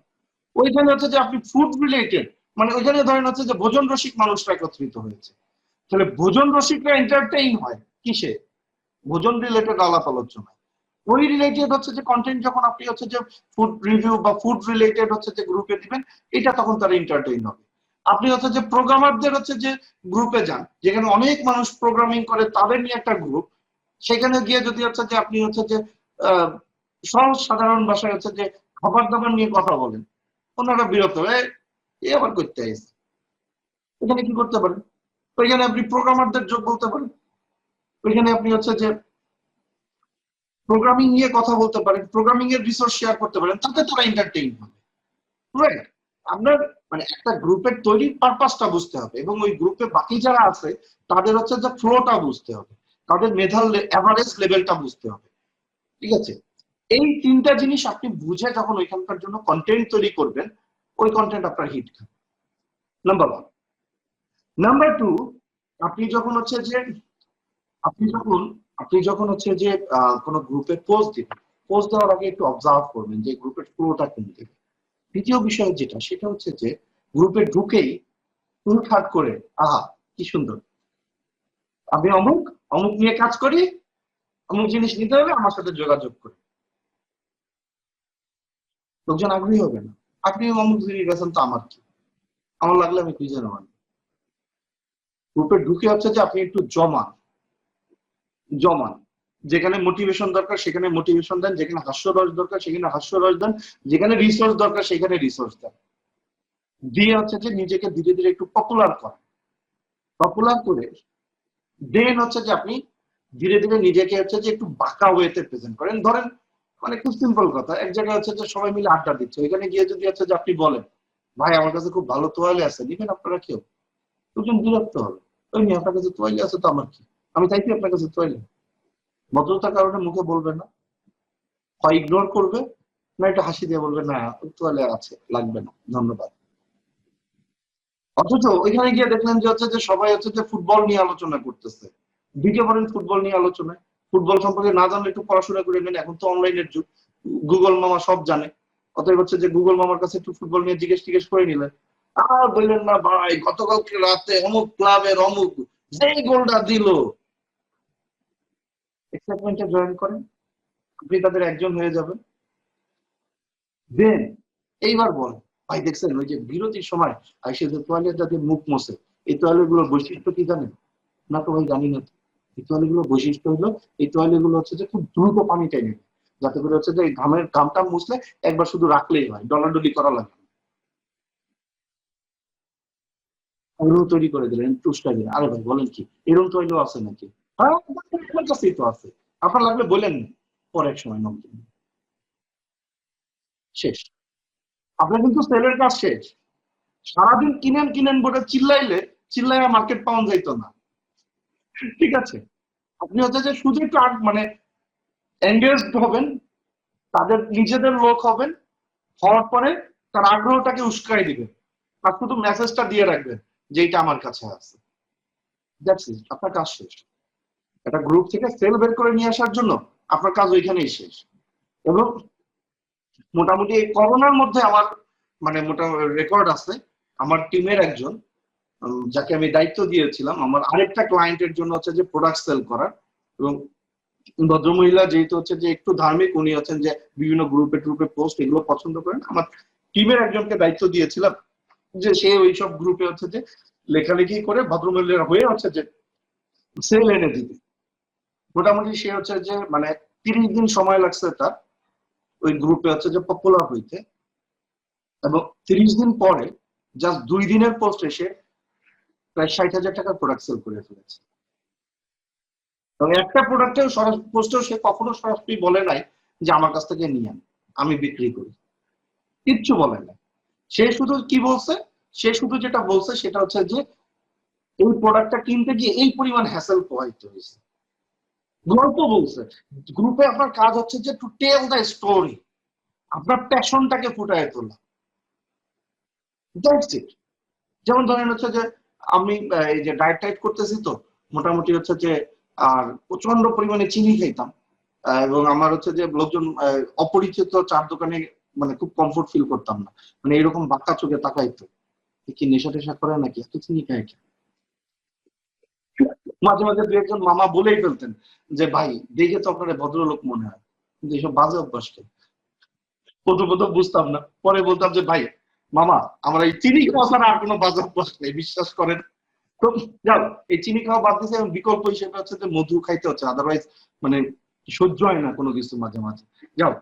ওইখানে হচ্ছে যে আপনি ফুড রিলেটেড, মানে ওইখানে ধরেন হচ্ছে যে ভোজন রসিক মানুষরা একত্রিত হয়েছে, তাহলে ভোজন রসিকরা এন্টারটেইন হয় কিসে? ভোজন রিলেটেড আলাপ আলোচনা। ওই রিলেটেড হচ্ছে যে কন্টেন্ট যখন আপনি হচ্ছে যে ফুড রিভিউ বা ফুড রিলেটেড হচ্ছে যে গ্রুপে দিবেন, এটা তখন তারা এন্টারটেইন হবে। আপনি হচ্ছে যে প্রোগ্রামারদের হচ্ছে যে গ্রুপে যান, যেখানে অনেক মানুষ প্রোগ্রামিং করে, তাদের নিয়ে একটা গ্রুপ, সেখানে গিয়ে যদি হচ্ছে যে আপনি হচ্ছে যে সহজ সাধারণ ভাষায় হচ্ছে যে খাবার দাবার নিয়ে কথা বলেন, ওনারা বিরক্ত হয়ে এ আবার করতে আসছে। এখানে কি করতে পারেন? ওইখানে আপনি প্রোগ্রামারদের যোগ বলতে পারেন, ওইখানে আপনি হচ্ছে যে প্রোগ্রামিং নিয়ে কথা বলতে পারেন, প্রোগ্রামিং এর রিসোর্স শেয়ার করতে পারেন, তাতে তারা এন্টারটেইন হবে, রাইট? আপনার মানে একটা গ্রুপের তৈরির পারপাসটা বুঝতে হবে, এবং ওই গ্রুপে বাকি যারা আছে তাদের হচ্ছে যে ফ্লোটা বুঝতে হবে, তাদের মেধার এভারেজ লেভেলটা বুঝতে হবে, ঠিক আছে? এই তিনটা জিনিস আপনি বুঝে যখন ওইখানকার জন্য কন্টেন্ট তৈরি করবেন, ওই কন্টেন্ট আপনার হিট খাবে, নাম্বার ওয়ান। নাম্বার টু, আপনি যখন হচ্ছে যে আপনি যখন আপনি যখন হচ্ছে যে কোনো গ্রুপে পোস্ট দিবেন, পোস্ট দেওয়ার আগে একটু অবজার্ভ করবেন যে গ্রুপের ফ্লোটা কোন দিকে। দ্বিতীয় বিষয় যেটা, সেটা হচ্ছে যে গ্রুপে ঢুকেই হুটহাট করে, আহা কি সুন্দর, আমি অমুক অমুক নিয়ে কাজ করি, অমুক জিনিস নিতে হলে আমার সাথে যোগাযোগ করি, লোকজন আগ্রহী হবে না। আপনি অমুক জিনিস গেছেন তো আমার কি, আমার লাগলে আমি খুঁজে নেওয়ান। গ্রুপে ঢুকে হচ্ছে যে আপনি একটু জমান জমান, যেখানে মোটিভেশন দরকার সেখানে মোটিভেশন দেন, যেখানে হাস্যরস দরকার সেখানে হাস্যরস দেন, যেখানে রিসোর্স দরকার সেখানে রিসোর্স দেন, দিয়ে হচ্ছে যে নিজেকে ধীরে ধীরে একটু পপুলার করেন। পপুলার করে দেন হচ্ছে যে আপনি ধীরে ধীরে নিজেকে হচ্ছে যে একটু বাঁকা ওয়েতে প্রেজেন্ট করেন। ধরেন মানে খুব সিম্পল কথা, এক জায়গায় হচ্ছে যে সবাই মিলে আড্ডা দিচ্ছে, ওইখানে গিয়ে যদি হচ্ছে যে আপনি বলেন, ভাই আমার কাছে খুব ভালো তোয়ালে আছে, নিবেন আপনারা কেউ? দুজন বিরক্ত হবে, ওই নিয়ে আপনার কাছে তোয়ালে আছে তো আমার কি, আমি চাইছি আপনার কাছে তোয়ালে। ভদ্রতার কারণে মুখে বলবে না, হয় ইগনোর করবে, না একটু হাসি দিয়ে বলবে না তোয়ালে আছে লাগবে না ধন্যবাদ। অথচ ওইখানে গিয়ে দেখলেন যে হচ্ছে যে সবাই হচ্ছে যে ফুটবল নিয়ে আলোচনা করতেছে, ভিডিও করেন ফুটবল নিয়ে আলোচনায়, ফুটবল সম্পর্কে না জানলে একটু পড়াশোনা করে নেন, এখন তো অনলাইনের যুগ, গুগল মামা সব জানে। অতএব হচ্ছে যে গুগল মামার কাছে একটু ফুটবল নিয়ে জিজ্ঞেস করে নিলেন, আর বললেন না ভাই গতকালকে রাতে অমুক ক্লাবের অমুক যেই গোলটা দিল, এক্সাইটমেন্টে জয়েন করেন, আপনি তাদের একজন হয়ে যাবেন। দেন এইবার বল, ভাই দেখছেন ওই যে বিরতির সময় আইসে যে তোয়ালে যাতে মুখ মোছে, এই তোয়ালে গুলোর বৈশিষ্ট্য কি জানেন? না তো ভাই জানি না। এই তোয়ালে গুলোর বৈশিষ্ট্য হলো, এই তোয়ালে গুলো হচ্ছে যে খুব দ্রুত পানি টেনে নেয়, যাতে করে হচ্ছে যে এই ঘামটা মুছলে একবার শুধু রাখলেই হয়, ডলাডলি করা লাগে না। আগ্রহ তৈরি করে দিলেন, টুসটা দিলেন, আরে ভাই বলেন কি এরকম তো হইলেও আছে নাকি? হ্যাঁ, আপনার কাছেই তো আছে, আপনার লাগলে বলেন না, পরে এক সময় নক দিন, শেষ। আপনার কিন্তু সেলের কাজ শেষ। সারাদিন কিনেন কিনেন বলে চিল্লাইলে চিল্লাইয়া মার্কেট পাওয়া যাইতো না, ঠিক আছে? আপনি হচ্ছে যে শুধু একটু মানে এঙ্গেজড হবেন, তাদের নিজেদের লোক হবেন, হওয়ার পরে তার আগ্রহটাকে উস্কাই দিবেন, আর শুধু মেসেজটা দিয়ে রাখবেন যে এটা আমার কাছে আছে, দ্যাটস ইট, আপনার কাজ শেষ। একটা গ্রুপ থেকে সেল বের করে নিয়ে আসার জন্য আপনার কাজ ওইখানেই শেষ। এবং মোটামুটি এই করোনার মধ্যে আমার মানে রেকর্ড আছে, আমার টিমের একজন যাকে আমি দায়িত্ব দিয়েছিলাম আমার আরেকটা ক্লায়েন্টের জন্য হচ্ছে যে প্রোডাক্ট সেল করার, এবং ভদ্রমহিলা যেহেতু হচ্ছে যে একটু ধার্মিক, উনি হচ্ছেন যে বিভিন্ন গ্রুপে ট্রুপে পোস্ট এগুলো পছন্দ করেন, আমার টিমের একজনকে দায়িত্ব দিয়েছিলাম যে সে ওইসব গ্রুপে হচ্ছে যে লেখালেখি করে ভদ্রমহিলার হয়ে হচ্ছে যে সেল এনে দিবে। মোটামুটি সে হচ্ছে যে মানে 30 দিন সময় লাগছে তার ওই গ্রুপে হচ্ছে যে পপুলার হইতে, এবং 30 দিন পরে জাস্ট 2 দিনের পোস্ট এসে প্রায় 60,000 টাকার প্রোডাক্ট সেল করে ফেলেছে। এবং একটা প্রোডাক্টেও পোস্টেও সে কখনো সরাসরি বলে নাই যে আমার কাছ থেকে নিয়ে আমি বিক্রি করি, কিচ্ছু বলে নাই। সে শুধু কি বলছে, সে শুধু যেটা বলছে সেটা হচ্ছে যে এই প্রোডাক্টটা কিনতে গিয়ে এই পরিমাণ হ্যাসেল প্রভাবিত হয়েছে, গল্প বলছে। গ্রুপে আপনার কাজ হচ্ছে যে টু টেল দ্য স্টোরি, আপনার প্যাশনটাকে ফুটায় তোলা, দ্যাটস ইট। যেমন ধরেন হচ্ছে যে আমি এই যে ডায়েট টাইট করতেছি, তো মোটামুটি হচ্ছে যে আর প্রচন্ড পরিমাণে চিনি খাইতাম, এবং আমার হচ্ছে যে লোকজন অপরিচিত চার দোকানে মানে খুব কমফোর্ট ফিল করতাম না, মানে এরকম বাঁকা চোখে তাকাইতো, কি নেশা টেশা করে নাকি, এত চিনি খায় কি? মাঝে মাঝে দু একজন মামা বলেই ফেলতেন যে ভাই দেখে তো আপনার ভদ্রলোক মনে হয়, কিন্তু এইসব বাজে অভ্যাসকে প্রথম প্রথম বুঝতাম না, পরে বলতাম যে ভাই মামা আমার এই চিনি খাওয়া ছাড়া আর কোনো বাজে অভ্যাস নেই, বিশ্বাস করেন। তো যাও, এই চিনি খাওয়া বাদ দিয়েছে, এবং বিকল্প হিসেবে হচ্ছে যে মধু খাইতে হচ্ছে, আদারওয়াইজ মানে সহ্য হয় না কোনো কিছু মাঝে মাঝে। যাও,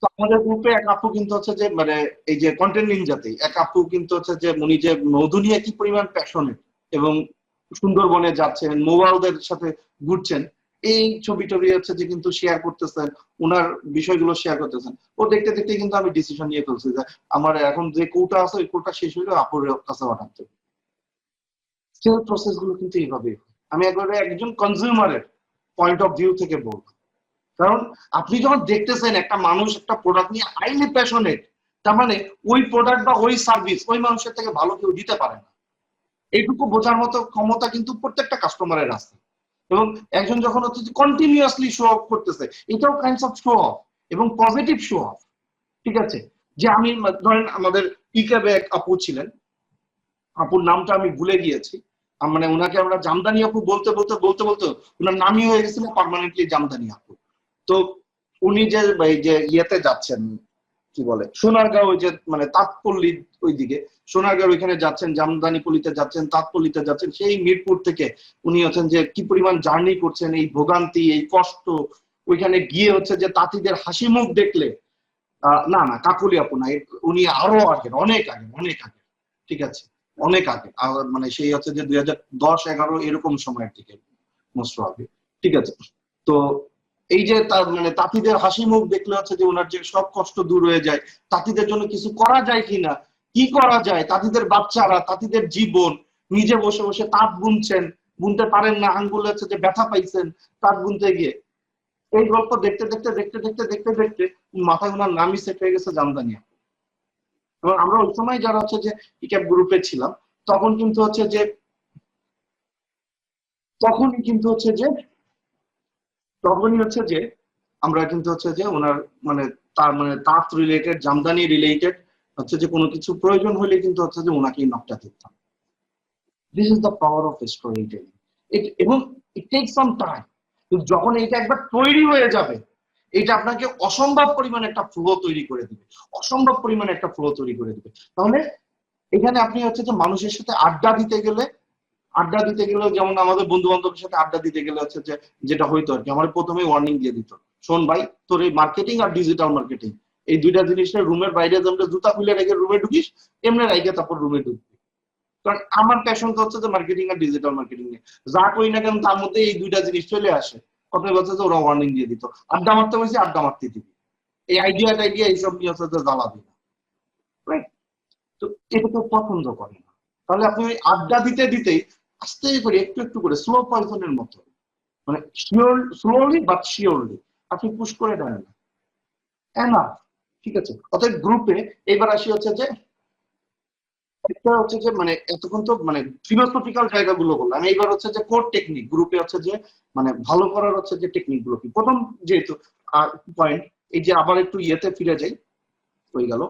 তো আমাদের গ্রুপে এক আপু কিন্তু হচ্ছে যে মানে এই যে কন্টেন্ট নিনজাতে এক আপু কিন্তু হচ্ছে যে উনি যে মধু নিয়ে কি পরিমাণ প্যাশনেট, এবং সুন্দরবনে যাচ্ছেন, মোবাইলদের সাথে ঘুরছেন, এই ছবি টবি হচ্ছে যে কিন্তু শেয়ার করতেছেন, ওনার বিষয়গুলো শেয়ার করতেছেন। ও দেখতে দেখতে কিন্তু আমি ডিসিশন নিয়ে ফেলছি যে আমার এখন যে কোটা আছে ওই কোটা শেষ হইলে আপুর কাছে পাঠাতে। সেল প্রসেস গুলো কিন্তু এইভাবে, আমি একবারে একজন কনজিউমারের পয়েন্ট অফ ভিউ থেকে বলবো। কারণ আপনি যখন দেখতেছেন একটা মানুষ একটা প্রোডাক্ট নিয়ে হাইলি প্যাশনেট, তার মানে ওই প্রোডাক্ট বা ওই সার্ভিস ওই মানুষের থেকে ভালো কেউ দিতে পারে না, এইটুকু বোঝার মতো ক্ষমতা কিন্তু প্রত্যেকটা কাস্টমারের আছে। এবং একজন যখন হচ্ছে কন্টিনিউয়াসলি শো অফ করতেছে, এটাও কাইন্ডস অফ শো অফ, এবং পজিটিভ শো অফ, ঠিক আছে? যে আমি ধরেন আমাদের ইকাবে এক আপু ছিলেন, আপুর নামটা আমি ভুলে গিয়েছি, মানে ওনাকে আমরা জামদানি আপু বলতে বলতে বলতে বলতে ওনার নামই হয়ে গেছিল পার্মানেন্টলি জামদানি আপু। তো উনি যে এই যে ইয়েতে যাচ্ছেন, কি বলে সোনারগাঁও, ওই যে মানে তাঁতপল্লী ওইদিকে, সোনারগাঁও ওইখানে যাচ্ছেন, জামদানি পল্লীতে যাচ্ছেন, তাঁতপল্লীতে যাচ্ছেন, সেই মিরপুর থেকে উনি হচ্ছেন যে কি পরিমাণ জার্নি করছেন, এই ভোগান্তি এই কষ্ট, ওইখানে গিয়ে হচ্ছে যে তাঁতিদের হাসি মুখ দেখলে না না কাকুলি আপু না, উনি আরো আগে, অনেক আগে, অনেক আগে, ঠিক আছে, অনেক আগে, মানে সেই হচ্ছে যে 2010-11 এরকম সময়ের দিকে মোস্ট প্রবাবলি, ঠিক আছে। তো এই যে তার মানে তাঁতিদের হাসি মুখ দেখলে হচ্ছে যে ওনার যে সব কষ্ট দূর হয়ে যায়, তাঁতিদের জন্য কিছু করা যায় কিনা, কি করা যায়, তাঁতিদের বাচ্চারা, তাঁতিদের জীবন, নিজে বসে বসে তাঁত বুনছেন, বুনতে পারেন না, আঙ্গুলে হচ্ছে যে ব্যথা পাইছেন তাঁত বুনতে গিয়ে, এই গল্প দেখতে দেখতে দেখতে দেখতে দেখতে দেখতে মাথায় ওনার নামই সেট হয়ে গেছে জামদানিয়া। এবং আমরা ওই সময় যারা হচ্ছে যে ইক্যাপ গ্রুপে ছিলাম, তখন কিন্তু হচ্ছে যে তখনই কিন্তু হচ্ছে যে তখনই হচ্ছে যে আমরা কিন্তু হচ্ছে যে ওনার মানে তার মানে তাঁত রিলেটেড, জামদানি রিলেটেড হচ্ছে যে কোনো কিছু প্রয়োজন হলে কিন্তু হচ্ছে যে ওনাকেই নকটা দিতাম। This is the power of story telling. এবং ইট টেক সাম টাইম, যখন এটা একবার তৈরি হয়ে যাবে, এটা আপনাকে অসম্ভব পরিমাণে একটা ফ্লো তৈরি করে দিবে, অসম্ভব পরিমাণে একটা ফ্লো তৈরি করে দিবে। তাহলে এখানে আপনি হচ্ছে যে মানুষের সাথে আড্ডা দিতে গেলে, আড্ডা দিতে গেলে যেমন আমাদের বন্ধু বান্ধবের সাথে আড্ডা দিতে গেলে হচ্ছে যে যেটা হইতো আর কি, আমার প্রথমে ওয়ার্নিং দিয়ে দিত, শোন ভাই তোর এই মার্কেটিং আর ডিজিটাল মার্কেটিং এই দুইটা জিনিসের রুমের বাইরে যেমন জুতা খুলে রেখে রুমে ঢুকিস, এমনি রাইকে তারপর রুমে ঢুকবি, কারণ আমার প্যাশন তো হচ্ছে যে মার্কেটিং আর ডিজিটাল মার্কেটিং নিয়ে, যা করি না কেন তার মধ্যে এই দুইটা জিনিস চলে আসে। অতএব হচ্ছে যে ওরা ওয়ার্নিং দিয়ে দিত, আড্ডা মারতে বলছি আড্ডা মারতে দিবি, এই আইডিয়া টাইডিয়া এইসব নিয়ে হচ্ছে যে জ্বালাবি না, রাইট? তো এটা তো পছন্দ করে না। তাহলে আপনি ওই আড্ডা দিতে দিতেই আস্তে করে একটু একটু করে স্লো পয়জনের মতো, মানে স্লোলি বাট শিওরলি আপনি পুশ করে দেন না, ঠিক আছে? অতএব গ্রুপে এবার আসি হচ্ছে যে একটা হচ্ছে যে মানে এতক্ষণ তো মানে ফিলোসফিক্যাল জায়গাগুলো বললাম, এইবার হচ্ছে যে কোর টেকনিক গ্রুপে হচ্ছে যে মানে ভালো করার হচ্ছে যে টেকনিক গুলো কি। প্রথম যেহেতু পয়েন্ট, এই যে আবার একটু ইয়েতে ফিরে যাই, হয়ে গেল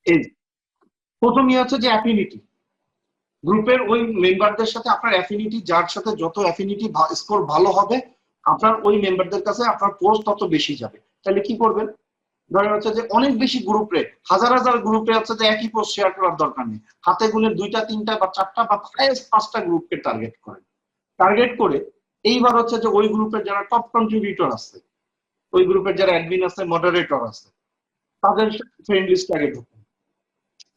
এই প্রথম ইয়ে হচ্ছে যে অ্যাফিনিটি। গ্রুপের ওই মেম্বারদের সাথে আপনার অ্যাফিনিটি, যার সাথে যত অ্যাফিনিটি স্কোর ভালো হবে আপনার ওই মেম্বারদের কাছে আপনার পোস্ট তত বেশি যাবে। তাহলে কি করবেন, ধরেন হচ্ছে যে অনেক বেশি গ্রুপে, হাজার হাজার গ্রুপে হচ্ছে যে একই পোস্ট শেয়ার করার দরকার নেই, হাতে গুনে দুইটা তিনটা বা চারটা বা পাঁচটা গ্রুপকে টার্গেট করেন। টার্গেট করে এইবার হচ্ছে যে ওই গ্রুপের যারা টপ কন্ট্রিবিউটর আছে, ওই গ্রুপের যারা অ্যাডমিন আছে, মডারেটর আছে, তাদের ফ্রেন্ড লিস্ট আগে ঢুকুন।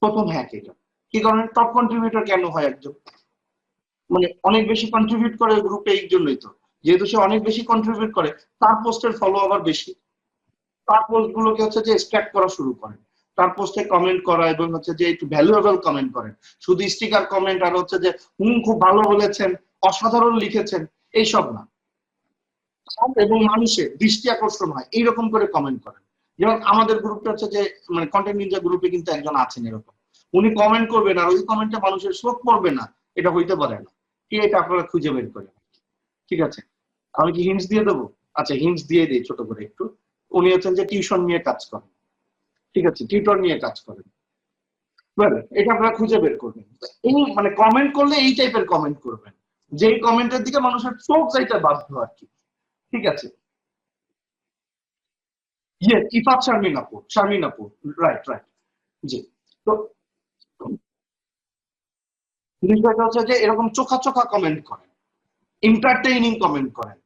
প্রথম হ্যাক এটা। কি কারণে টপ কন্ট্রিবিউটর কেন হয় একজন, মানে অনেক বেশি কন্ট্রিবিউট করে গ্রুপে, এই জন্যই তো, যেহেতু সে অনেক বেশি কন্ট্রিবিউট করে তার পোস্টের ফলো আবার বেশি, তার পোস্ট গুলোকে হচ্ছে যে স্ট্যাক করা শুরু করেন, তার পোস্টে কমেন্ট করা এবং হচ্ছে যে একটু ভ্যালুয়েবল কমেন্ট করেন, শুধু স্টিকার কমেন্ট আর হচ্ছে যে খুব ভালো বলেছেন, অসাধারণ লিখেছেন, এইসব না, এবং মানুষের দৃষ্টি আকর্ষণ হয় এইরকম করে কমেন্ট করেন। যেমন আমাদের গ্রুপটা হচ্ছে যে মানে কন্টেন্ট নিনজা গ্রুপে কিন্তু একজন আছেন এরকম, উনি কমেন্ট করবেন আর ওই কমেন্টে মানুষের চোখ পড়বে না, এটা হইতে পারে না। কি এটা আপনারা খুঁজে বের করেন, ঠিক আছে? আমি কি হিন্টস দিয়ে দেবো? আচ্ছা হিন্টস দিয়ে দিই ছোট করে একটু। উনি হচ্ছেন যে টিউশন নিয়ে কাজ করেন, ঠিক আছে, টিউটর নিয়ে কাজ করেন। এটা আপনারা খুঁজে বের করবেন। এই মানে কমেন্ট করলে এই টাইপের কমেন্ট করবেন, যেই কমেন্টের দিকে মানুষের চোখ যাইতে বাধ্য আর কি, ঠিক আছে? ইয়ে ইফাত শারমিন আপু, শারমিন আপু, রাইট রাইট, জি। তো বিষয়টা হচ্ছে যে এরকম চোখা চোখা কমেন্ট করেন, এন্টারটেইনিং কমেন্ট করেন,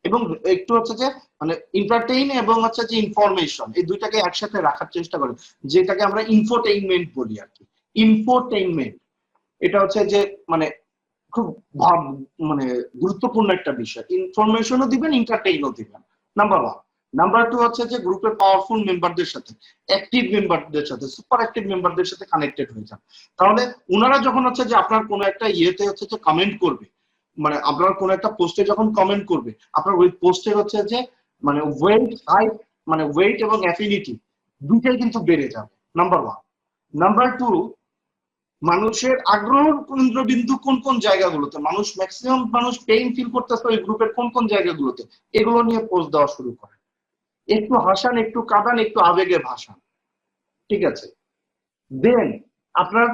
এবং একটু হচ্ছে যে মানে এন্টারটেইন এবং হচ্ছে যে ইনফরমেশন, এই দুইটাকে একসাথে রাখার চেষ্টা করেন, যেটাকে আমরা ইনফোটেইনমেন্ট বলি আর কি। ইনফোটেইনমেন্ট এটা হচ্ছে যে মানে খুব মানে গুরুত্বপূর্ণ একটা বিষয়, ইনফরমেশনও দিবেন এন্টারটেইনও দিবেন, নাম্বার ওয়ান। নাম্বার টু হচ্ছে যে গ্রুপের পাওয়ারফুল মেম্বারদের সাথে, অ্যাক্টিভ মেম্বারদের সাথে, সুপার অ্যাক্টিভ মেম্বারদের সাথে কানেক্টেড হয়ে যান। তাহলে ওনারা যখন হচ্ছে যে আপনার কোনো একটা ইয়েতে হচ্ছে যে কমেন্ট করবে, মানে আপনার কোনো একটা পোস্টে যখন কমেন্ট করবে, আপনার ওই পোস্টের হচ্ছে যে মানে ওয়েট হাই, মানে ওয়েট এবং অ্যাফিনিটি দুইটাই কিন্তু বেড়ে যাবে, নাম্বার ওয়ান। নাম্বার টু, মানুষের আগ্রহ কেন্দ্রবিন্দু কোন কোন জায়গাগুলোতে, মানুষ ম্যাক্সিমাম মানুষ পেইন ফিল করতেছে ওই গ্রুপের কোন কোন জায়গাগুলোতে, এগুলো নিয়ে পোস্ট দেওয়া শুরু করে। একটু হাসান, একটু কাঁদান, একটু আবেগে ভাসান, ঠিক আছে? দেন আপনার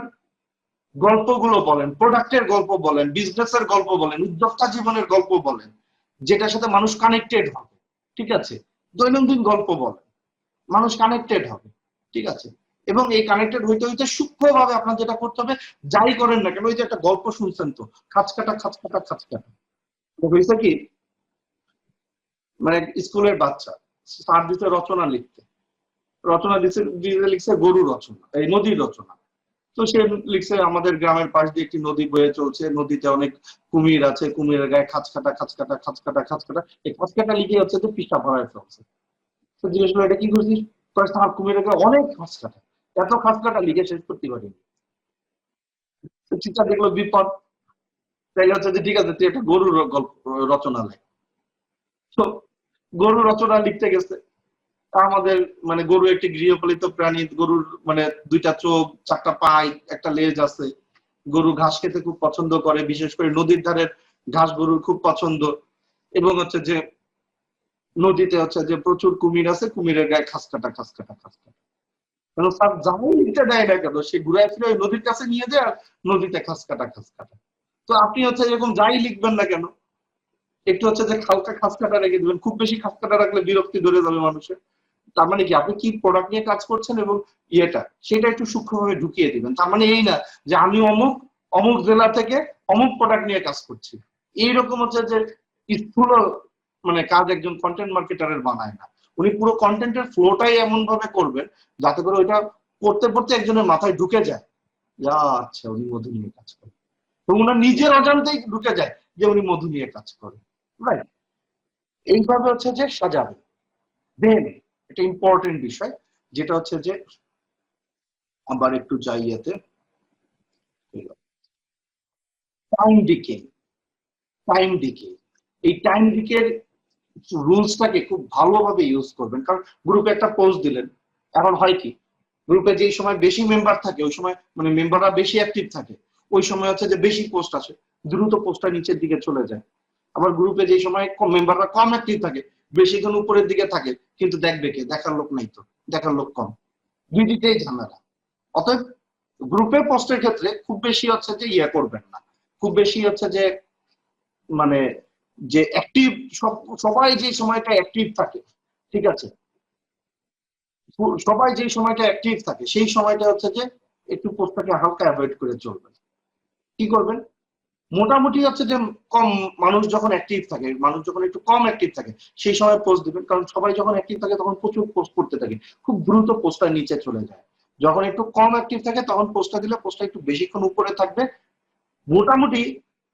গল্পগুলো বলেন, প্রোডাক্টের গল্প বলেন, বিজনেসের গল্প বলেন, উদ্যোক্তা জীবনের গল্প বলেন, যেটার সাথে মানুষ কানেক্টেড হবে, ঠিক আছে? দৈনন্দিন গল্প বলেন, মানুষ কানেক্টেড হবে, ঠিক আছে? এবং এই কানেক্টেড হইতে হইতে সূক্ষ্মভাবে আপনার যেটা করতে হবে, যাই করেন না কেন, ওই যে একটা গল্প শুনছেন তো, খাঁচ কাটা খাঁচ কাটা খাঁচ কাটা, হয়েছে কি মানে স্কুলের বাচ্চা স্যার দিতে রচনা লিখতে, রচনা দিতে লিখছে গরু রচনা, এই নদীর রচনা। তো সে লিখছে আমাদের গ্রামের পাশ দিয়ে একটি নদী বয়ে চলছে, নদীতে অনেক কুমির আছে, কুমিরের গায়ে খাঁচ কাটা খাঁচ কাটা খাঁচ কাটা খাঁচ কাটা, এই খাঁচ কাটা লিখে হচ্ছে যে পৃষ্ঠা ভরায় ফেলছে। তো জিজ্ঞেস করলো এটা কি করছিস, আমার কুমিরের গায়ে অনেক খাঁচ কাটা, এত খাঁচ কাটা লিখে শেষ করতে পারিনি। তো চিন্তা দেখলো বিপদ, তাইলে হচ্ছে যে ঠিক আছে তুই একটা গরুর গল্প রচনা লেখ। তো গরু রচনা লিখতে গেছে, আমাদের মানে গরু একটি গৃহপালিত প্রাণী, গরুর মানে দুইটা চোখ, চারটা পাই, একটা লেজ আছে, গরু ঘাস খেতে খুব পছন্দ করে, বিশেষ করে নদীর ধারের ঘাস গরুর খুব পছন্দ, এবং হচ্ছে যে নদীতে হচ্ছে যে প্রচুর কুমির আছে, কুমিরের গায়ে খাস কাটা খাস কাটা খাস কাটা। কেন স্যার যাই লিখতে দেয় না কেন, সে ঘুরায় ফিরে নদীর কাছে নিয়ে যায় আর নদীতে খাস কাটা খাস কাটা। তো আপনি হচ্ছে এরকম যাই লিখবেন না কেন, একটু হচ্ছে যে হালকা খাস কাটা রেখে দিবেন, খুব বেশি খাস কাটা রাখলে বিরক্তি ধরে যাবে মানুষের। তার মানে কি আপনি কি প্রোডাক্ট নিয়ে কাজ করছেন এবং ইয়েটা সেটা একটু সূক্ষ্মভাবে ঢুকিয়ে দিবেন। তার মানে এই না যে আমি অমুক অমুক জেলা থেকে অমুক প্রোডাক্ট নিয়ে কাজ করছি, এইরকম হচ্ছে যে স্থূল মানে কাজ একজন কন্টেন্ট মার্কেটারের বানায় না। উনি পুরো কন্টেন্টের ফ্লোটাই এমন ভাবে করবেন যাতে করে ওইটা পড়তে পড়তে একজনের মাথায় ঢুকে যায়, যা আচ্ছা উনি মধু নিয়ে কাজ করেন, তো ওনার নিজের অজান্তেই ঢুকে যায় যে উনি মধু নিয়ে কাজ করেন, রাইট? এইভাবে হচ্ছে যে সাজাবে। দেন এটা ইম্পর্টেন্ট বিষয়, যেটা হচ্ছে যে আবার একটু যাই এতে, টাইম ডিকে। টাইম ডিকে, এই টাইম ডিকের রুলসটাকে খুব ভালোভাবে ইউজ করবেন। কারণ গ্রুপে একটা পোস্ট দিলেন, এখন হয় কি, গ্রুপে যেই সময় বেশি মেম্বার থাকে ওই সময় মানে মেম্বাররা বেশি অ্যাক্টিভ থাকে, ওই সময় হচ্ছে যে বেশি পোস্ট আসে, দ্রুত পোস্টটা নিচের দিকে চলে যায়। আবার গ্রুপে যেই সময় মেম্বাররা কম অ্যাক্টিভ থাকে, বেশিক্ষণ উপরের দিকে থাকে, কিন্তু দেখবে কে, দেখার লোক নাই, তো দেখার লোক কম, দুই দিকেই ঝামেলা। অতএব গ্রুপে পোস্টের ক্ষেত্রে খুব বেশি হচ্ছে যে ইয়ে করবেন না, খুব বেশি হচ্ছে যে মানে যে অ্যাক্টিভ, সবাই যে সময়টা অ্যাক্টিভ থাকে, ঠিক আছে, সবাই যে সময়টা অ্যাক্টিভ থাকে সেই সময়টা হচ্ছে যে একটু পোস্টটাকে হালকা অ্যাভয়েড করে চলবেন। কি করবেন, মোটামুটি হচ্ছে যে কম মানুষ যখন অ্যাক্টিভ থাকে, মানুষ যখন একটু কম অ্যাক্টিভ থাকে সেই সময় পোস্ট দিবেন। কারণ সবাই যখন অ্যাক্টিভ থাকে তখন প্রচুর পোস্ট করতে থাকে, খুব দ্রুত পোস্টটা নিচে চলে যায়। যখন একটু কম অ্যাক্টিভ থাকে তখন পোস্টটা দিলে পোস্টটা একটু বেশিক্ষণ উপরে থাকবে, মোটামুটি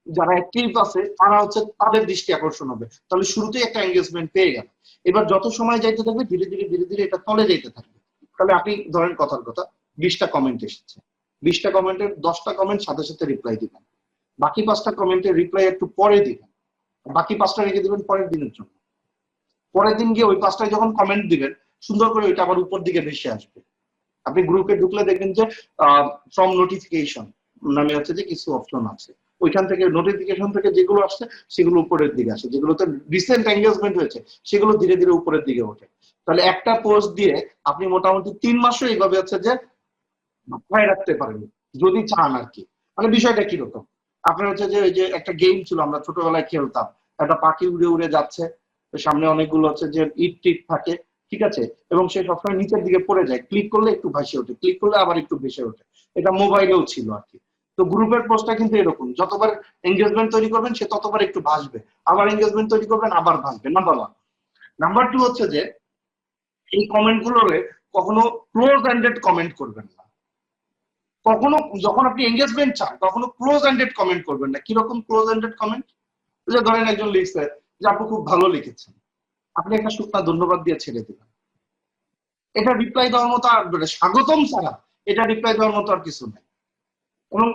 যারা অ্যাক্টিভ আছে তারা হচ্ছে তাদের দৃষ্টি আকর্ষণ হবে, তাহলে শুরুতেই একটা এঙ্গেজমেন্ট পেয়ে গেল। এবার যত সময় যাইতে থাকবে ধীরে ধীরে ধীরে ধীরে এটা তলে যেতে থাকবে। তাহলে আপনি ধরেন কথার কথা 20টা কমেন্ট এসেছে, 20টা কমেন্টের 10টা কমেন্ট সাথে সাথে রিপ্লাই দিবেন, বাকি 5টা কমেন্টের রিপ্লাই একটু পরে দিবেন, বাকি 5টা রেখে দিবেন পরের দিনের জন্য। পরের দিন গিয়ে ওই 5টায় যখন কমেন্ট দিবেন সুন্দর করে ওইটা আবার উপর দিকে ভেসে আসবে। আপনি গ্রুপে ঢুকলে দেখবেন যে ফ্রম নোটিফিকেশন নামে হচ্ছে যে কিছু অপশন আছে, ওইখান থেকে নোটিফিকেশন থেকে যেগুলো আসছে সেগুলো উপরের দিকে আসে, যেগুলোতে রিসেন্ট এঙ্গেজমেন্ট হয়েছে সেগুলো ধীরে ধীরে উপরের দিকে ওঠে। তাহলে একটা পোস্ট দিয়ে আপনি মোটামুটি 3 মাসও এইভাবে হচ্ছে যে মাথায় রাখতে পারেন যদি চান আর কি। মানে বিষয়টা কিরকম, আপনার হচ্ছে যে ওই যে একটা গেম ছিল আমরা ছোটবেলায় খেলতাম, একটা পাখি উড়ে উড়ে যাচ্ছে, সামনে অনেকগুলো হচ্ছে যে ইট টিট থাকে, ঠিক আছে, এবং সে সবসময় নিচের দিকে পড়ে যায়, ক্লিক করলে একটু ভাসে ওঠে, ক্লিক করলে আবার একটু ভেসে ওঠে। এটা মোবাইলেও ছিল আর কি। তো গ্রুপের পোস্টটা কিন্তু এরকম, যতবার এঙ্গেজমেন্ট তৈরি করবেন সে ততবার একটু ভাসবে, আবার এঙ্গেজমেন্ট তৈরি করবেন আবার ভাসবে। Number one. নাম্বার টু হচ্ছে যে এই কমেন্ট গুলোরে কখনো ক্লোজ এন্ডেড কমেন্ট করবেন না। কখনো যখন আপনি এঙ্গেজমেন্ট চান কখনো ক্লোজ এন্ডেড কমেন্ট করবেন না। কিরকম ক্লোজ এন্ডেড কমেন্ট, যে ধরেন একজন লিখছে যে আপু খুব ভালো লিখেছেন, আপনি একটা শুকনা ধন্যবাদ দিয়ে ছেড়ে দিলেন, এটা রিপ্লাই দেওয়ার মতো আর স্বাগতম ছাড়া এটা রিপ্লাই দেওয়ার মতো আর কিছু নেই। এবং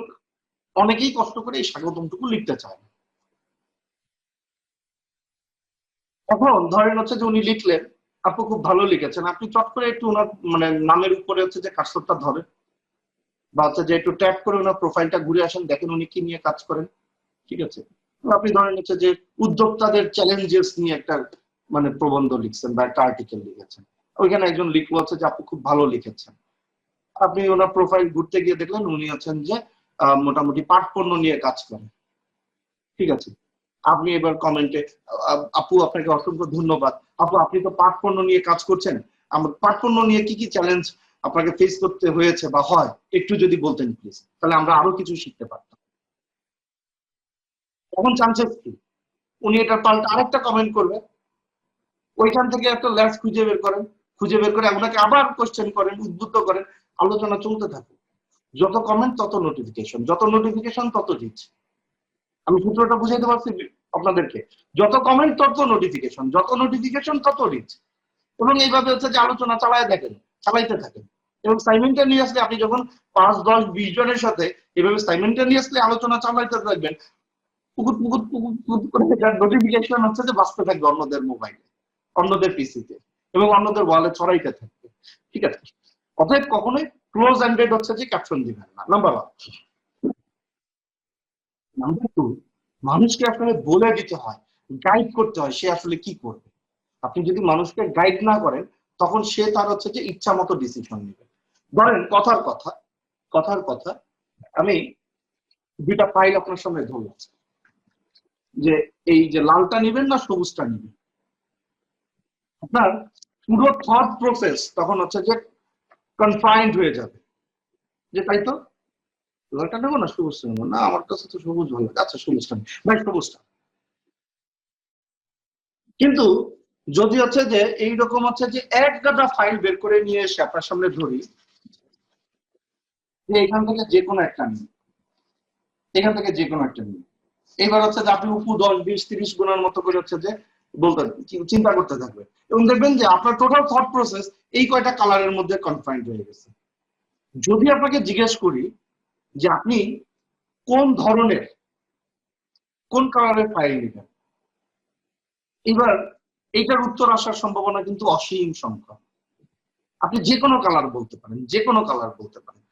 অনেকেই কষ্ট করে এই স্বাগতমটুকু লিখতে চায় না। এখন ধরেন হচ্ছে যে উনি লিখলেন আপু খুব ভালো লিখেছেন, আপনি চট করে একটু ওনার মানে নামের উপরে হচ্ছে যে কার্সরটা ধরেন, বা হচ্ছে যে একটু ট্যাপ করে ওনার প্রোফাইলটা ঘুরে আসেন, দেখেন উনি কি নিয়ে কাজ করেন, ঠিক আছে। আপনি ধরেন হচ্ছে যে উদ্যোক্তাদের চ্যালেঞ্জেস নিয়ে একটা মানে প্রবন্ধ লিখছেন বা একটা আর্টিকেল লিখেছেন, ওইখানে একজন লিখলো হচ্ছে যে আপু খুব ভালো লিখেছেন, আপনি ওনার প্রোফাইল ঘুরতে গিয়ে দেখলেন উনি হচ্ছেন যে মোটামুটি পাট পণ্য নিয়ে কাজ করেন, ঠিক আছে। আপনি এবার কমেন্টে আপু আপনাকে অসংখ্য ধন্যবাদ, আপু আপনি তো পাট পণ্য নিয়ে কাজ করছেন, আমার পাট পণ্য নিয়ে কি কি চ্যালেঞ্জ আপনাকে ফেস করতে হয়েছে বা হয় একটু যদি বলতেন প্লিজ, তাহলে আমরা আরো কিছু শিখতে পারতাম। তখন চান্সেস কি উনি এটার পাল্টা আরেকটা কমেন্ট করবে, ওইখান থেকে একটা ল্যাস খুঁজে বের করেন, খুঁজে বের করে আপনাকে আবার কোশ্চেন করেন, উদ্বুদ্ধ করেন, আলোচনা চলতে থাকে। যত কমেন্ট তত নোটিফিকেশন, যত নোটিফিকেশন তত রিচ। আমি সূত্রটা বুঝাইতে পারছি আপনাদেরকে, যত কমেন্ট তত নোটিফিকেশন, যত নোটিফিকেশন তত রিচ। এবং এইভাবে হচ্ছে যে আলোচনা চালায় দেখেন, চালাইতে থাকেন। এবং সাইমেন্টেনিয়াসলি আপনি যখন 5, 10, 20 জনের সাথে এভাবে সাইমেন্টেনিয়াসলি আলোচনা চালাইতে থাকবেন, পুকুর পুকুর পুকুর পুকুর করে নোটিফিকেশন হচ্ছে যে বাঁচতে থাকবে অন্যদের মোবাইলে, অন্যদের পিসিতে, এবং অন্যদের ওয়ালে ছড়াইতে থাকবে, ঠিক আছে। অতএব কখনোই ক্লোজ এন্ডেড হচ্ছে যে ক্যাপশন দিবেন না, নাম্বার ওয়ান। নাম্বার টু, মানুষকে আসলে বলে দিতে হয়, গাইড করতে হয় সে আসলে কি করবে। আপনি যদি মানুষকে গাইড না করেন তখন সে তার হচ্ছে যে ইচ্ছা মতো ডিসিশন নেবে। ধরেন কথার কথা, কথার কথা, আমি দুইটা ফাইল আপনার সামনে ধরলাম, যে এই যে লালটা নিবেন না সবুজটা নিবেন, আপনার পুরো থট প্রসেস তখন হচ্ছে যে কনফাইন্ড হয়ে যাবে, যে তাই তো লালটা নেবো না সবুজটা নেবো, না আমার কাছে তো সবুজ ভালো লাগে, আচ্ছা সবুজটা ভাই সবুজটা। কিন্তু যদি হচ্ছে যে এইরকম হচ্ছে যে এক গাদা ফাইল বের করে নিয়ে এসে আপনার সামনে ধরি যে এখান থেকে যে কোনো একটা নিই, এখান থেকে যে কোনো একটা নিই, এইবার হচ্ছে যে আপনি উপু 10, 20, 30 গুণার মতো করে হচ্ছে যে বলতে চিন্তা করতে থাকবেন এবং দেখবেন যে আপনার টোটাল থট প্রসেস এই কয়টা কালারের মধ্যে কনফাইন্ড হয়ে গেছে। যদি আপনাকে জিজ্ঞেস করি যে আপনি কোন ধরনের কোন কালারের ফাইল নেবেন, এবার এইটার উত্তর আসার সম্ভাবনা কিন্তু অসীম সংখ্যা। আপনি যে কোনো কালার বলতে পারেন, যে কোনো কালার বলতে পারেন।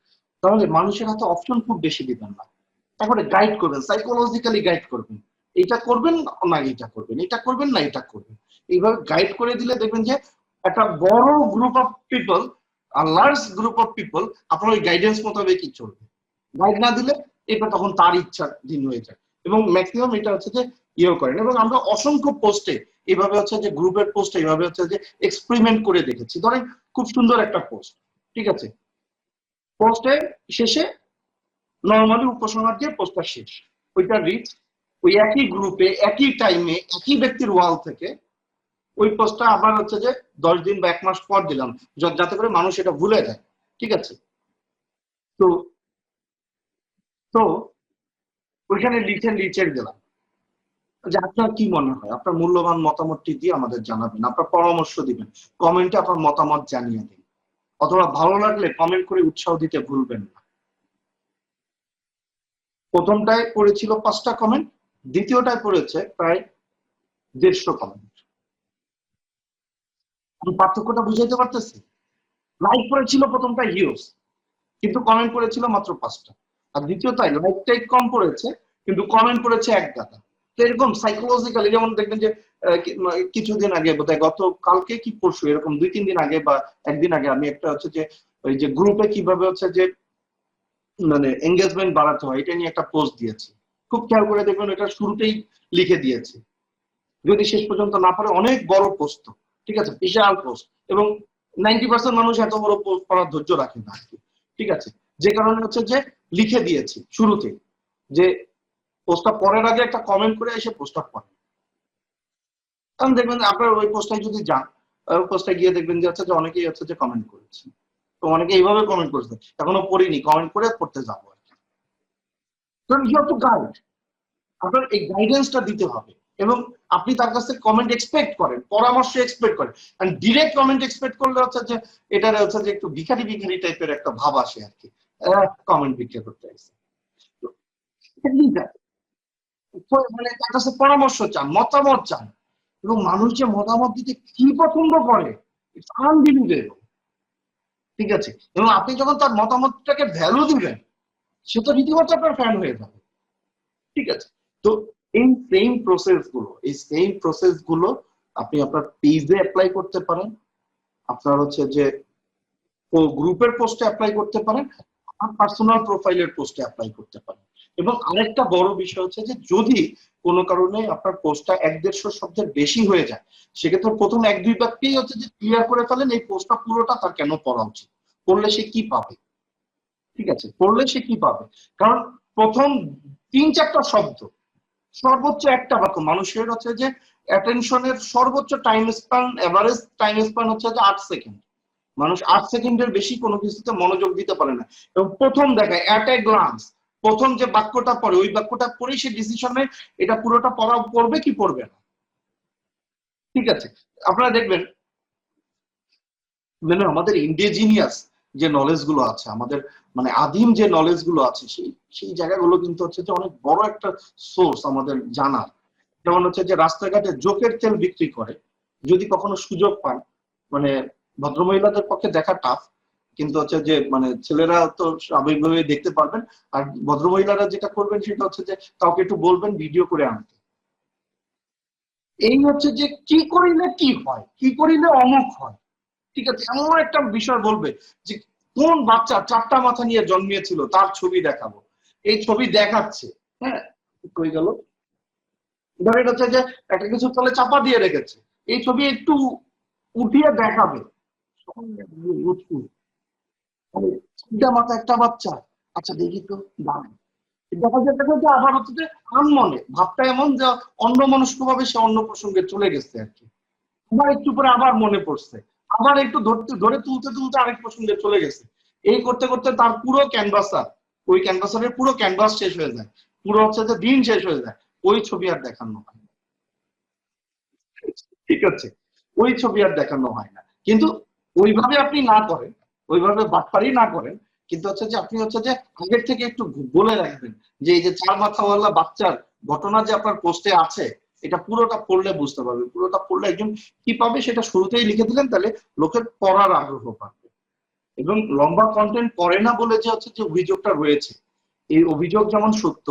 তাহলে মানুষের হাতে অপশন খুব বেশি দিবেন না, তারপরে গাইড করবেন, সাইকোলজিক্যালি গাইড করবেন, এটা করবেন না এটা করবেন, এটা করবেন না এটা করবেন। এইভাবে গাইড করে দিলে দেখবেন যে একটা বড় group of people, large group of people আপনার ওই গাইডেন্স মোতাবেকই চলবে। গাইড না দিলে এটা তখন তার ইচ্ছা দিন হয়ে যায়। এবং ম্যাক্সিমাম এটা হচ্ছে যে ইয়েও করেন, এবং আমরা অসংখ্য পোস্টে এইভাবে হচ্ছে যে গ্রুপের পোস্টে এইভাবে হচ্ছে যে এক্সপেরিমেন্ট করে দেখেছি। ধরেন খুব সুন্দর একটা পোস্ট, ঠিক আছে, পোস্টের শেষে নর্মালি উপসংহার দিয়ে পোস্টটা শেষ, ওইটা রিচ ওই একই গ্রুপে একই টাইমে একই ব্যক্তির ওয়াল থেকে ওই পোস্টটা আবার হচ্ছে যে 10 দিন বা 1 মাস পর দিলাম, যাতে করে মানুষ এটা ভুলে যায়, ঠিক আছে। তো তো ওইখানে লিচের দিলাম যে আপনার কি মনে হয়, আপনার মূল্যবান মতামতটি দিয়ে আমাদের জানাবেন, আপনার পরামর্শ দিবেন, কমেন্টে আপনার মতামত জানিয়ে দিন, অথবা ভালো লাগলে কমেন্ট করে উৎসাহ দিতে ভুলবেন না। প্রথমটায় পড়েছিল 5টা কমেন্ট, দ্বিতীয়টায় পড়েছে প্রায় 150 কমেন্ট। আমি পার্থক্যটা বুঝাইতে পারতেছি? লাইক করেছিল প্রথমটা হিউজ, কিন্তু কমেন্ট করেছিল মাত্র 5টা। আর দ্বিতীয়টায় লাইক কম পড়েছে কিন্তু কমেন্ট করেছে এক গাদা। তো এরকম সাইকোলজিক্যালি যেমন দেখবেন যে কিছুদিন আগে বোধহয় গত কালকে কি পরশু এরকম 2-3 দিন আগে বা একদিন আগে আমি একটা হচ্ছে যে ওই যে গ্রুপে কিভাবে হচ্ছে যে মানে এঙ্গেজমেন্ট বাড়াতে হয় এটা নিয়ে একটা পোস্ট দিয়েছি। খুব খেয়াল করে দেখবেন এটা শুরুতেই লিখে দিয়েছি, যদি শেষ পর্যন্ত না পারে অনেক বড় পোস্ট, ঠিক আছে, বিশাল পোস্ট, এবং 90% মানুষ এত বড় পোস্ট পড়ার ধৈর্য রাখে না, ঠিক আছে। যে কারণে হচ্ছে যে লিখে দিয়েছি শুরুতে যে পোস্টটা পড়ার আগে একটা কমেন্ট করে এসে পোস্টটা পড়ে। কারণ দেখবেন আপনার ওই পোস্টটায় যদি যান, পোস্টটা গিয়ে দেখবেন যে হচ্ছে যে অনেকেই হচ্ছে যে কমেন্ট করেছে, তো অনেকে এইভাবে কমেন্ট করেছে, এখনো পড়িনি, কমেন্ট করে পড়তে যাবো আর কি। কারণ ইউ হ্যাভ টু গাইড, আপনার এই গাইডেন্সটা দিতে হবে, এবং আপনি তার কাছে কমেন্ট এক্সপেক্ট করেন, পরামর্শ এক্সপেক্ট করেন। এন্ড ডিরেক্ট কমেন্ট এক্সপেক্ট করলে হচ্ছে যে এটা হচ্ছে যে একটু ভিখারি ভিখারি টাইপের একটা ভাব আসে আর কি, কমেন্ট ভিক্ষা করতে আসে। মানে তার কাছে পরামর্শ চান, মতামত চান, এবং মানুষ যে মতামত দিতে কি পছন্দ করে ইটস আনবিলিভেবল, ঠিক আছে। এবং আপনি যখন তার মতামতটাকে ভ্যালু দিবেন, সে তো রীতিমতো আপনার ফ্যান হয়ে যাবে, ঠিক আছে। তো এই সেম প্রসেস গুলো আপনি আপনার পেজে অ্যাপ্লাই করতে পারেন, আপনার হচ্ছে যে গ্রুপের পোস্টে অ্যাপ্লাই করতে পারেন, আপনার পার্সোনাল প্রোফাইলের পোস্টে অ্যাপ্লাই করতে পারেন। এবং আরেকটা বড় বিষয় হচ্ছে যে যদি কোনো কারণে আপনার পোস্টটা 1-150 শব্দের বেশি হয়ে যায়, সেক্ষেত্রে প্রথম 1-2 বাক্যেই হচ্ছে যে ক্লিয়ার করে ফেলেন এই পোস্টটা পুরোটা তার কেন পড়া উচিত, পড়লে সে কি পাবে, ঠিক আছে, পড়লে সে কি পাবে। কারণ প্রথম 3-4টা শব্দ, সর্বোচ্চ একটা বাক্য, মানুষের হচ্ছে যে অ্যাটেনশনের সর্বোচ্চ time span, average time span হচ্ছে যে 8 সেকেন্ড। মানুষ 8 সেকেন্ডের বেশি কোনো কিছুতে মনোযোগ দিতে পারে না। এবং প্রথম দেখায় অ্যাট এ গ্লান্স প্রথম যে বাক্যটা পড়ে ওই বাক্যটা পড়েই সে ডিসিশন নেয় এটা পুরোটা পড়বে কি পড়বে না, ঠিক আছে। আপনারা দেখবেন মানে আমাদের ইন্ডিজিনিয়াস যে নলেজ গুলো আছে, আমাদের মানে আদিম যে নলেজ গুলো আছে, সেই সেই জায়গাগুলো কিন্তু হচ্ছে যে অনেক বড় একটা সোর্স আমাদের জানার। যেমন হচ্ছে যে রাস্তাঘাটে জোকের তেল বিক্রি করে, যদি কখনো সুযোগ পান, মানে ভদ্রমহিলাদের পক্ষে দেখা টাফ, কিন্তু হচ্ছে যে মানে ছেলেরা তো স্বাভাবিকভাবে দেখতে পারবেন। আর ভদ্রমহিলারা যেটা করবেন সেটা হচ্ছে যে কাউকে একটু বলবেন ভিডিও করে আনতে। এই হচ্ছে যে কি করিলে কি হয়, কি করিলে অমুক হয়, ঠিক আছে, এমন একটা বিষয় বলবে যে কোন বাচ্চা 4টা মাথা নিয়ে জন্মিয়েছিল তার ছবি দেখাবো, এই ছবি দেখাচ্ছে, হ্যাঁ, কই গেল, ধরে হচ্ছে যে একটা কিছু তলে চাপা দিয়ে রেখেছে, এই ছবি একটু উঠিয়ে দেখাবে, চিন্তা মাথা একটা বাচ্চা, আচ্ছা দেখি তো দাঁড়ায়, দেখা যায় দেখা যায় আবার হচ্ছে যে আনমনে ভাবটা এমন যে অন্য মনস্ক ভাবে সে অন্য প্রসঙ্গে চলে গেছে আর কি। আমার একটু পরে আবার মনে পড়ছে, আবার একটু ধরে তুলতে তুলতে আরেক প্রসঙ্গে চলে গেছে। এই করতে করতে তার পুরো ক্যানভাসার, ওই ক্যানভাসারের পুরো ক্যানভাস শেষ হয়ে যায়, পুরো হচ্ছে যে দিন শেষ হয়ে যায়, ওই ছবি আর দেখানো হয় না। ঠিক আছে, ওই ছবি আর দেখানো হয় না। কিন্তু ওইভাবে আপনি না করেন, ওইভাবে বাটপারি না করেন, কিন্তু হচ্ছে যে আপনি হচ্ছে যে আগের থেকে একটু বলে রাখবেন যে এই যে চার মাথাওয়ালা বাচ্চার ঘটনা যে আপনার পোস্টে আছে, এটা পুরোটা পড়লে বুঝতে পারবে, পুরোটা পড়লে একজন কি পাবে সেটা শুরুতেই লিখে দিলেন, তাহলে লোকের পড়ার আগ্রহ পাবে। এবং লম্বা কন্টেন্ট পড়ে না বলে যে হচ্ছে যে অভিযোগটা রয়েছে, এই অভিযোগ যেমন সত্য,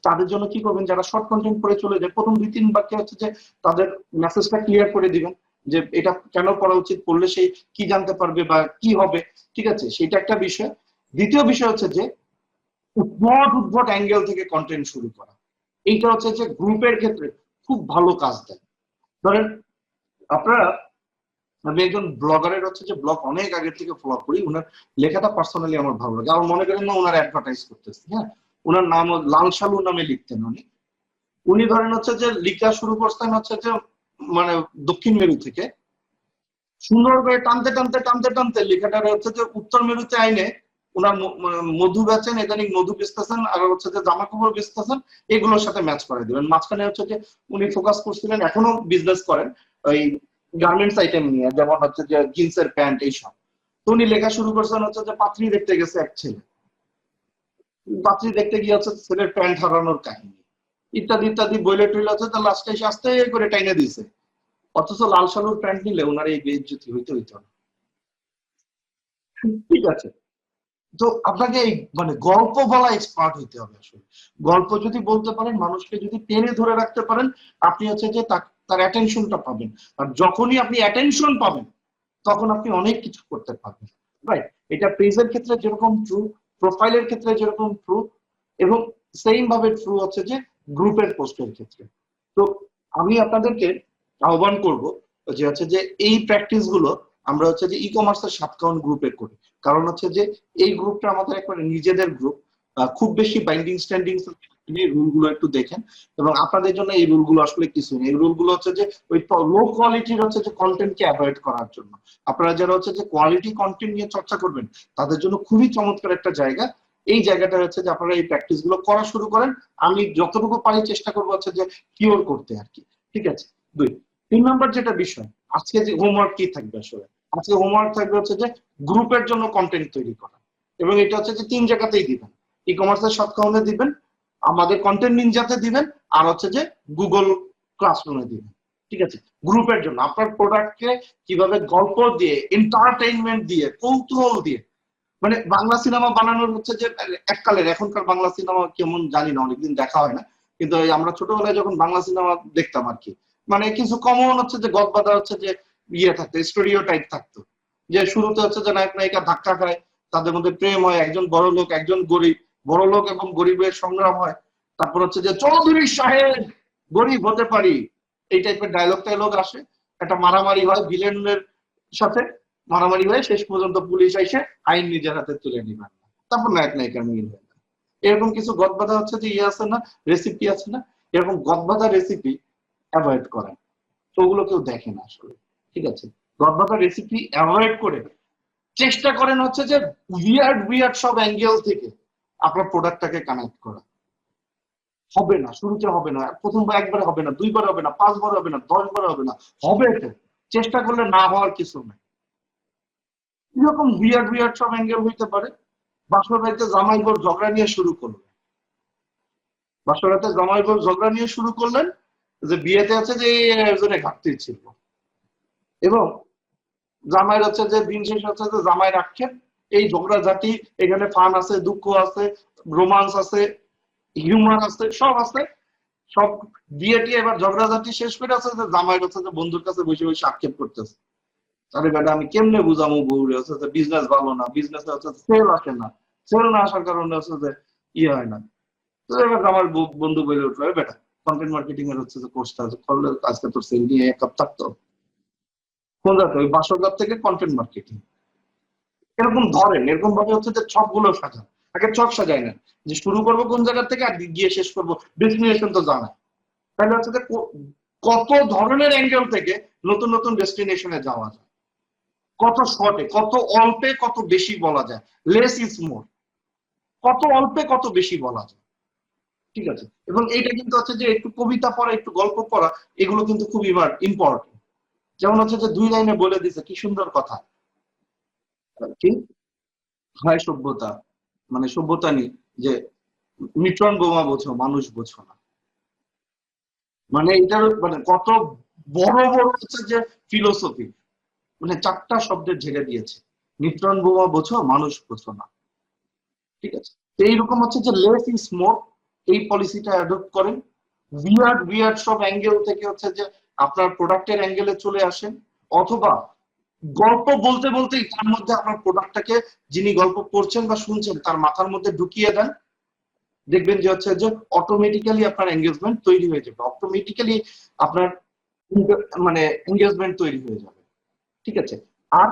তাদের জন্য কি করবেন, যারা শর্ট কন্টেন্ট পড়ে চলে যায়, প্রথম 2-3 বাক্যে হচ্ছে যে তাদের মেসেজটা ক্লিয়ার করে দিবেন যে এটা কেন পড়া উচিত, পড়লে সে কি জানতে পারবে বা কি হবে। ঠিক আছে, সেটা একটা বিষয়। দ্বিতীয় বিষয় হচ্ছে যে উদ্ভট উদ্ভট অ্যাঙ্গেল থেকে কন্টেন্ট শুরু করা, এইটা হচ্ছে যে গ্রুপের ক্ষেত্রে খুব ভালো কাজ দেয়। ধরেন আপনারা, আমি একজন ব্লগারের হচ্ছে যে ব্লগ অনেক আগে থেকে ফলো করি, ওনার লেখাটা পার্সোনালি আমার ভালো লাগে। আমার মনে করেন না ওনার অ্যাডভার্টাইজ করতেছে, হ্যাঁ, ওনার নাম লাল সালু নামে লিখতেন উনি। উনি ধরেন হচ্ছে যে লিখা শুরু করতেন হচ্ছে যে মানে দক্ষিণ মেরু থেকে, সুন্দর করে টানতে টানতে টানতে টানতে লেখাটা হচ্ছে যে উত্তর মেরুতে আইনে ওনার মধু বেচেন, ইদানিং মধু বেচতেছেন, আর হচ্ছে যে জামা কাপড় বেচতেছেন, এগুলোর সাথে ম্যাচ করে দিবেন। মাঝখানে হচ্ছে যে উনি ফোকাস করছিলেন, এখনো বিজনেস করেন ওই গার্মেন্টস আইটেম নিয়ে, যেমন হচ্ছে যে জিন্সের প্যান্ট এইসব। তো উনি লেখা শুরু করছেন হচ্ছে যে পাত্রী দেখতে গেছে এক ছেলে, পাত্রী দেখতে গিয়ে হচ্ছে ছেলের প্যান্ট হারানোর কাহিনী, ইত্যাদি ইত্যাদি বইলে টইলে হচ্ছে, তো লাস্টে এসে আস্তে করে টাইনে দিয়েছে। অথচ লাল সালুর প্যান্ট নিলে ওনার এই বেইজ্জতি হইতে হইতো না। ঠিক আছে, তো আপনাকে এই মানে গল্প বলা এক্সপার্ট হইতে হবে আসলে। গল্প যদি বলতে পারেন, মানুষকে যদি টেনে ধরে রাখতে পারেন, আপনি হচ্ছে যে তার অ্যাটেনশনটা পাবেন। আর যখনই আপনি অ্যাটেনশন পাবেন, তখন আপনি অনেক কিছু করতে পারবেন। রাইট, এটা পেজের ক্ষেত্রে যেরকম ট্রু, প্রোফাইলের ক্ষেত্রে যেরকম ট্রু, এবং সেম ভাবে ট্রু হচ্ছে যে গ্রুপের পোস্টের ক্ষেত্রে। তো আমি আপনাদেরকে আহ্বান করব যে হচ্ছে যে এই প্র্যাকটিস গুলো আমরা হচ্ছে যে ই কমার্সের সাতকাউন গ্রুপে করি। কারণ হচ্ছে যে এই গ্রুপটা আমাদের একবারে নিজেদের গ্রুপ, খুব বেশি বাইন্ডিং স্ট্যান্ডিং রুল গুলো একটু দেখেন। এবং আপনাদের জন্য এই রুল গুলো আসলে কিছু নেই, এই রুল গুলো হচ্ছে যে ওই লো কোয়ালিটির হচ্ছে যে কন্টেন্টকে অ্যাভয়েড করার জন্য। আপনারা যারা হচ্ছে যে কোয়ালিটি কন্টেন্ট নিয়ে চর্চা করবেন, তাদের জন্য খুবই চমৎকার একটা জায়গা। এই জায়গাটা হচ্ছে যে আপনারা এই প্র্যাকটিস গুলো করা শুরু করেন। আমি যতটুকু পারি চেষ্টা করবো হচ্ছে যে কিওর করতে আর কি। ঠিক আছে, 3 নম্বর যেটা বিষয়, আজকে যে হোমওয়ার্ক কি থাকবে আসলে, আজকে হোমওয়ার্ক থাকবে হচ্ছে যে গ্রুপের জন্য কন্টেন্ট তৈরি করা। এবং এটা হচ্ছে যে 3 জায়গাতেই দিবেন, ই কমার্সের সৎকাউনে দিবেন, আমাদের কন্টেন্ট নিনজাতে দিবেন, আর হচ্ছে যে গুগল ক্লাসরুমে দিবেন। ঠিক আছে, গ্রুপের জন্য আপনার প্রোডাক্টকে কিভাবে গল্প দিয়ে, এন্টারটেইনমেন্ট দিয়ে, কৌতূহল দিয়ে, মানে বাংলা সিনেমা বানানোর হচ্ছে যে এককালের, এখনকার বাংলা সিনেমা কেমন জানি না, অনেকদিন দেখা হয় না, কিন্তু আমরা ছোটবেলায় যখন বাংলা সিনেমা দেখতাম আর কি, মানে কিছু কমন হচ্ছে যে গদবাধা হচ্ছে যে ইয়ে থাকতো, স্টোরিও টাইপ থাকতো, যে শুরুতে হচ্ছে যে নায়ক নায়িকা ধাক্কা খায়, তাদের মধ্যে প্রেম হয়, একজন বড় লোক একজন গরিব, বড় লোক এবং গরিবের সংগ্রাম হয়, তারপর হচ্ছে যে চৌধুরী সাহেব গরিব হতে পারি, এই টাইপের ডায়লগ টাইলগ আসে, একটা মারামারি হয় ভিলেনের সাথে, মারামারি হয়ে শেষ পর্যন্ত পুলিশ এসে আইন নিজের হাতে তুলে নিবেন, তারপর নায়ক নায়িকার মিল হয়ে যায়। এরকম কিছু গদবাধা হচ্ছে যে ইয়ে আছে না, রেসিপি আছে না, এরকম গদবাধা রেসিপি অ্যাভয়েড করেন, তো ওগুলো কেউ দেখে না আসলে। ঠিক আছে, গদবাধা রেসিপি অ্যাভয়েড করে চেষ্টা করেন হচ্ছে যে উইয়ার্ড উইয়ার্ড সব অ্যাঙ্গেল থেকে আপনার প্রোডাক্টটাকে কানেক্ট করা। হবে না, শুরুতে হবে না, প্রথমবার একবার হবে না, 2বার হবে না, 5বার হবে না, 10বার হবে না, হবে তো, চেষ্টা করলে না হওয়ার কিছু নেই। এরকম বিয়ার্ড বিয়ার্ড সব অ্যাঙ্গেল হইতে পারে। বাসর রাতে জামাই বর ঝগড়া নিয়ে শুরু করলেন, বাসর রাতে জামাই বর ঝগড়া নিয়ে শুরু করলেন, যে বিয়েতে আছে যে একজনে ঘাটতি ছিল, এবং জামাইয়ের হচ্ছে যে দিন শেষ হচ্ছে যে জামাইয়ের আক্ষেপ, এই ঝগড়া ঝাঁটি, এখানে ফান আছে, দুঃখ আছে, রোমান্স আছে, হিউমার আছে, সব আছে, সব বিয়ে টিয়ে এবার ঝগড়াঝাটি শেষ করে আছে যে জামাইয়ের হচ্ছে যে বন্ধুর কাছে বসে বসে আক্ষেপ করতেছে, আরে বেটা আমি কেমনে বুঝামো বউরে হচ্ছে যে বিজনেস ভালো না, বিজনেস হচ্ছে সেল আসে না, সেল না আসার কারণে হচ্ছে যে ইয়ে হয় না। তো এবার আমার বন্ধু বলে উঠলো, বেটা কন্টেন্ট মার্কেটিং এর হচ্ছে যে কোর্সটা করলে আজকে তোর সেল নিয়ে এক কাপ থাকতো, কোন যাতো ওই বাসরঘাট থেকে কন্টেন্ট মার্কেটিং, এরকম ধরেন, এরকম ভাবে হচ্ছে যে ছক গুলো সাজান, আগে ছক সাজায় না, যে শুরু করবো কোন জায়গা থেকে আর গিয়ে শেষ করবো ডেস্টিনেশন তো জানা, তাহলে হচ্ছে যে কত ধরনের অ্যাঙ্গেল থেকে নতুন নতুন ডেস্টিনেশনে যাওয়া যায়, কত শর্টে, কত অল্পে কত বেশি বলা যায়, লেস ইজ মোর, কত অল্পে কত বেশি বলা যায়। ঠিক আছে, এবং এইটা কিন্তু হচ্ছে যে একটু কবিতা পড়া, একটু গল্প পড়া, এগুলো কিন্তু খুব ইম্পর্টেন্ট। যেমন হচ্ছে যে 2 লাইনে বলে দিছে, কি সুন্দর কথা, কি হয় সভ্যতা, মানে সভ্যতা নেই, যে নিউট্রন বোমা বোঝো মানুষ বোঝো না। মানে এটার মানে কত বড় বড় হচ্ছে যে ফিলোসফি, মানে 4টা শব্দের ঝেড়ে দিয়েছে, নিউট্রন বোমা বোঝো মানুষ বোঝো না। ঠিক আছে, তো এইরকম হচ্ছে যে লেস ইজ মোর, এই পলিসিটা অ্যাডপ্ট করেন। উইয়ার্ড উইয়ার্ড সব অ্যাঙ্গেল থেকে হচ্ছে যে আপনার প্রোডাক্টের অ্যাঙ্গেলে চলে আসেন, অথবা গল্প বলতে বলতেই তার মধ্যে আপনার প্রোডাক্টটাকে, যিনি গল্প পড়ছেন বা শুনছেন, তার মাথার মধ্যে ঢুকিয়ে দেন। দেখবেন যে হচ্ছে যে অটোমেটিক্যালি আপনার এঙ্গেজমেন্ট তৈরি হয়ে যাবে, অটোমেটিক্যালি আপনার মানে এঙ্গেজমেন্ট তৈরি হয়ে যাবে। ঠিক আছে, আর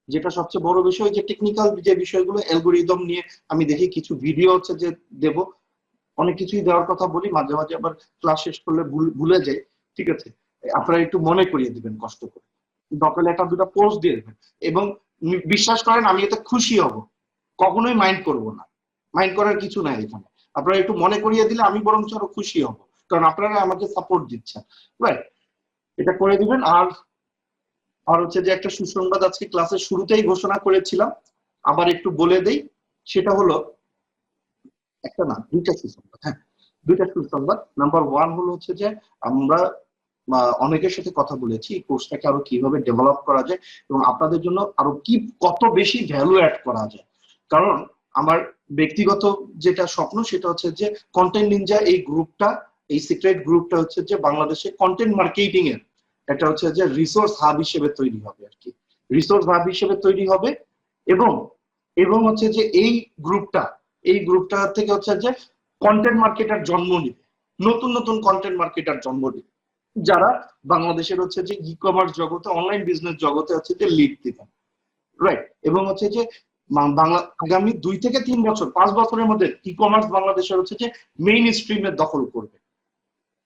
যেটা সবচেয়ে বড় বিষয়, যে টেকনিক্যাল যে বিষয়গুলো, অ্যালগোরিদম নিয়ে আমি দেখি কিছু ভিডিও হচ্ছে যে দেব, অনেক কিছুই দেওয়ার কথা বলি, মাঝে মাঝে আবার ক্লাস শেষ করলে ভুলে যাই। ঠিক আছে, আপনারা একটু মনে করিয়ে দিবেন কষ্ট করে, দরকার একটা দুটা পোস্ট দিয়ে দেবেন, এবং বিশ্বাস করেন আমি এতে খুশি হব, কখনোই মাইন্ড করব না, মাইন্ড করার কিছু নাই এখানে। আপনারা একটু মনে করিয়ে দিলে আমি বরং আরো খুশি হব, কারণ আপনারা আমাকে সাপোর্ট দিচ্ছেন। রাইট, এটা করে দিবেন। আর আর হচ্ছে যে একটা সুসংবাদ আজকে ক্লাসের শুরুতেই ঘোষণা করেছিলাম, আবার একটু বলে দেই, সেটা হলো, একটা না, দুইটা সুসংবাদ, হ্যাঁ দুইটা সুসংবাদ। নাম্বার 1 হলো হচ্ছে যে আমরা অনেকের সাথে কথা বলেছি এই কোর্সটাকে আরো কিভাবে ডেভেলপ করা যায়, এবং আপনাদের জন্য আরো কি কত বেশি ভ্যালু অ্যাড করা যায়। কারণ আমার ব্যক্তিগত যেটা স্বপ্ন, সেটা হচ্ছে যে কন্টেন্ট নিনজা এই গ্রুপটা, এই সিক্রেট গ্রুপটা হচ্ছে যে বাংলাদেশে কন্টেন্ট মার্কেটিং এর একটা হচ্ছে যে রিসোর্স হাব হিসেবে তৈরি হবে আর কি, রিসোর্স হাব হিসেবে তৈরি হবে। এবং এবং হচ্ছে যে এই গ্রুপটা থেকে হচ্ছে যে কন্টেন্ট মার্কেটার জন্ম নিবে, নতুন নতুন কন্টেন্ট মার্কেটার জন্ম নিবে, যারা বাংলাদেশের হচ্ছে যে ই কমার্স জগতে, অনলাইন বিজনেস জগতে হচ্ছে যে লিড দিবেন। রাইট, এবং হচ্ছে যে বাংলা আগামী 2 থেকে 3 বছর, 5 বছরের মধ্যে ই কমার্স বাংলাদেশের হচ্ছে যে মেইন স্ট্রিমে দখল করবে,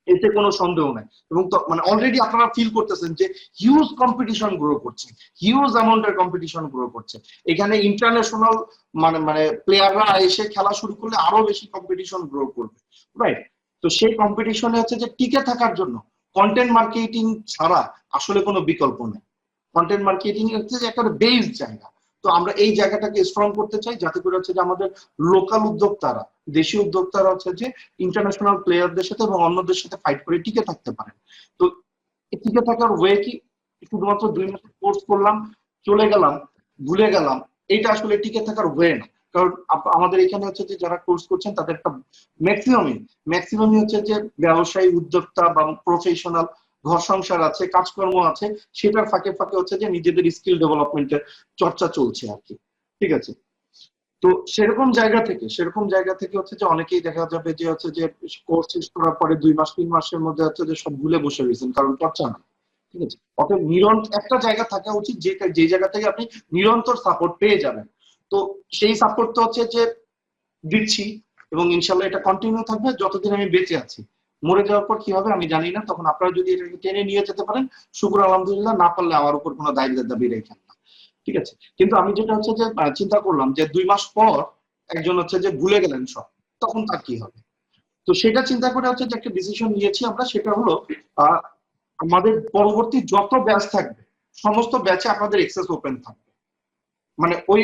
এতে কোনো সন্দেহ নাই। এবং মানে অলরেডি আপনারা ফিল করতেছেন যে হিউজ কম্পিটিশন গ্রো করছে, হিউজ অ্যামাউন্টের কম্পিটিশন গ্রো করছে। এখানে ইন্টারন্যাশনাল মানে প্লেয়াররা এসে খেলা শুরু করলে আরো বেশি কম্পিটিশন গ্রো করবে। রাইট, তো সেই কম্পিটিশনে হচ্ছে যে টিকে থাকার জন্য কন্টেন্ট মার্কেটিং ছাড়া আসলে কোনো বিকল্প নেই। কন্টেন্ট মার্কেটিং হচ্ছে যে একটা বেস জায়গা। তো আমরা এই জায়গাটাকে স্ট্রং করতে চাই, যাতে করে হচ্ছে যে আমাদের লোকাল উদ্যোক্তারা, দেশীয় উদ্যোক্তারা হচ্ছে যে ইন্টারন্যাশনাল প্লেয়ারদের সাথে এবং অন্যদের সাথে ফাইট করে টিকে থাকতে পারেন। তো টিকে থাকার ওয়ে কি? শুধুমাত্র 2 মাসের কোর্স করলাম, চলে গেলাম, ভুলে গেলাম, এটা আসলে টিকে থাকার ওয়ে না। কারণ আমাদের এখানে হচ্ছে যে যারা কোর্স করছেন তাদের একটা ম্যাক্সিমামই হচ্ছে যে ব্যবসায়ী, উদ্যোক্তা বা প্রফেশনাল, ঘর সংসার আছে, কাজকর্ম আছে, সেটার ফাঁকে ফাঁকে হচ্ছে যে নিজেদের স্কিল ডেভেলপমেন্টের চর্চা চলছে আর কি। ঠিক আছে, তো সেরকম জায়গা থেকে হচ্ছে যে অনেকেই দেখা যাবে যে হচ্ছে যে কোর্স শেষ করার পরে 2 মাস 3 মাসের মধ্যে হচ্ছে যে সব ভুলে বসে গেছেন, কারণ চর্চা না। ঠিক আছে, অতএব নিরন্তর একটা জায়গা থাকা উচিত, যে জায়গা থেকে আপনি নিরন্তর সাপোর্ট পেয়ে যাবেন। তো সেই সাপোর্ট তো হচ্ছে যে দিচ্ছি, এবং ইনশাল্লাহ এটা কন্টিনিউ থাকবে যতদিন আমি বেঁচে আছি। মরে যাওয়ার পর কি হবে আমি জানি না, তখন আপনারা যদি এটাকে টেনে নিয়ে যেতে পারেন শুকুর আলহামদুলিল্লাহ, না পারলে আমার উপর কোনো দাবি রেখেন না। ঠিক আছে, কিন্তু আমি যেটা হচ্ছে যে চিন্তা করলাম যে 2 মাস পর একজন হচ্ছে যে ভুলে গেলেন সব, তখন তার কি হবে। তো সেটা চিন্তা করে হচ্ছে যে একটা ডিসিশন নিয়েছি আমরা, সেটা হলো আমাদের পরবর্তী যত ব্যাচ থাকবে সমস্ত ব্যাচে আপনাদের এক্সেস ওপেন থাকবে। মানে ওই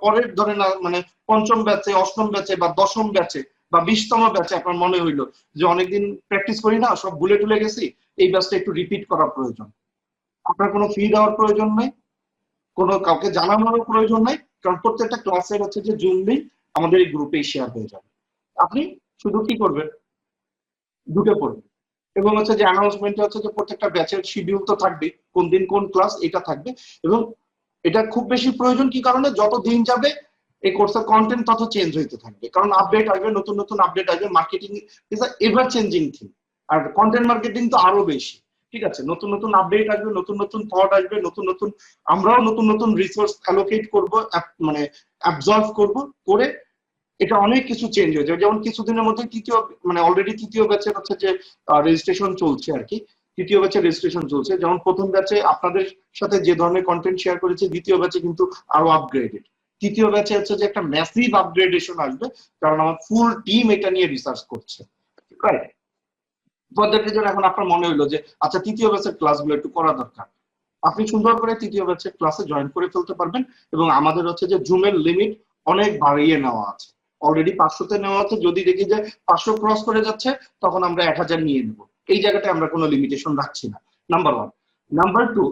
পরের ধরে না, মানে পঞ্চম ব্যাচে, অষ্টম ব্যাচে বা দশম ব্যাচে বা 20তম ব্যাচে আপনার মনে হইলো যে অনেকদিন প্র্যাকটিস করি না, সব ভুলে টুলে গেছি, এই ব্যাচটা একটু রিপিট করার প্রয়োজন। আপনার কোনো ফি দেওয়ার প্রয়োজন নাই, কোনো কাউকে জানানোর প্রয়োজন নাই, কারণ প্রত্যেকটা ক্লাসের হচ্ছে যে জুম লিংক আমাদের এই গ্রুপেই শেয়ার হয়ে যাবে। আপনি শুধু কি করবেন, ঢুকে পড়বেন, এবং হচ্ছে যে অ্যানাউন্সমেন্টে হচ্ছে যে প্রত্যেকটা ব্যাচের শিডিউল তো থাকবে, কোন দিন কোন ক্লাস এটা থাকবে। এবং এটা খুব বেশি প্রয়োজন কি কারণে, যত দিন যাবে এই কোর্সের কন্টেন্ট তত চেঞ্জ হইতে থাকবে, কারণ আপডেট আসবে, নতুন নতুন আপডেট আসবে। Marketing is ever changing thing, আর কন্টেন্ট মার্কেটিং তো আরো বেশি। ঠিক আছে, নতুন নতুন আপডেট আসবে, নতুন নতুন থট আসবে, নতুন নতুন, আমরাও নতুন নতুন রিসোর্স অ্যালোকেট করব, মানে অ্যাবজর্ব করব, করে এটা অনেক কিছু চেঞ্জ হয়ে যাবে। যেমন কিছুদিনের মধ্যে তৃতীয়, মানে অলরেডি তৃতীয় ব্যাচের হচ্ছে যে রেজিস্ট্রেশন চলছে আর কি। তৃতীয় ব্যাচের রেজিস্ট্রেশন চলছে। যেমন প্রথম ব্যাচে আপনাদের সাথে যে ধরনের কন্টেন্ট শেয়ার করেছে, দ্বিতীয় ব্যাচে কিন্তু আরো আপগ্রেডেড। তৃতীয় ব্যাচে হচ্ছে যে একটা ম্যাসিভ আপগ্রেডেশন আসবে, কারণ আমার ফুল টিম এটা নিয়ে রিসার্চ করছে, রাইট? পদ্ধতির জন্য এখন আপনার মনে হইলো যে আচ্ছা তৃতীয় ব্যাচের ক্লাসগুলো একটু করা দরকার, আপনি সুন্দর করে তৃতীয় ব্যাচের ক্লাসে জয়েন করে ফেলতে পারবেন। এবং আমাদের হচ্ছে যে জুমের লিমিট অনেক বাড়িয়ে নেওয়া আছে, অলরেডি 500-তে নেওয়া আছে। যদি দেখি যে 500 ক্রস করে যাচ্ছে, তখন আমরা 1000 নিয়ে নেব। এই জায়গাটায় আমরা কোনো লিমিটেশন রাখছি না, নাম্বার 1। নাম্বার 2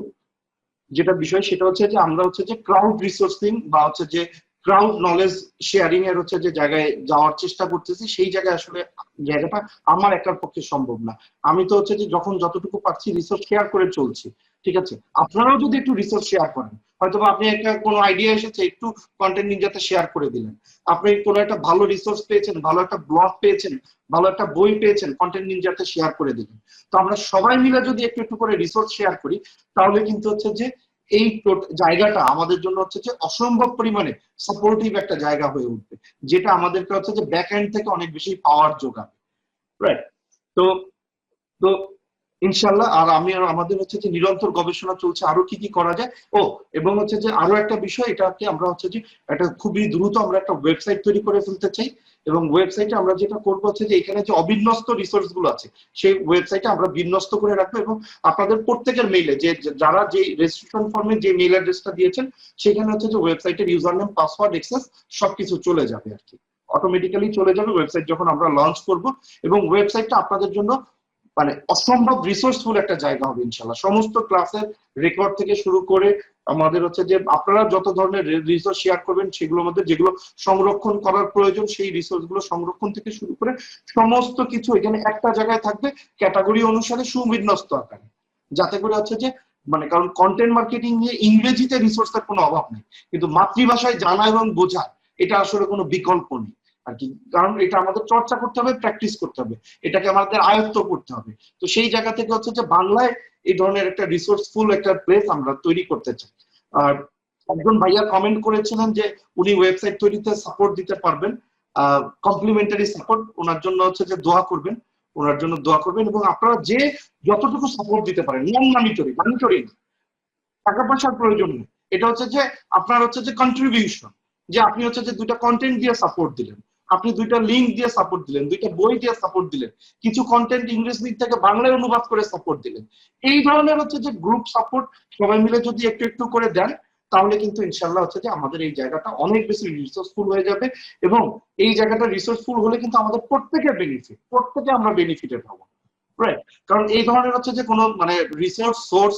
যেটা বিষয়, সেটা হচ্ছে যে আমরা হচ্ছে যে ক্রাউড রিসোর্সিং বা হচ্ছে যে ক্রাউড নলেজ শেয়ারিং এর হচ্ছে যে জায়গায় যাওয়ার চেষ্টা করতেছি। সেই জায়গায় আসলে জায়গাটা আমার একার পক্ষে সম্ভব না। আমি তো হচ্ছে যে যখন যতটুকু পাচ্ছি রিসোর্স শেয়ার করে চলছি, ঠিক আছে? আপনারাও যদি একটু রিসোর্স শেয়ার করেন, হয়তো আপনি একটা কোনো আইডিয়া এসেছে, একটু কন্টেন্ট নিনজাতে শেয়ার করে দিলেন, আপনি কোনো একটা ভালো রিসোর্স পেয়েছেন, ভালো একটা ব্লগ পেয়েছেন, ভালো একটা বই পেয়েছেন, কন্টেন্ট নিনজাতে শেয়ার করে দিলেন। তো আমরা সবাই মিলে যদি একটু একটু করে রিসোর্স শেয়ার করি, তাহলে কিন্তু হচ্ছে যে এই জায়গাটা আমাদের জন্য হচ্ছে যে অসম্ভব পরিমাণে সাপোর্টিভ একটা জায়গা হয়ে উঠবে, যেটা আমাদেরকে হচ্ছে যে ব্যাক এন্ড থেকে অনেক বেশি পাওয়ার যোগাবে, রাইট? তো তো ইনশাল্লাহ। আর আমি আর আমাদের হচ্ছে যে নিরন্তর গবেষণা চলছে আরো কি কি করা যায়। ও এবং হচ্ছে যে আরো একটা বিষয়, এটাকে আমরা হচ্ছে যে একটা খুবই দ্রুত আমরা একটা ওয়েবসাইট তৈরি করে ফেলতে চাই। এবং ওয়েবসাইটে আমরা যেটা করবো হচ্ছে যে এখানে যে অবিন্যস্ত রিসোর্স গুলো আছে, সেই ওয়েবসাইটে আমরা বিন্যস্ত করে রাখবো। এবং আপনাদের প্রত্যেকের মেইলে যে যারা যে রেজিস্ট্রেশন ফর্মে যে মেইল অ্যাড্রেসটা দিয়েছেন, সেখানে হচ্ছে যে ওয়েবসাইটের ইউজার নেম, পাসওয়ার্ড, অ্যাক্সেস সবকিছু চলে যাবে আর কি, অটোমেটিক্যালি চলে যাবে ওয়েবসাইট যখন আমরা লঞ্চ করব। এবং ওয়েবসাইটটা আপনাদের জন্য মানে অসম্ভব রিসোর্সফুল একটা জায়গা হবে ইনশাল্লাহ। সমস্ত ক্লাসের রেকর্ড থেকে শুরু করে আমাদের হচ্ছে যে আপনারা যত ধরনের রিসোর্স শেয়ার করবেন, সেগুলোর মধ্যে যেগুলো সংরক্ষণ করার প্রয়োজন, সেই রিসোর্স গুলো সংরক্ষণ থেকে শুরু করে সমস্ত কিছু এখানে একটা জায়গায় থাকবে, ক্যাটাগরি অনুসারে সুবিন্যস্ত আকারে, যাতে করে হচ্ছে যে মানে, কারণ কন্টেন্ট মার্কেটিং নিয়ে ইংরেজিতে রিসোর্সের কোনো অভাব নেই, কিন্তু মাতৃভাষায় জানা এবং বোঝা এটা আসলে কোনো বিকল্প নেই আর কি। কারণ এটা আমাদের চর্চা করতে হবে, প্র্যাকটিস করতে হবে, এটাকে আমাদের আয়ত্ত করতে হবে। তো সেই জায়গা থেকে হচ্ছে যে বাংলায় এই ধরনের একটা রিসোর্সফুল একটা প্লেস আমরা তৈরি করতে চাই। আর একজন ভাইয়া কমেন্ট করেছিলেন যে উনি ওয়েবসাইট তৈরিতে সাপোর্ট দিতে পারবেন, কমপ্লিমেন্টারি সাপোর্ট। ওনার জন্য হচ্ছে যে দোয়া করবেন, ওনার জন্য দোয়া করবেন। এবং আপনারা যে যতটুকু সাপোর্ট দিতে পারেন, নন মানিটরি, টাকা পয়সার প্রয়োজন নেই, এটা হচ্ছে যে আপনার হচ্ছে যে কন্ট্রিবিউশন, যে আপনি হচ্ছে যে দুইটা কন্টেন্ট দিয়ে সাপোর্ট দিলেন, আপনি দুইটা লিঙ্ক দিয়ে সাপোর্ট দিলেন, দুইটা বই দিয়ে সাপোর্ট দিলেন, কিছু কন্টেন্ট ইংরেজি থেকে বাংলায় অনুবাদ করে সাপোর্ট দিলেন। এই ধরনের হচ্ছে যে গ্রুপ সাপোর্ট সবাই মিলে যদি একটু একটু করে দেন, তাহলে কিন্তু ইনশাল্লাহ হচ্ছে যে আমাদের এই জায়গাটা অনেক বেশি রিসোর্সফুল হয়ে যাবে। এবং এই জায়গাটা রিসোর্সফুল হলে কিন্তু আমাদের প্রত্যেকের বেনিফিট, প্রত্যেকে আমরা বেনিফিটেড হবো, রাইট? কারণ এই ধরনের হচ্ছে যে কোনো মানে রিসোর্স সোর্স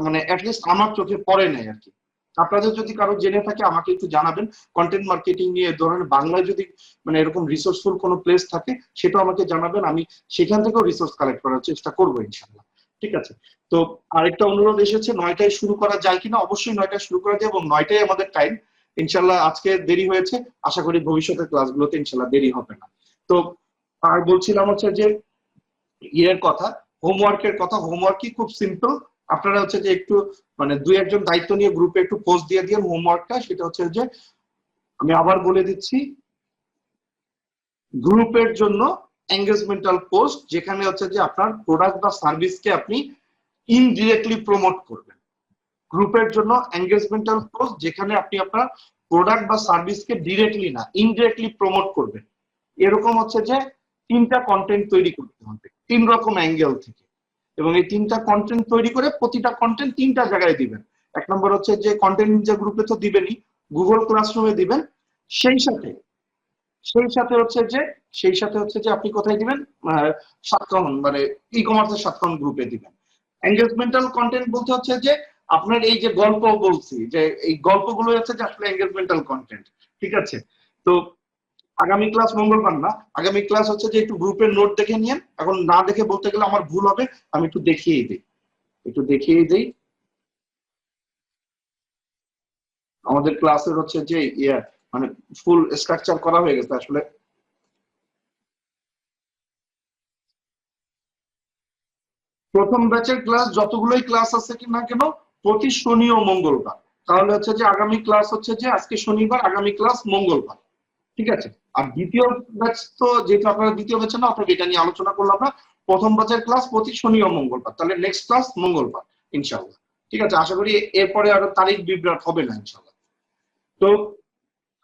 মানে অ্যাটলিস্ট আমার চোখে পড়ে নাই আর কি। আপনাদের যদি কারো জেনে থাকে আমাকে একটু জানাবেন, কন্টেন্ট মার্কেটিং নিয়ে ধরনের বাংলায় যদি মানে এরকম রিসোর্সফুল কোনো প্লেস থাকে, সেটাও আমাকে জানাবেন, আমি সেখান থেকেও রিসোর্স কালেক্ট করার চেষ্টা করবো ইনশাল্লাহ। ঠিক আছে? তো আরেকটা অনুরোধ এসেছে, 9টায় শুরু করা যায় কিনা? অবশ্যই 9টায় শুরু করা যায় এবং 9টায় আমাদের টাইম। ইনশাল্লাহ আজকে দেরি হয়েছে, আশা করি ভবিষ্যতের ক্লাসগুলোতে ইনশাল্লাহ দেরি হবে না। তো আর বলছিলাম হচ্ছে যে ইয়ের কথা, হোমওয়ার্কের কথা। হোমওয়ার্ক কি খুব সিম্পল, আপনারা হচ্ছে যে একটু মানে দুই একজন দায়িত্ব নিয়ে গ্রুপে একটু পোস্ট দিয়ে দিন হোমওয়ার্কটা। সেটা হচ্ছে যে আমি আবার বলে দিচ্ছি, গ্রুপের জন্য এঙ্গেজমেন্টাল পোস্ট, যেখানে হচ্ছে যে আপনার প্রোডাক্ট বা সার্ভিসকে আপনি ইনডিরেক্টলি প্রমোট করবেন। গ্রুপের জন্য এঙ্গেজমেন্টাল পোস্ট, যেখানে আপনি আপনার প্রোডাক্ট বা সার্ভিসকে ডিরেক্টলি না ইনডিরেক্টলি প্রমোট করবেন। এরকম হচ্ছে যে 3টা কন্টেন্ট তৈরি করতে হবে 3 রকম অ্যাঙ্গেল থেকে। এবং এই 3টা কন্টেন্ট তৈরি করে প্রতিটা কন্টেন্ট 3টা জায়গায় দিবেন। এক নম্বর হচ্ছে যে কন্টেন্ট নিনজা গ্রুপে তো দিবেনই, গুগল ক্লাসরুমে দিবেন, সেই সাথে হচ্ছে যে আপনি কোথায় দিবেন, সাতকাহন মানে ই কমার্সের সাতকাহন গ্রুপে দিবেন। এঙ্গেজমেন্টাল কন্টেন্ট বলতে হচ্ছে যে আপনার এই যে গল্প বলছি, যে এই গল্পগুলো হচ্ছে যে আসলে এঙ্গেজমেন্টাল কন্টেন্ট। ঠিক আছে? তো আগামী ক্লাস মঙ্গলবার না, আগামী ক্লাস হচ্ছে যে একটু গ্রুপের নোট দেখে নিয়েন। এখন না দেখে বলতে গেলে আমার ভুল হবে, আমি একটু দেখিয়ে দিই। আমাদের ক্লাসের হচ্ছে যে মানে ফুল স্ট্রাকচার করা হয়ে গেছে আসলে। প্রথম ব্যাচের ক্লাস যতগুলোই ক্লাস আছে কি না কেন, প্রতি শনি ও মঙ্গলবার। তাহলে হচ্ছে যে আগামী ক্লাস হচ্ছে যে আজকে শনিবার, আগামী ক্লাস মঙ্গলবার। ঠিক আছে? আর দ্বিতীয় ব্যাচ তো যেহেতু আপনারা দ্বিতীয় ব্যাচে না, অর্থাৎ এটা নিয়ে আলোচনা করলাম না। প্রথম ব্যাচের ক্লাস প্রতি শনি ও মঙ্গলবার, তাহলে নেক্সট ক্লাস মঙ্গলবার ইনশাআল্লাহ। ঠিক আছে, আশা করি এরপরে আরো তারিখ বিভ্রাট হবে না ইনশাআল্লাহ। তো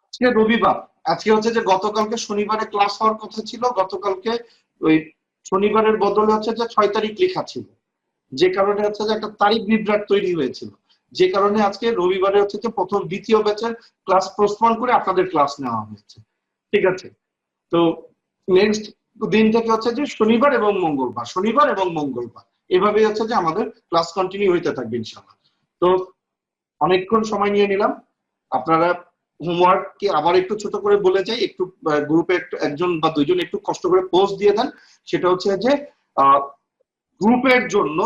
আজকে রবিবার, আজকে হচ্ছে যে গতকালকে শনিবারে ক্লাস হওয়ার কথা ছিল, গতকালকে ওই শনিবারের বদলে হচ্ছে যে 6 তারিখ লেখা ছিল, যে কারণে হচ্ছে যে একটা তারিখ বিভ্রাট তৈরি হয়েছিল, যে কারণে আজকে রবিবারে হচ্ছে যে প্রথম দ্বিতীয় ব্যাচের ক্লাস পোস্টপোন করে আপনাদের ক্লাস নেওয়া হয়েছে। ঠিক আছে, তো নেক্সট দিন থেকে হচ্ছে যে শনিবার এবং মঙ্গলবার, শনিবার এবং মঙ্গলবার এভাবে হচ্ছে যে আমাদের ক্লাস কন্টিনিউ হইতে থাকবে ইনশাআল্লাহ। তো অনেকক্ষণ সময় নিয়ে নিলাম, আপনারা হোমওয়ার্ক কি আবার একটু ছোট করে বলে যাই, একটু গ্রুপে একজন বা দুইজন একটু কষ্ট করে পোস্ট দিয়ে দেন। সেটা হচ্ছে যে গ্রুপের জন্য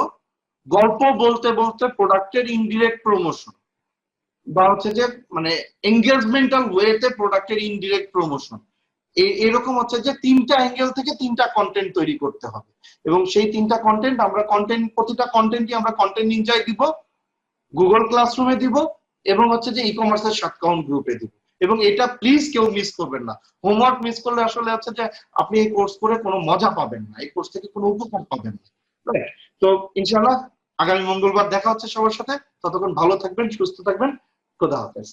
গল্প বলতে বলতে প্রোডাক্টের ইনডিরেক্ট প্রমোশন, বা হচ্ছে যে মানে এঙ্গেজমেন্টাল ওয়েতে প্রোডাক্টের ইনডিরেক্ট প্রমোশন, এরকম হচ্ছে যে 3টা অ্যাঙ্গেল থেকে 3টা কন্টেন্ট তৈরি করতে হবে। এবং সেই 3টা কন্টেন্ট আমরা প্রতিটা কন্টেন্টই আমরা কন্টেন্ট নিনজায় দিব, গুগল ক্লাসরুমে দিব, এবং হচ্ছে যে ই কমার্সের সাতকাউন্ট গ্রুপে দিব। এবং এটা প্লিজ কেউ মিস করবেন না। হোমওয়ার্ক মিস করলে আসলে হচ্ছে যে আপনি এই কোর্স করে কোনো মজা পাবেন না, এই কোর্স থেকে কোনো উপকার পাবেন না। তো ইনশাআল্লাহ আগামী মঙ্গলবার দেখা হচ্ছে সবার সাথে, ততক্ষণ ভালো থাকবেন, সুস্থ থাকবেন, খোদা হাফেজ।